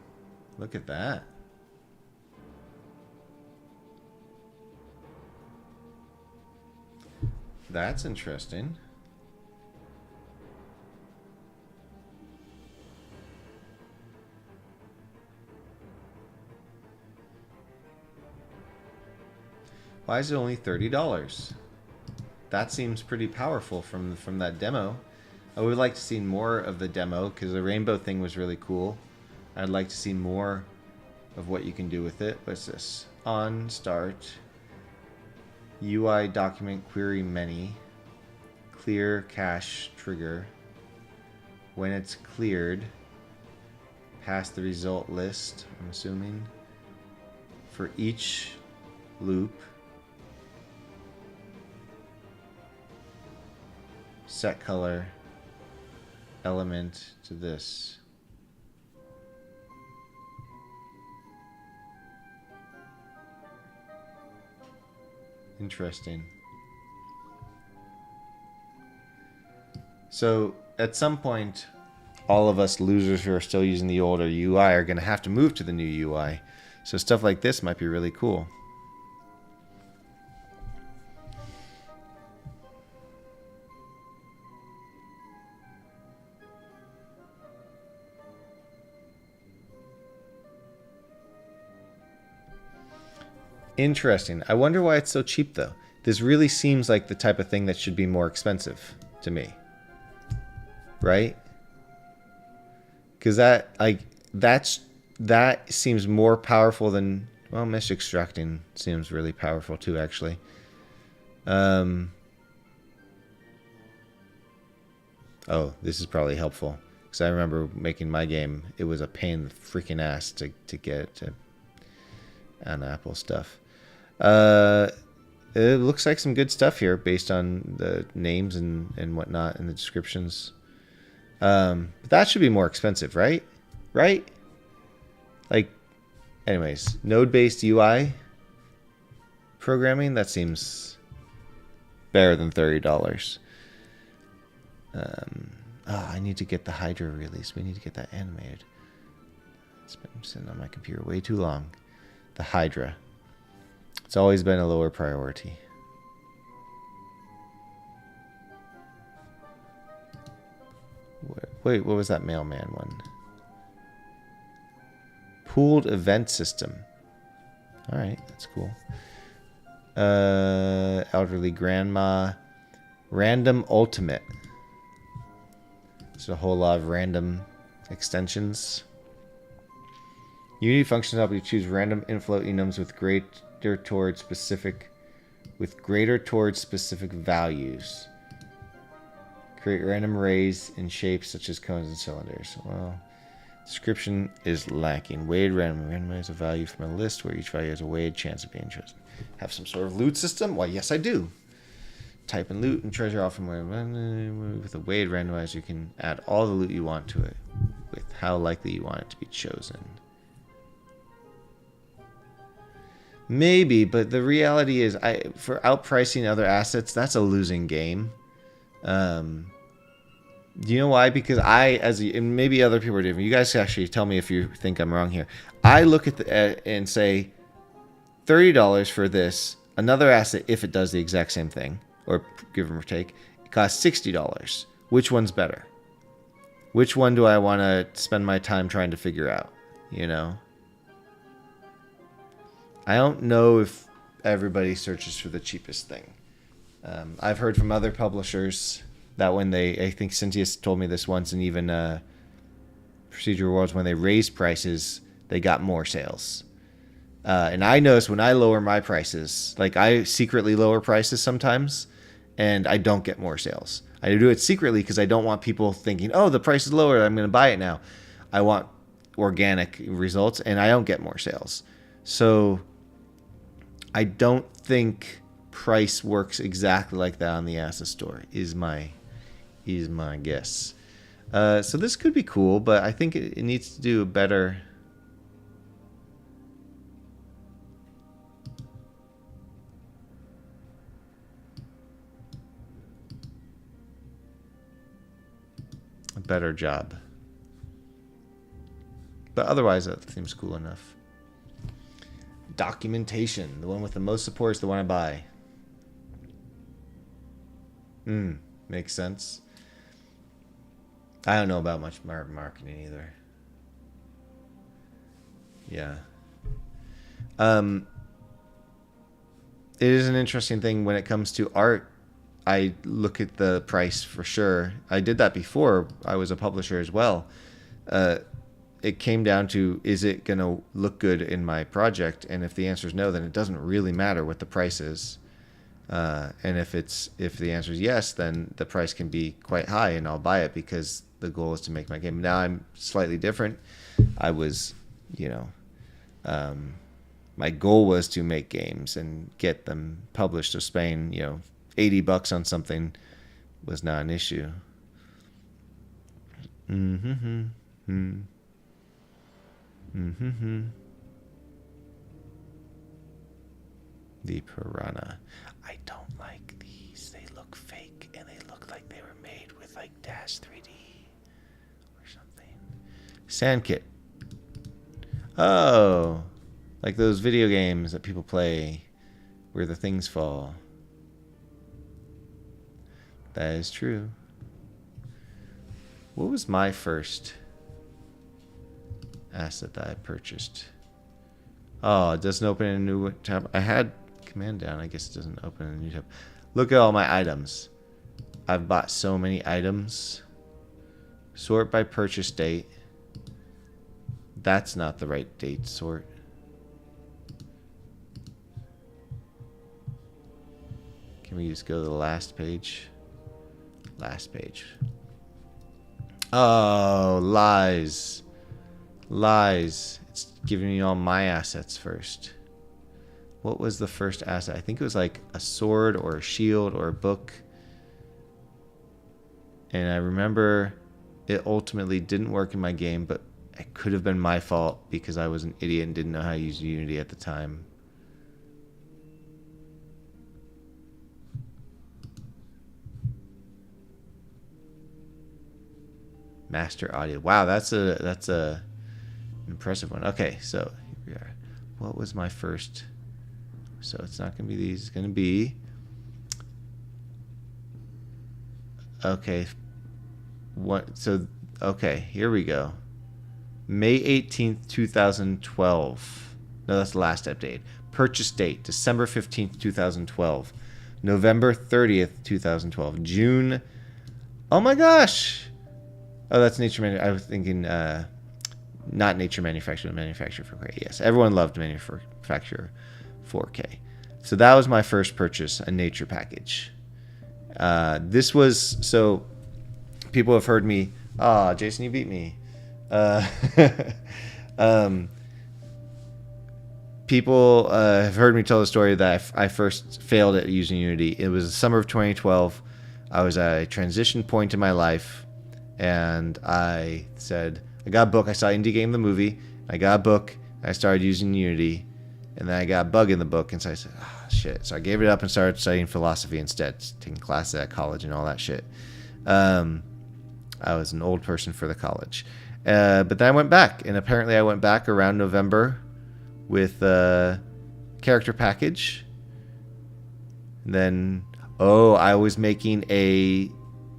Look at that. That's interesting. Why is it only $30? That seems pretty powerful from that demo. I would like to see more of the demo because the rainbow thing was really cool. I'd like to see more of what you can do with it. What's this? On start. UI document query many. Clear cache trigger. When it's cleared, pass the result list, I'm assuming. For each loop. Set color. element to this. Interesting. So at some point, all of us losers who are still using the older UI are going to have to move to the new UI. So stuff like this might be really cool. Interesting. I wonder why it's so cheap, though. This really seems like the type of thing that should be more expensive to me. Right? Because that seems more powerful than... Well, mesh extracting seems really powerful, too, actually. Oh, this is probably helpful. Because I remember making my game, it was a pain in the freaking ass to get to on Apple stuff. It looks like some good stuff here based on the names and whatnot and the descriptions. But that should be more expensive, right? Right? Like, anyways, node-based UI programming, that seems better than $30. I need to get the Hydra release. We need to get that animated. It's been sitting on my computer way too long. The Hydra. It's always been a lower priority. Wait, what was that mailman one? Pooled event system. Alright, that's cool. Elderly grandma. Random ultimate. There's a whole lot of random extensions. Unity functions help you choose random inflow enums with greater towards specific values. Create random arrays in shapes such as cones and cylinders. Well, description is lacking. Weighted random. Randomize a value from a list where each value has a weighted chance of being chosen. Have some sort of loot system? Why, yes, I do. Type in loot and treasure off from where with a weighted randomizer you can add all the loot you want to it with how likely you want it to be chosen. Maybe, but the reality is, for outpricing other assets, that's a losing game. Do you know why? Because and maybe other people are different. You guys actually tell me if you think I'm wrong here. I look at and say, $30 for this, another asset, if it does the exact same thing, or give or take, it costs $60. Which one's better? Which one do I want to spend my time trying to figure out? You know? I don't know if everybody searches for the cheapest thing. I've heard from other publishers that when I think Cynthia's told me this once, and even Procedural Worlds, when they raised prices, they got more sales. And I notice when I lower my prices, like I secretly lower prices sometimes, and I don't get more sales. I do it secretly because I don't want people thinking, oh, the price is lower, I'm going to buy it now. I want organic results, and I don't get more sales. So I don't think price works exactly like that on the asset store, is my guess. So this could be cool, but I think it needs to do a better... better job. But otherwise, that seems cool enough. Documentation. The one with the most support is the one I buy. Makes sense. I don't know about much marketing either. Yeah. It is an interesting thing when it comes to art. I look at the price for sure. I did that before I was a publisher as well. It came down to, is it going to look good in my project? And if the answer is no, then it doesn't really matter what the price is. And if the answer is yes, then the price can be quite high and I'll buy it because the goal is to make my game. Now I'm slightly different. I was, my goal was to make games and get them published. So Spain, $80 on something was not an issue. Mm-hmm. Mm-hmm. The piranha. I don't like these. They look fake and they look like they were made with like Dash 3D or something. Sand kit. Oh, like those video games that people play where the things fall. That is true. What was my first asset that I purchased? Oh, it doesn't open a new tab. I had command down. I guess it doesn't open a new tab. Look at all my items. I've bought so many items. Sort by purchase date. That's not the right date sort. Can we just go to the last page? Last page. Oh, lies. Lies. It's giving me all my assets first. What was the first asset? I think it was like a sword or a shield or a book. And I remember it ultimately didn't work in my game, but it could have been my fault because I was an idiot and didn't know how to use Unity at the time. Master audio. Wow, that's a impressive one. Okay, so here we are. What was my first? So it's not gonna be these. It's gonna be okay. What? So okay, here we go. May 18th, 2012. No, that's the last update. Purchase date December 15th, 2012. November 30th, 2012. June. Oh my gosh. Oh, that's Nature I was thinking, not Nature Manufacturer, Manufacturer 4K. Yes, everyone loved Manufacturer 4K. So that was my first purchase, a Nature package. This was, so people have heard me, Jason, you beat me. People have heard me tell the story that I first failed at using Unity. It was the summer of 2012. I was at a transition point in my life. And I said, I got a book. I saw Indie Game the movie. I got a book. I started using Unity. And then I got a bug in the book. And so I said, shit. So I gave it up and started studying philosophy instead. Taking classes at college and all that shit. I was an old person for the college. But then I went back. And apparently I went back around November with a character package. And then, I was making a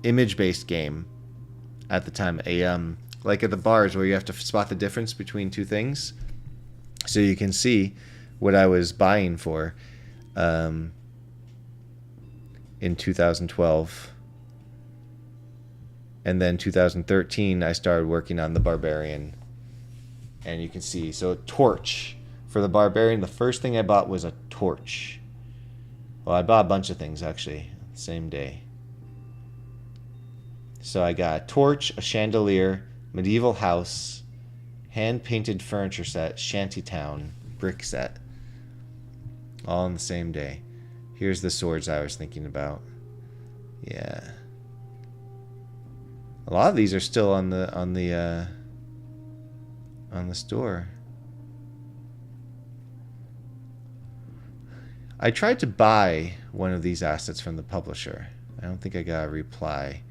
image-based game. At the time, like at the bars where you have to spot the difference between two things, so you can see what I was buying for in 2012, and then 2013 I started working on the Barbarian, and you can see so a torch for the Barbarian. The first thing I bought was a torch. Well, I bought a bunch of things actually the same day. So I got a torch, a chandelier, medieval house, hand-painted furniture set, shantytown, brick set. All on the same day. Here's the swords I was thinking about. Yeah. A lot of these are still on the store. I tried to buy one of these assets from the publisher. I don't think I got a reply.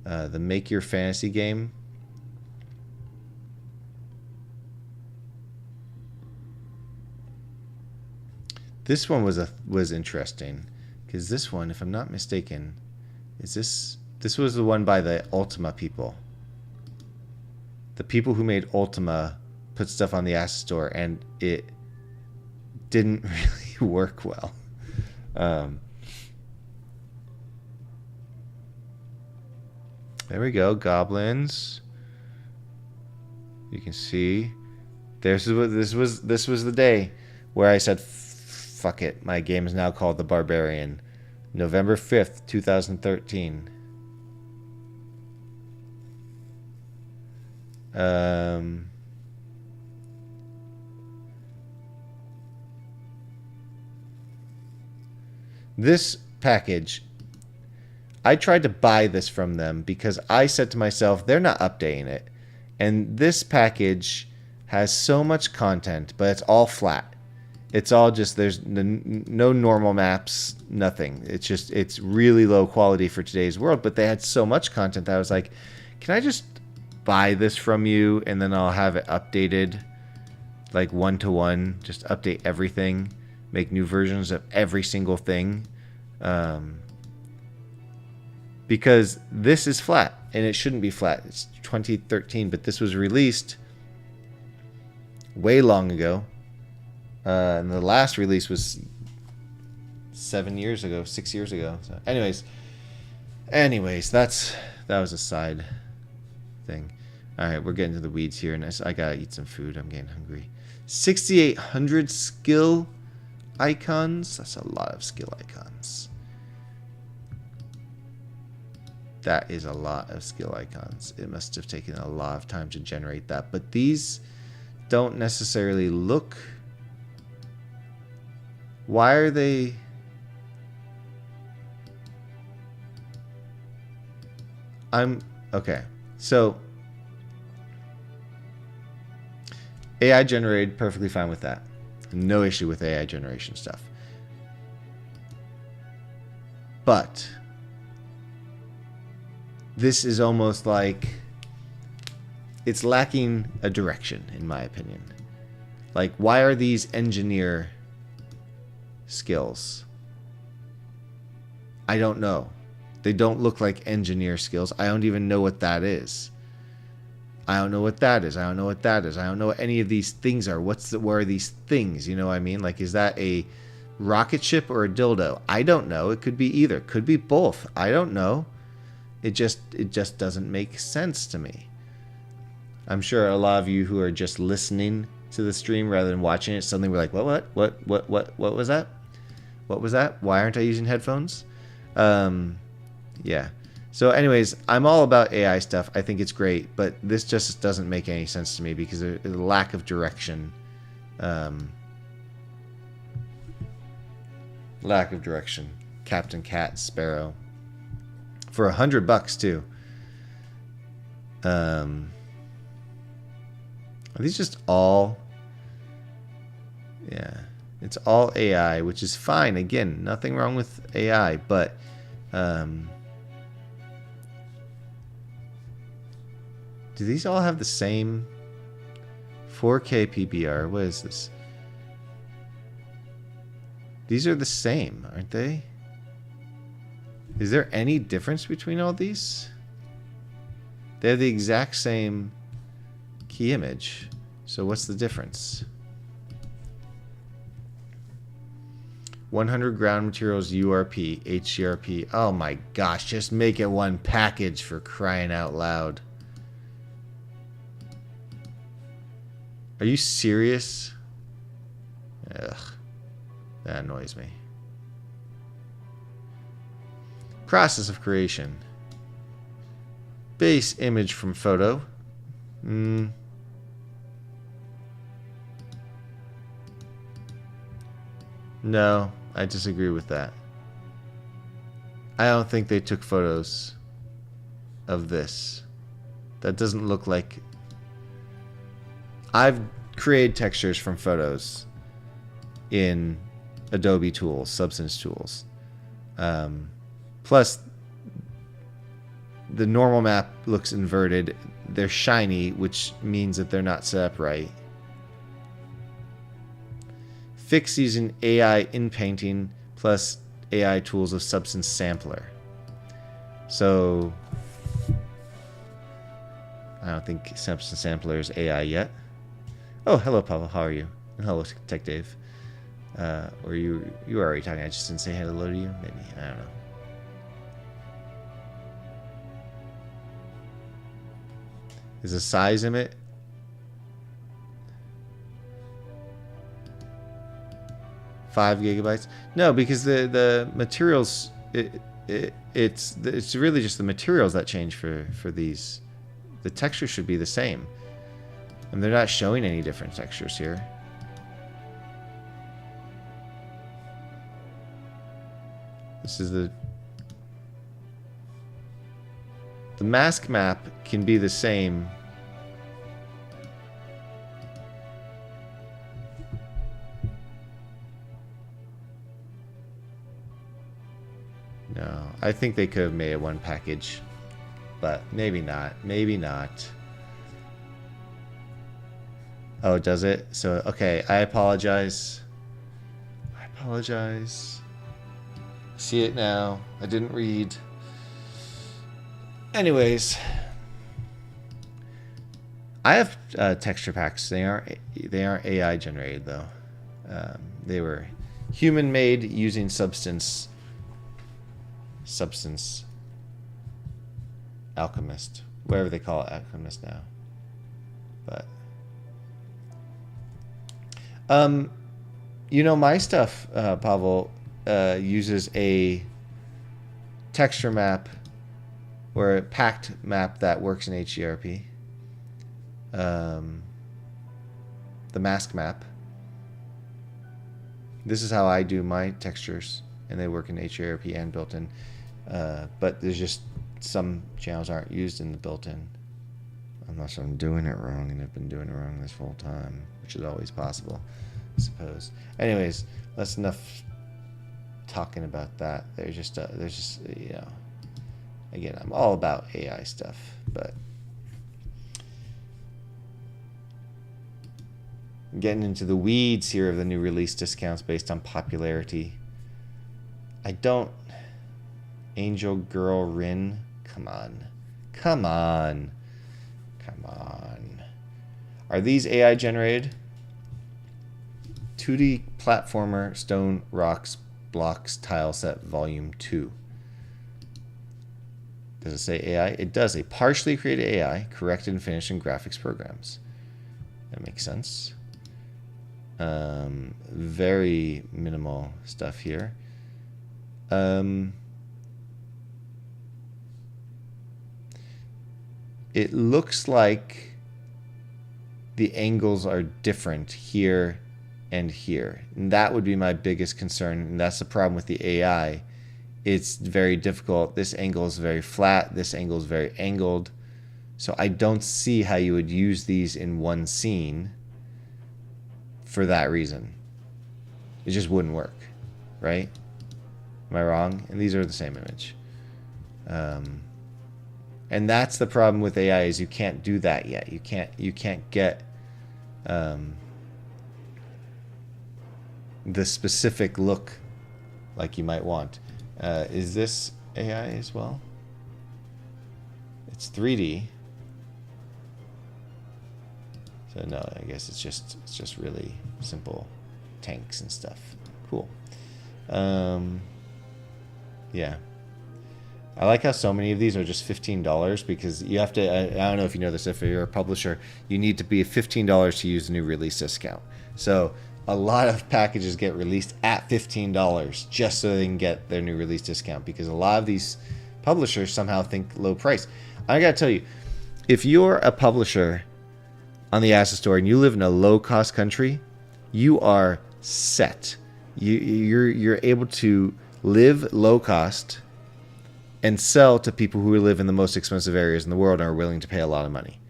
The Make Your Fantasy game. This one was interesting because this one, if I'm not mistaken, is this was the one by the Ultima people. The people who made Ultima put stuff on the asset store and it didn't really work well. There we go, goblins. You can see. This was the day where I said, "Fuck it, my game is now called the Barbarian." November 5th, 2013. This package, I tried to buy this from them because I said to myself, they're not updating it. And this package has so much content, but it's all flat. It's all just, there's no normal maps, nothing. It's really low quality for today's world, but they had so much content that I was like, can I just buy this from you and then I'll have it updated like 1-to-1, just update everything, make new versions of every single thing. Because this is flat and it shouldn't be flat. It's 2013, but this was released way long ago. And the last release was 6 years ago. So anyways, that was a side thing. All right, we're getting to the weeds here, and I gotta eat some food. I'm getting hungry. 6,800 skill icons. That's a lot of skill icons. That is a lot of skill icons. It must have taken a lot of time to generate that, but these don't necessarily look. Why are they? Okay. So AI generated, perfectly fine with that. No issue with AI generation stuff. But this is almost like it's lacking a direction, in my opinion. Like, why are these engineer skills? I don't know. They don't look like engineer skills. I don't even know what that is. I don't know what that is. I don't know what that is. I don't know what any of these things are. What are these things? You know what I mean? Like, is that a rocket ship or a dildo? I don't know. It could be either. Could be both. I don't know. It just doesn't make sense to me. I'm sure a lot of you who are just listening to the stream rather than watching it suddenly were like, what was that? What was that? Why aren't I using headphones? Yeah. So anyways, I'm all about AI stuff. I think it's great, but this just doesn't make any sense to me because of the lack of direction. Lack of direction. Captain Cat, Sparrow. For $100 too. Are these just all? Yeah, it's all AI, which is fine. Again, nothing wrong with AI, but do these all have the same 4K PBR? What is this? These are the same, aren't they? Is there any difference between all these? They have the exact same key image. So what's the difference? 100 ground materials URP, HGRP. Oh my gosh, just make it one package for crying out loud. Are you serious? Ugh, that annoys me. Process of creation. Base image from photo. No, I disagree with that. I don't think they took photos of this. That doesn't look like... I've created textures from photos in Adobe tools, Substance tools. Plus, the normal map looks inverted. They're shiny, which means that they're not set up right. Fix using AI in painting plus AI tools of Substance Sampler. So, I don't think Substance Sampler is AI yet. Oh, hello, Papa. How are you? And hello, Tech Dave. Or you were already talking. I just didn't say hello to you. Maybe. I don't know. Is the size limit? $5 GB? No, because the materials it's really just the materials that change for these. The texture should be the same. And they're not showing any different textures here. This is the The mask map can be the same. No, I think they could have made it one package, but maybe not. Maybe not. Oh, does it? So, okay, I apologize. I apologize. See it now. I didn't read. Anyways, I have texture packs. They aren't AI generated though. They were human made using substance alchemist, whatever they call it, alchemist now. But you know, my stuff, Pavel, uses a texture map or a packed map that works in HDRP. The mask map. This is how I do my textures, and they work in HDRP and built-in. But there's just some channels aren't used in the built-in, unless I'm doing it wrong, and I've been doing it wrong this whole time, which is always possible, I suppose. Anyways, that's enough talking about that. There's just you know, again, I'm all about AI stuff, but getting into the weeds here of the new release discounts based on popularity. I don't. Angel Girl Rin, come on, come on, come on. Are these AI generated? 2D platformer, stone, rocks, blocks, tile set, volume 2. Does it say AI? It does. A partially created AI, corrected and finished in graphics programs. That makes sense. Very minimal stuff here. It looks like the angles are different here and here. And that would be my biggest concern. And that's the problem with the AI. It's very difficult. This angle is very flat. This angle is very angled. So I don't see how you would use these in one scene for that reason. It just wouldn't work, right? Am I wrong? And these are the same image. And that's the problem with AI, is you can't do that yet. You can't get the specific look like you might want. Is this AI as well? It's 3D. So no, I guess it's just really simple tanks and stuff. Cool. Yeah. I like how so many of these are just $15 because you have to, I don't know if you know this, if you're a publisher, you need to be $15 to use the new release discount. So a lot of packages get released at $15 just so they can get their new release discount, because a lot of these publishers somehow think low price. I gotta tell you, if you're a publisher on the Asset Store and you live in a low cost country, you are set. You're able to live low cost and sell to people who live in the most expensive areas in the world and are willing to pay a lot of money.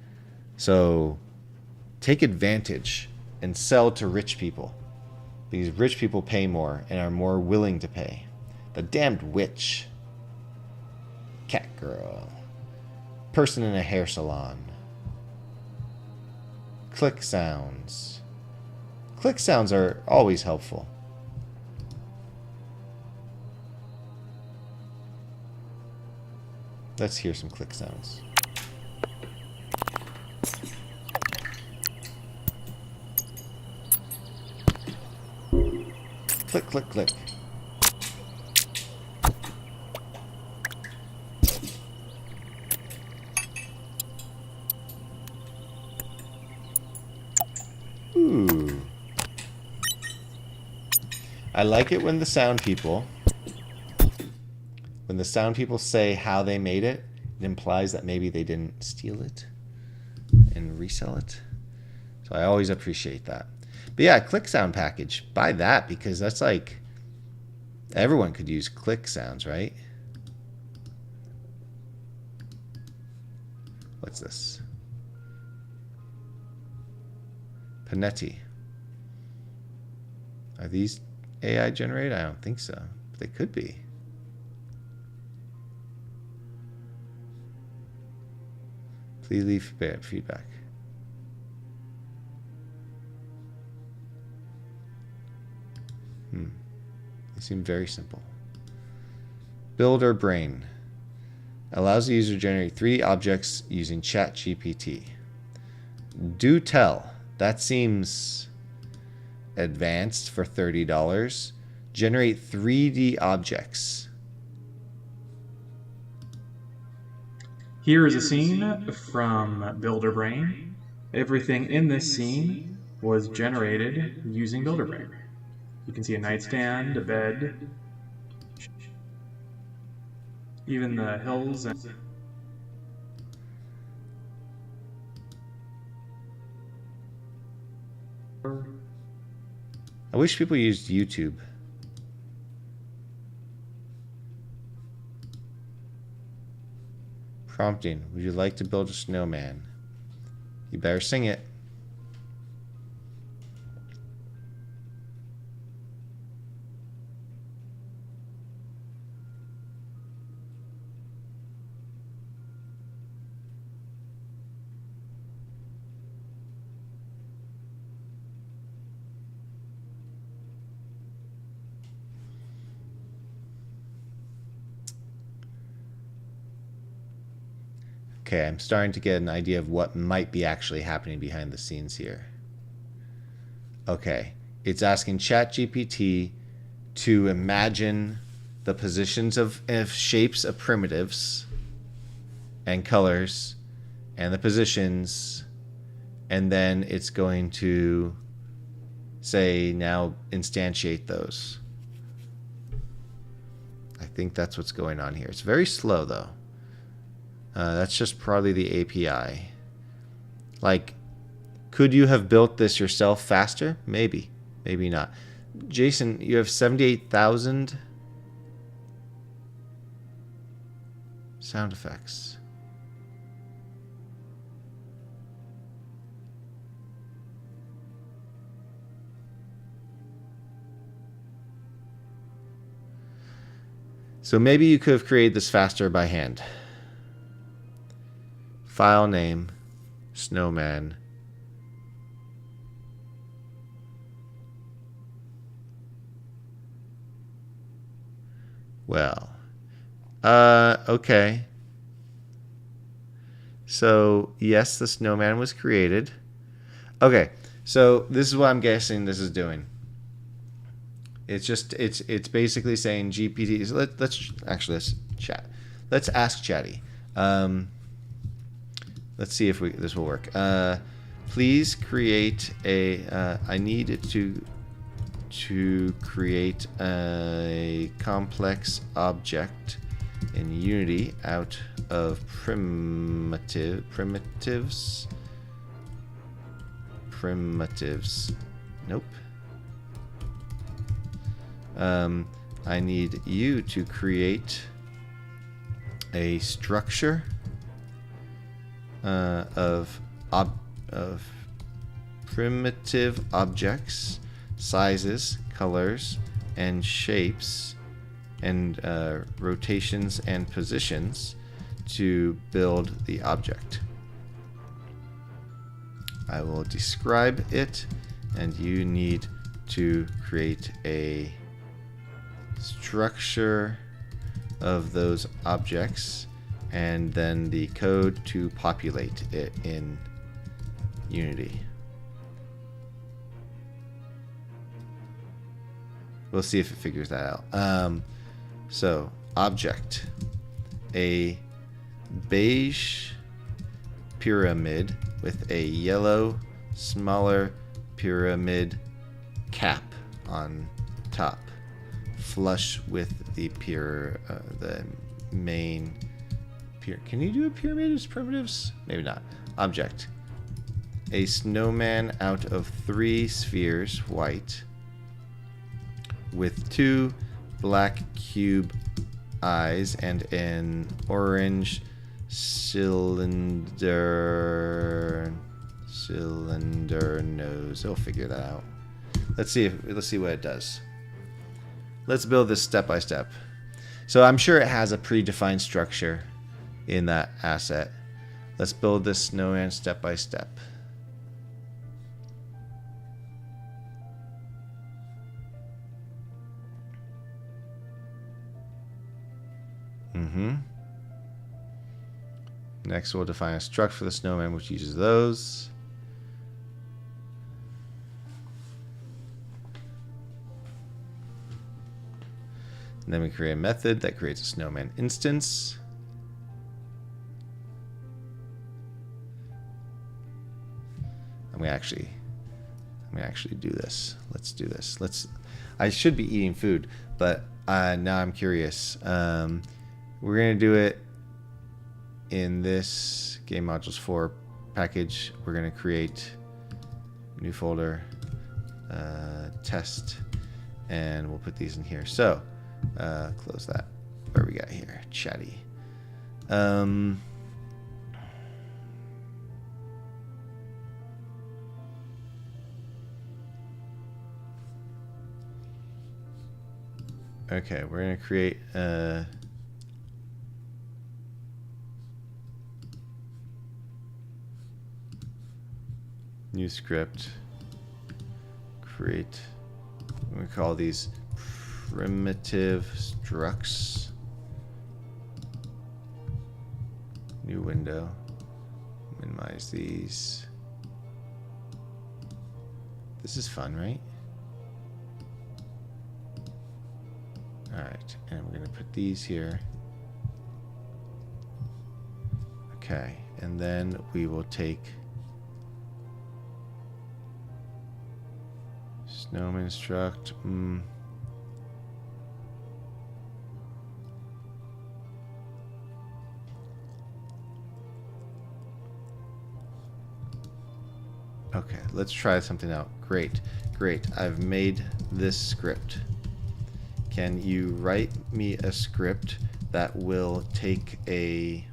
So take advantage and sell to rich people, because rich people pay more and are more willing to pay. The damned witch. Cat girl. Person in a hair salon. Click sounds. Click sounds are always helpful. Let's hear some click sounds. Click, click, click. Ooh. I like it when the sound people say how they made it. It implies that maybe they didn't steal it and resell it. So I always appreciate that. But yeah, click sound package. Buy that, because that's like, everyone could use click sounds, right? What's this? Panetti. Are these AI generated? I don't think so. But they could be. Please leave feedback. They seem very simple. Builder brain. Allows the user to generate 3 objects using ChatGPT. Do tell. That seems advanced for $30. Generate 3D objects. Here is a scene from Builder Brain. Everything in this scene was generated using Builder Brain. You can see a nightstand, a bed, even the hills and I wish people used YouTube. Prompting. Would you like to build a snowman? You better sing it. Okay, I'm starting to get an idea of what might be actually happening behind the scenes here. Okay, it's asking ChatGPT to imagine the positions of shapes of primitives and colors and the positions, and then it's going to say, now instantiate those. I think that's what's going on here. It's very slow though. That's just probably the API. Like, could you have built this yourself faster? Maybe. Maybe not. Jason, you have 78,000 sound effects. So maybe you could have created this faster by hand. File name, snowman. Well, okay. So, yes, the snowman was created. Okay, so this is what I'm guessing this is doing. It's just, it's basically saying GPT. So let's chat. Let's ask Chatty. Let's see if this will work. Please create a. I need to create a complex object in Unity out of primitives. Nope. I need you to create a structure of primitive objects, sizes, colors, and shapes, and rotations and positions to build the object. I will describe it, and you need to create a structure of those objects and then the code to populate it in Unity. We'll see if it figures that out. So, object. A beige pyramid with a yellow, smaller pyramid cap on top, flush with the main. Can you do a pyramid as primitives? Maybe not. Object. A snowman out of 3 spheres, white, with 2 black cube eyes and an orange cylinder nose. I'll figure that out. Let's see what it does. Let's build this step by step. So I'm sure it has a predefined structure in that asset. Let's build this snowman step by step. Next, we'll define a struct for the snowman, which uses those. And then we create a method that creates a snowman instance. I'm gonna actually do this. Let's do this. I should be eating food, but now I'm curious. We're gonna do it in this game modules 4 package. We're gonna create a new folder, test, and we'll put these in here. So close that. What do we got here? Chatty. Okay, we're gonna create a new script. Create. We call these primitive structs. New window. Minimize these. This is fun, right? Alright, and we're going to put these here. Okay, and then we will take snowman struct. Okay, let's try something out. Great. I've made this script. Can you write me a script that will take the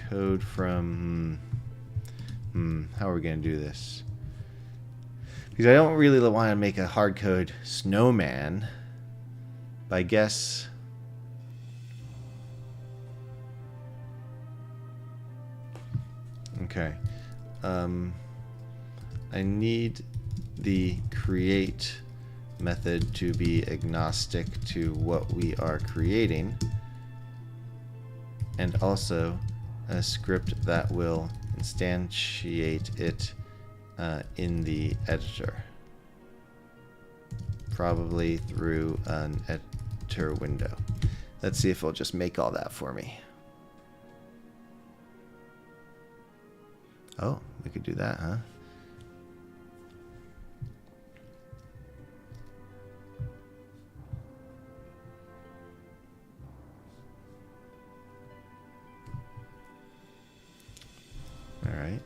code from how are we going to do this? Because I don't really want to make a hard code snowman, but I guess okay. I need the create method to be agnostic to what we are creating, and also a script that will instantiate it in the editor, probably through an editor window. Let's see if it'll just make all that for me. Oh, we could do that, huh? All right.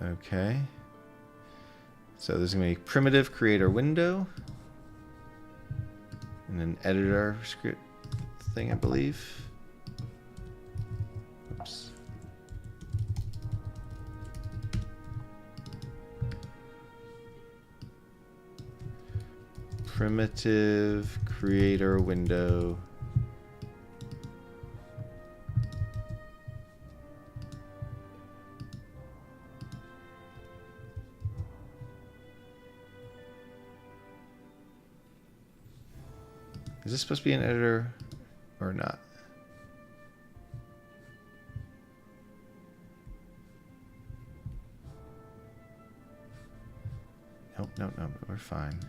Okay. So there's going to be primitive creator window and an editor script thing, I believe. Oops. Primitive creator window. Is this supposed to be an editor or not? Nope, we're fine.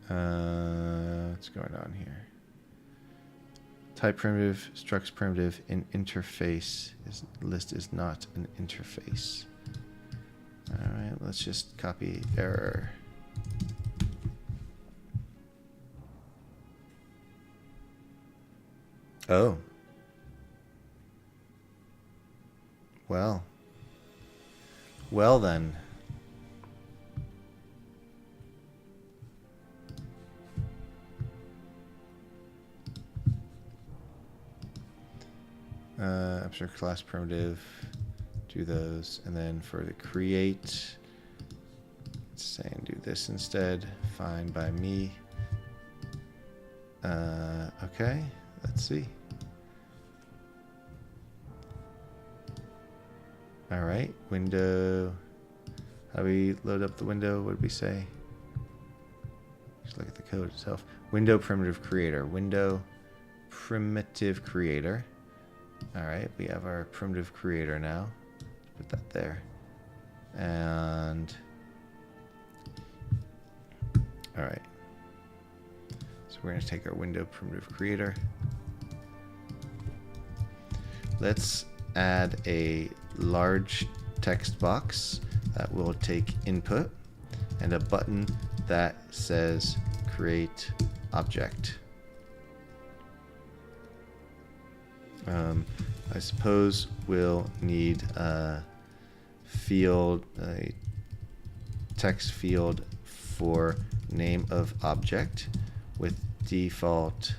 What's going on here? Type primitive, structs primitive, in interface list is not an interface. Alright, let's just copy error. Oh. Well. Well then. Abstract class primitive, do those, and then for the create, let's say and do this instead. Fine by me. Okay, let's see. All right, window. How do we load up the window? What did we say? Just look at the code itself. Window primitive creator. Window primitive creator. All right, we have our primitive creator now. Put that there. And all right. So we're going to take our window primitive creator. Let's add a large text box that will take input and a button that says create object. I suppose we'll need a field, a text field for name of object with default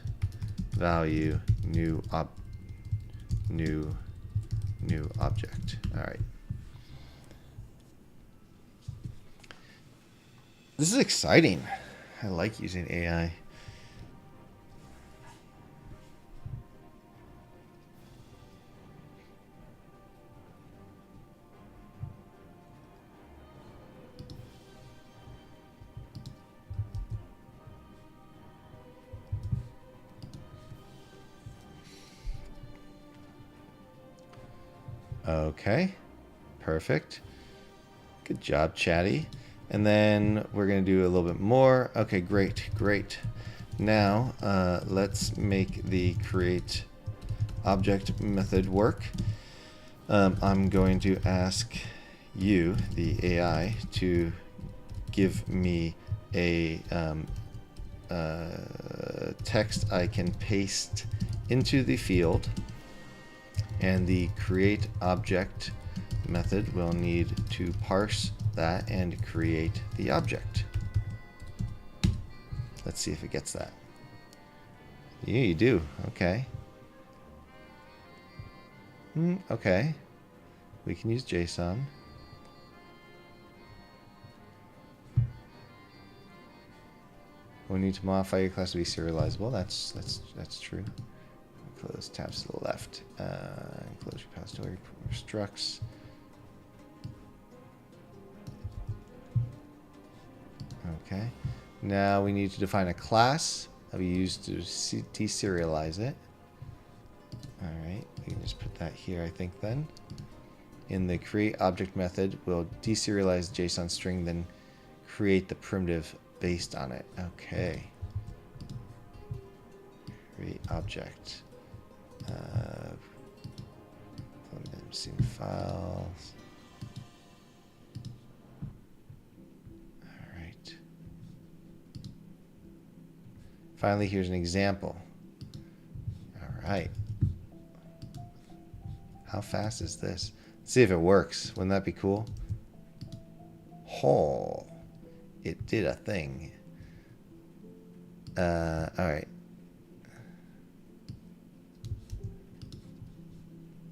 value new object. All right. This is exciting. I like using AI. Okay, perfect. Good job, Chatty. And then we're going to do a little bit more. Okay, great, great. Now, let's make the create object method work. I'm going to ask you, the AI, to give me a text I can paste into the field. And the create object method will need to parse that and create the object. Let's see if it gets that. Yeah, you do. Okay. Okay. We can use JSON. We need to modify your class to be serializable. That's true. Close tabs to the left. Close repository structs. Okay. Now we need to define a class that we use to deserialize it. All right. We can just put that here, I think, then. In the create object method, we'll deserialize JSON string, then create the primitive based on it. Okay. Create object. Scene files. All right. Finally, here's an example. All right. How fast is this? Let's see if it works. Wouldn't that be cool? Oh, it did a thing. All right.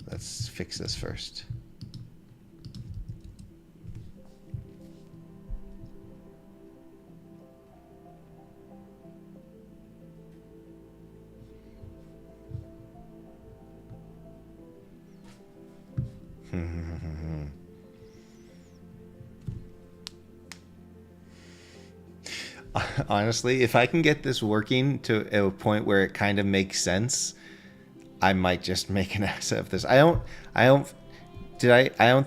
Let's fix this first. Honestly, if I can get this working to a point where it kind of makes sense, I might just make an asset of this. I don't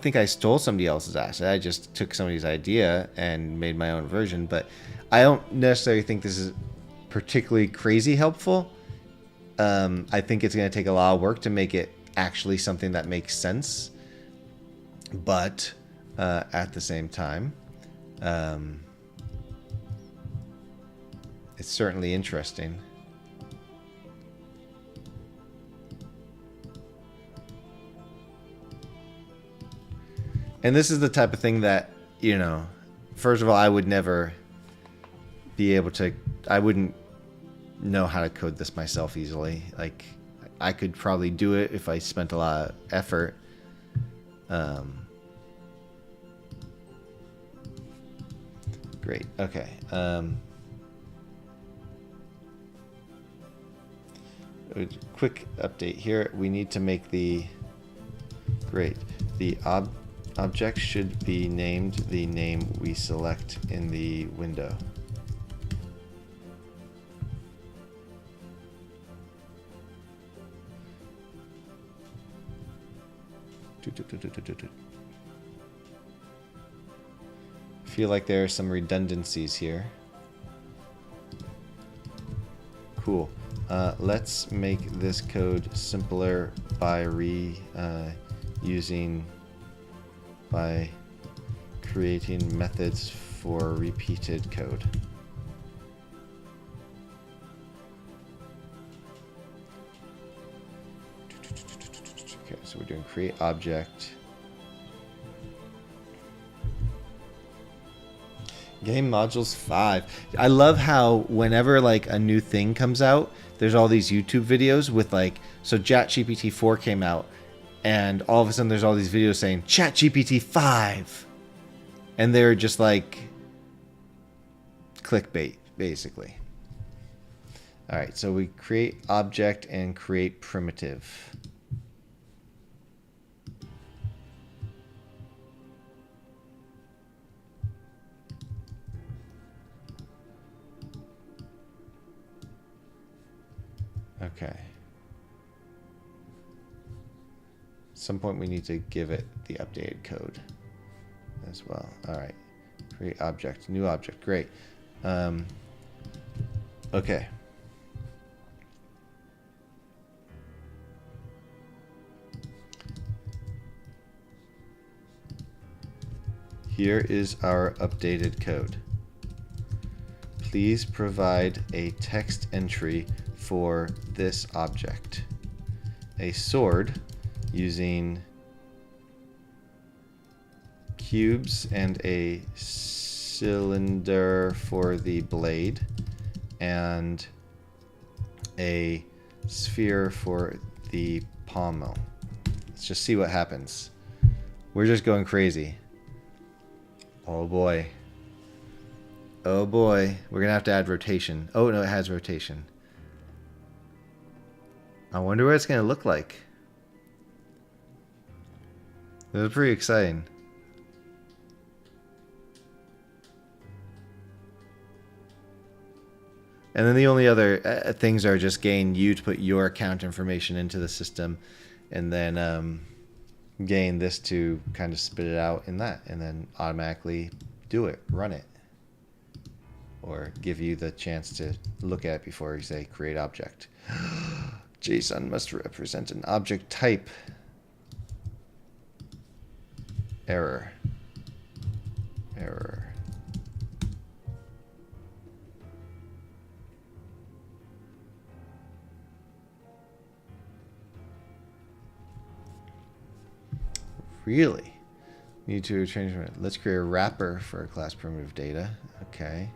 think I stole somebody else's asset. I just took somebody's idea and made my own version, but I don't necessarily think this is particularly crazy helpful. I think it's going to take a lot of work to make it actually something that makes sense. But at the same time, it's certainly interesting. And this is the type of thing that, you know, first of all, I would never be able to, I wouldn't know how to code this myself easily. Like, I could probably do it if I spent a lot of effort. Great. Okay. Quick update here. We need to make the object should be named the name we select in the window. Feel like there are some redundancies here. Cool. Let's make this code simpler by by creating methods for repeated code. Okay, so we're doing create object. Game modules 5. I love how whenever like a new thing comes out, there's all these YouTube videos with like, so ChatGPT 4 came out, and all of a sudden there's all these videos saying ChatGPT 5, and they're just like clickbait basically. All right, so we create object and create primitive. Okay. At some point we need to give it the updated code as well. All right. Create object, new object. Great. Okay. Here is our updated code. Please provide a text entry for this object. A sword using cubes and a cylinder for the blade and a sphere for the pommel. Let's just see what happens. We're just going crazy. Oh boy. Oh boy. We're gonna have to add rotation. Oh no, it has rotation. I wonder what it's going to look like. This is pretty exciting. And then the only other things are just getting you to put your account information into the system, and then getting this to kind of spit it out in that, and then automatically do it, run it. Or give you the chance to look at it before you say create object. JSON must represent an object type. Error. Error. Really? Need to change. Let's create a wrapper for class primitive data. Okay.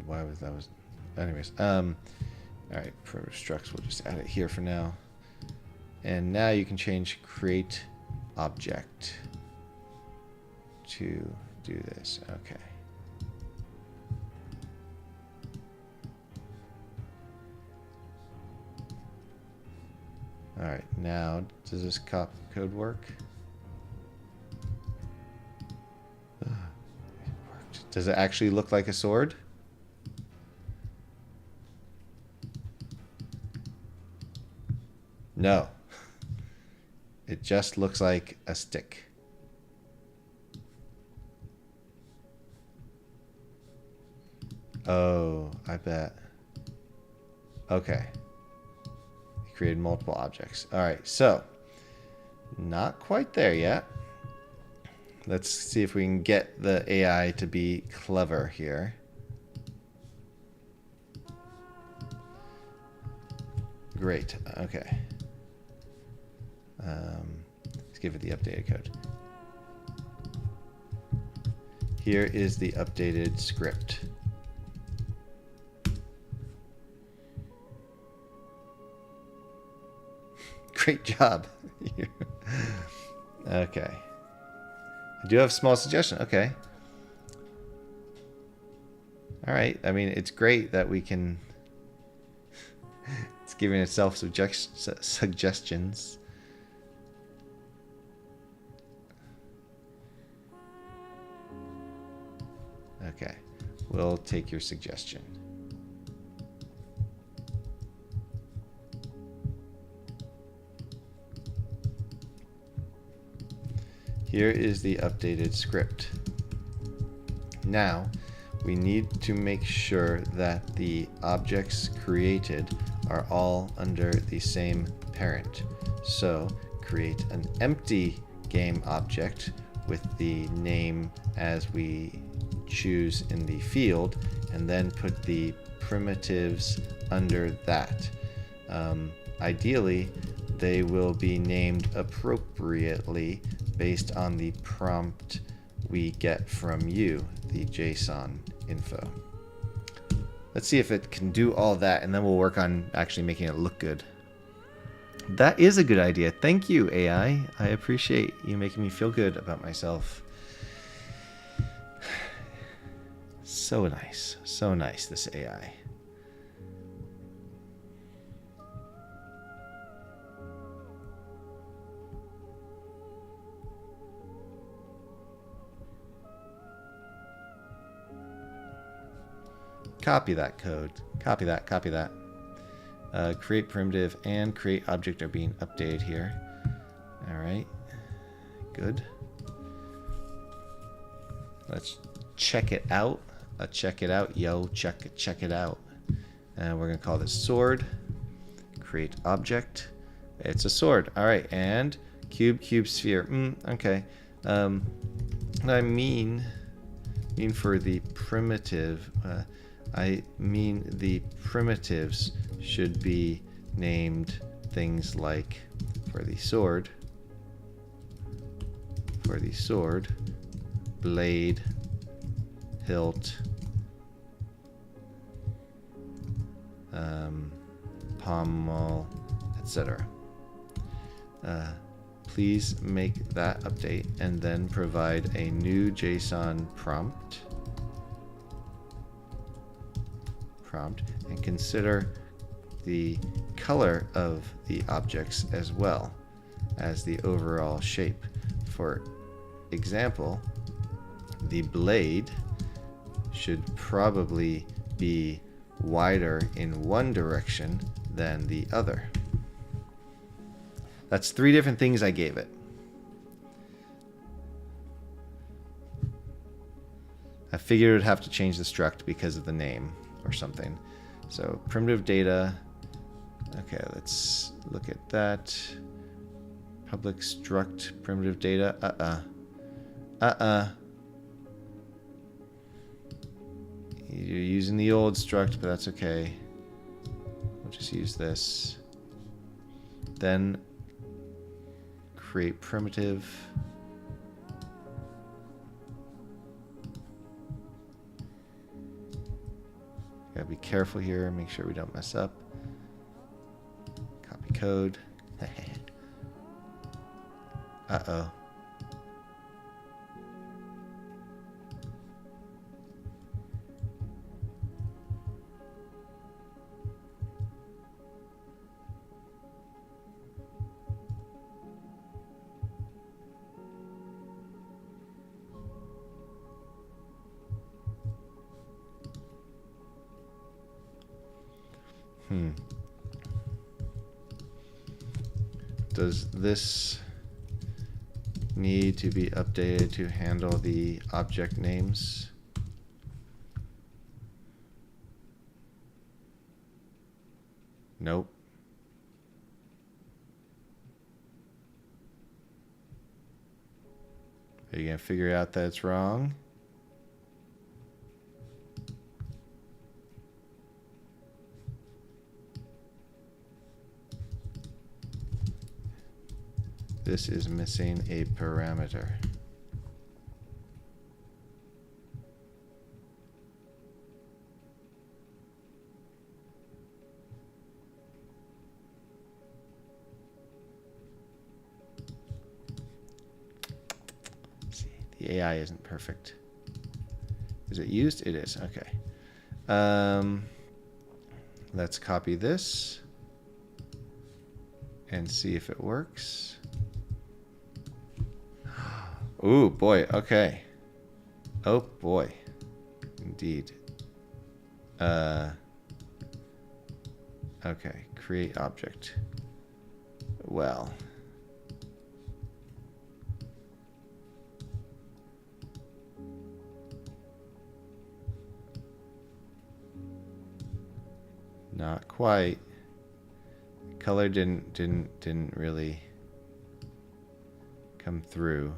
Why was that was anyways all right, primitive structs, we'll just add it here for now, and now you can change create object to do this. Okay, all right, now does this code work? It worked. Does it actually look like a sword? No. It just looks like a stick. Oh, I bet. Okay. He created multiple objects. All right, so not quite there yet. Let's see if we can get the AI to be clever here. Great. Okay. Let's give it the updated code. Here is the updated script. Great job. Okay. I do have a small suggestion. Okay. All right. I mean, it's great that we can... It's giving itself suggestions. Okay. We'll take your suggestion. Here is the updated script. Now, we need to make sure that the objects created are all under the same parent. So, create an empty game object with the name as we choose in the field, and then put the primitives under that. Ideally, they will be named appropriately based on the prompt we get from you, the JSON info. Let's see if it can do all that, and then we'll work on actually making it look good. That is a good idea. Thank you, AI. I appreciate you making me feel good about myself. So nice, this AI. Copy that code. Copy that. Create primitive and create object are being updated here. All right. Good. Let's check it out. Check it out. Yo, check it out. And we're going to call this sword. Create object. It's a sword. All right. And cube, sphere. Okay. I mean for the primitive... I mean the primitives should be named things like for the sword, blade, hilt, pommel, etc. Please make that update and then provide a new JSON prompt and consider the color of the objects as well as the overall shape. For example, the blade should probably be wider in one direction than the other. That's 3 different things I gave it. I figured it would have to change the struct because of the name or something. So primitive data. Okay, let's look at that. Public struct primitive data. You're using the old struct, but that's okay. We'll just use this. Then create primitive. Gotta be careful here, make sure we don't mess up. Copy code. Uh-oh. Does this need to be updated to handle the object names? Nope. Are you gonna figure out that it's wrong? This is missing a parameter. See, the AI isn't perfect. Is it used? It is. Okay. Let's copy this and see if it works. Ooh, boy. Okay. Oh, boy. Indeed. Okay. Create object. Well. Not quite. Color didn't really come through.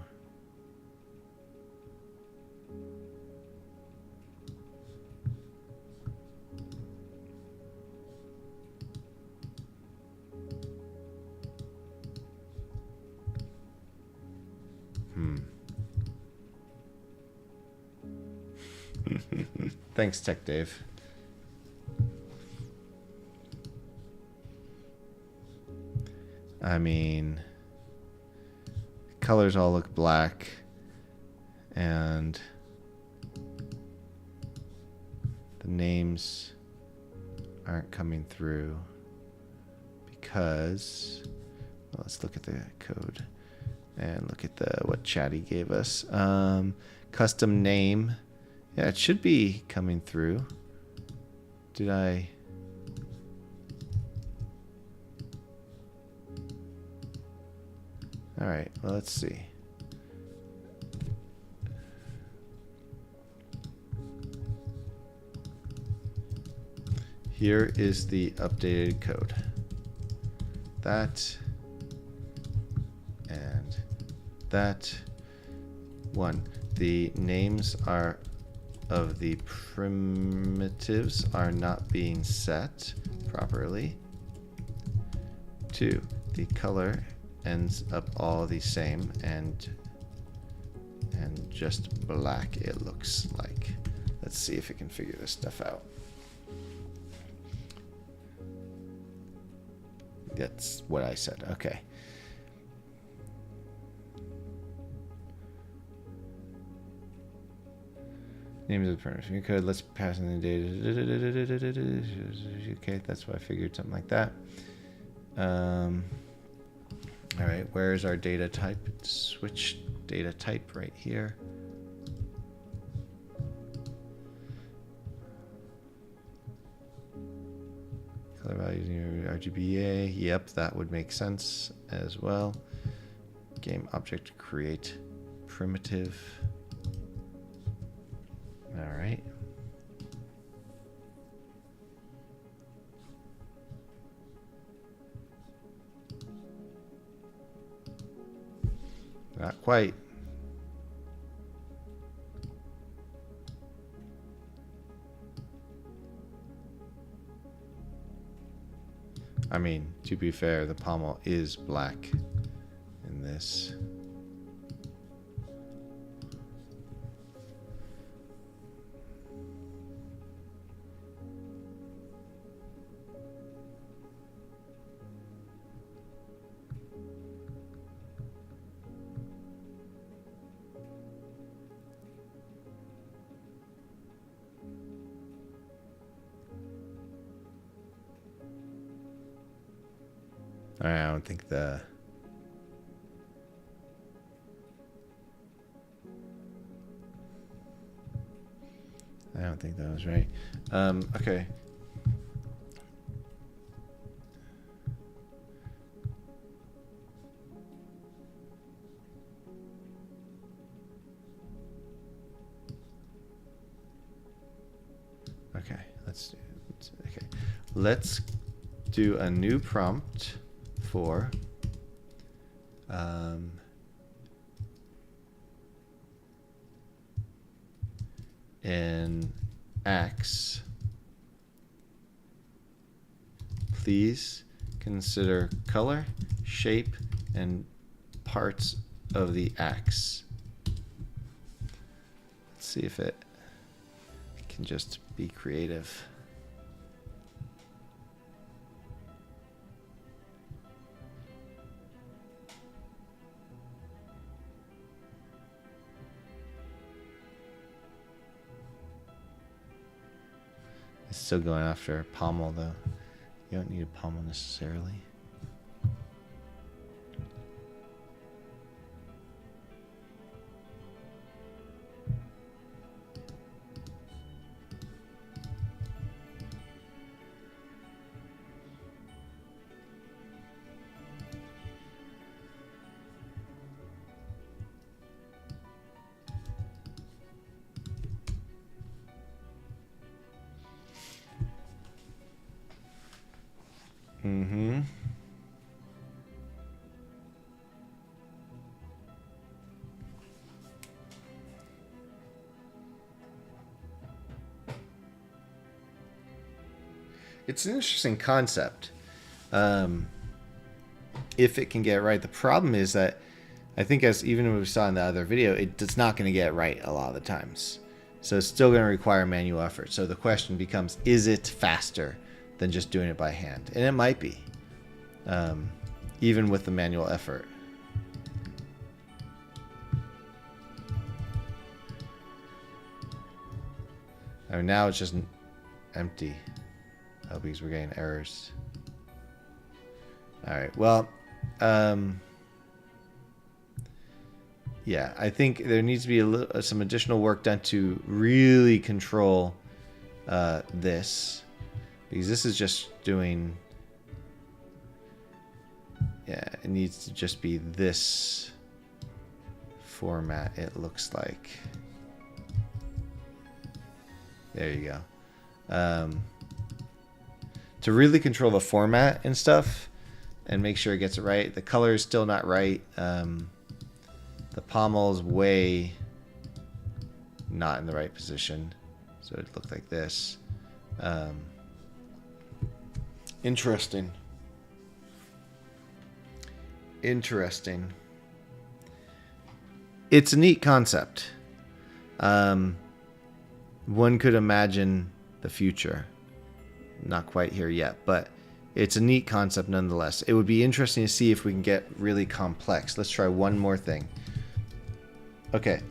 Thanks, Tech Dave. I mean, colors all look black, and the names aren't coming through because, well, let's look at the code and look at what Chatty gave us. Custom name. Yeah, it should be coming through. Did I? All right, well, let's see. Here is the updated code. That and that one. The names are of the primitives are not being set properly. 2, the color ends up all the same and just black, it looks like. Let's see if it can figure this stuff out. That's what I said. Okay. Names of the parameters. You could, let's pass in the data. Okay, that's what I figured, something like that. All right, where's our data type? Switch data type right here. Color values RGBA. Yep, that would make sense as well. Game object create primitive. All right. Not quite. I mean, to be fair, the pommel is black in this. I don't think that was right. Okay. Okay. Let's do a new prompt for an axe. Please consider color, shape, and parts of the axe. Let's see if it can just be creative. It's still going after a pommel though. You don't need a pommel necessarily. Mm-hmm. It's an interesting concept. If it can get it right. The problem is that I think, as even when we saw in the other video, it's not going to get it right a lot of the times. So it's still going to require manual effort. So the question becomes, is it faster than just doing it by hand? And it might be, even with the manual effort. I mean, now it's just empty. Oh, because we're getting errors. All right. Well, yeah, I think there needs to be some additional work done to really control this, because this is just doing. Yeah, it needs to just be this format. It looks like. There you go. To really control the format and stuff and make sure it gets it right. The color is still not right. The pommel's way not in the right position. So it looked like this. Interesting. Interesting. It's a neat concept. One could imagine the future. Not quite here yet, but it's a neat concept nonetheless. It would be interesting to see if we can get really complex. Let's try one more thing. Okay.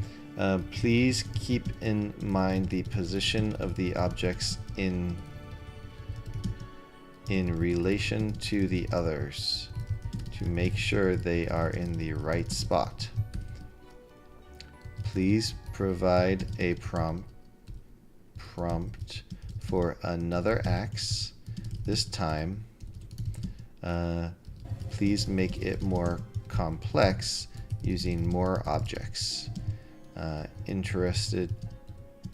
Please keep in mind the position of the objects in relation to the others to make sure they are in the right spot. Please provide a prompt for another axe. This time, please make it more complex using more objects. Interested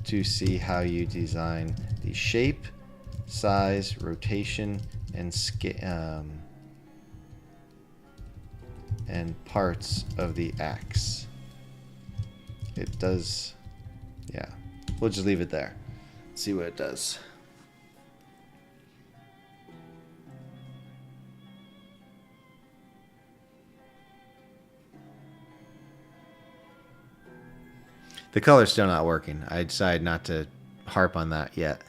to see how you design the shape, size, rotation, and scale and parts of the axe. It does, yeah. We'll just leave it there. See what it does. The color's still not working. I decided not to harp on that yet.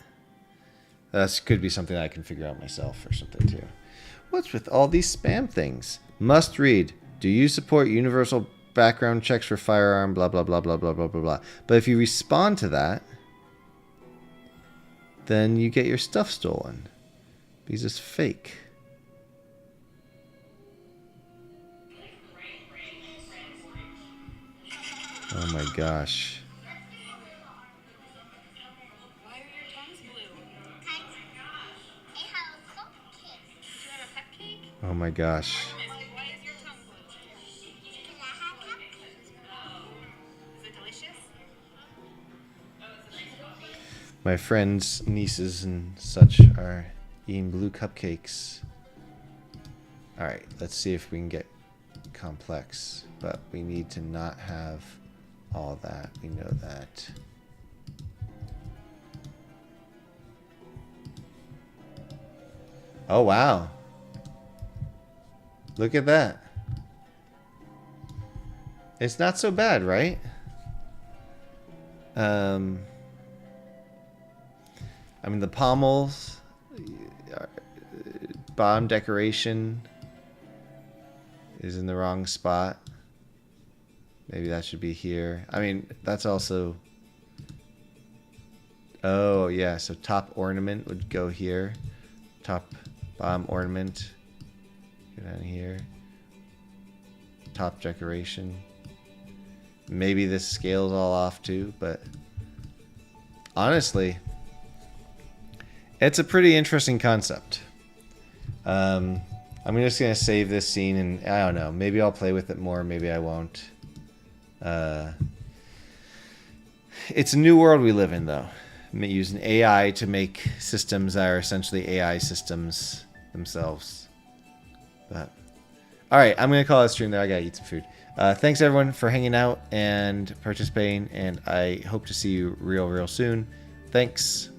That could be something I can figure out myself or something too. What's with all these spam things? Must read. Do you support universal background checks for firearm? Blah, blah, blah, blah, blah, blah, blah, blah. But if you respond to that, then you get your stuff stolen. Because it's fake. Oh my gosh. Oh my gosh. My friends, nieces, and such are eating blue cupcakes. Alright, let's see if we can get complex. But we need to not have all that. We know that. Oh, wow. Look at that. It's not so bad, right? I mean, the pommels, bottom decoration is in the wrong spot. Maybe that should be here. I mean, that's also... Oh, yeah, so top ornament would go here. Top, bottom ornament. Go down here. Top decoration. Maybe this scales all off too, but... Honestly... It's a pretty interesting concept. I'm just going to save this scene and I don't know. Maybe I'll play with it more. Maybe I won't. It's a new world we live in, though. Using AI to make systems that are essentially AI systems themselves. But all right, I'm going to call it a stream there. I got to eat some food. Thanks, everyone, for hanging out and participating. And I hope to see you real soon. Thanks.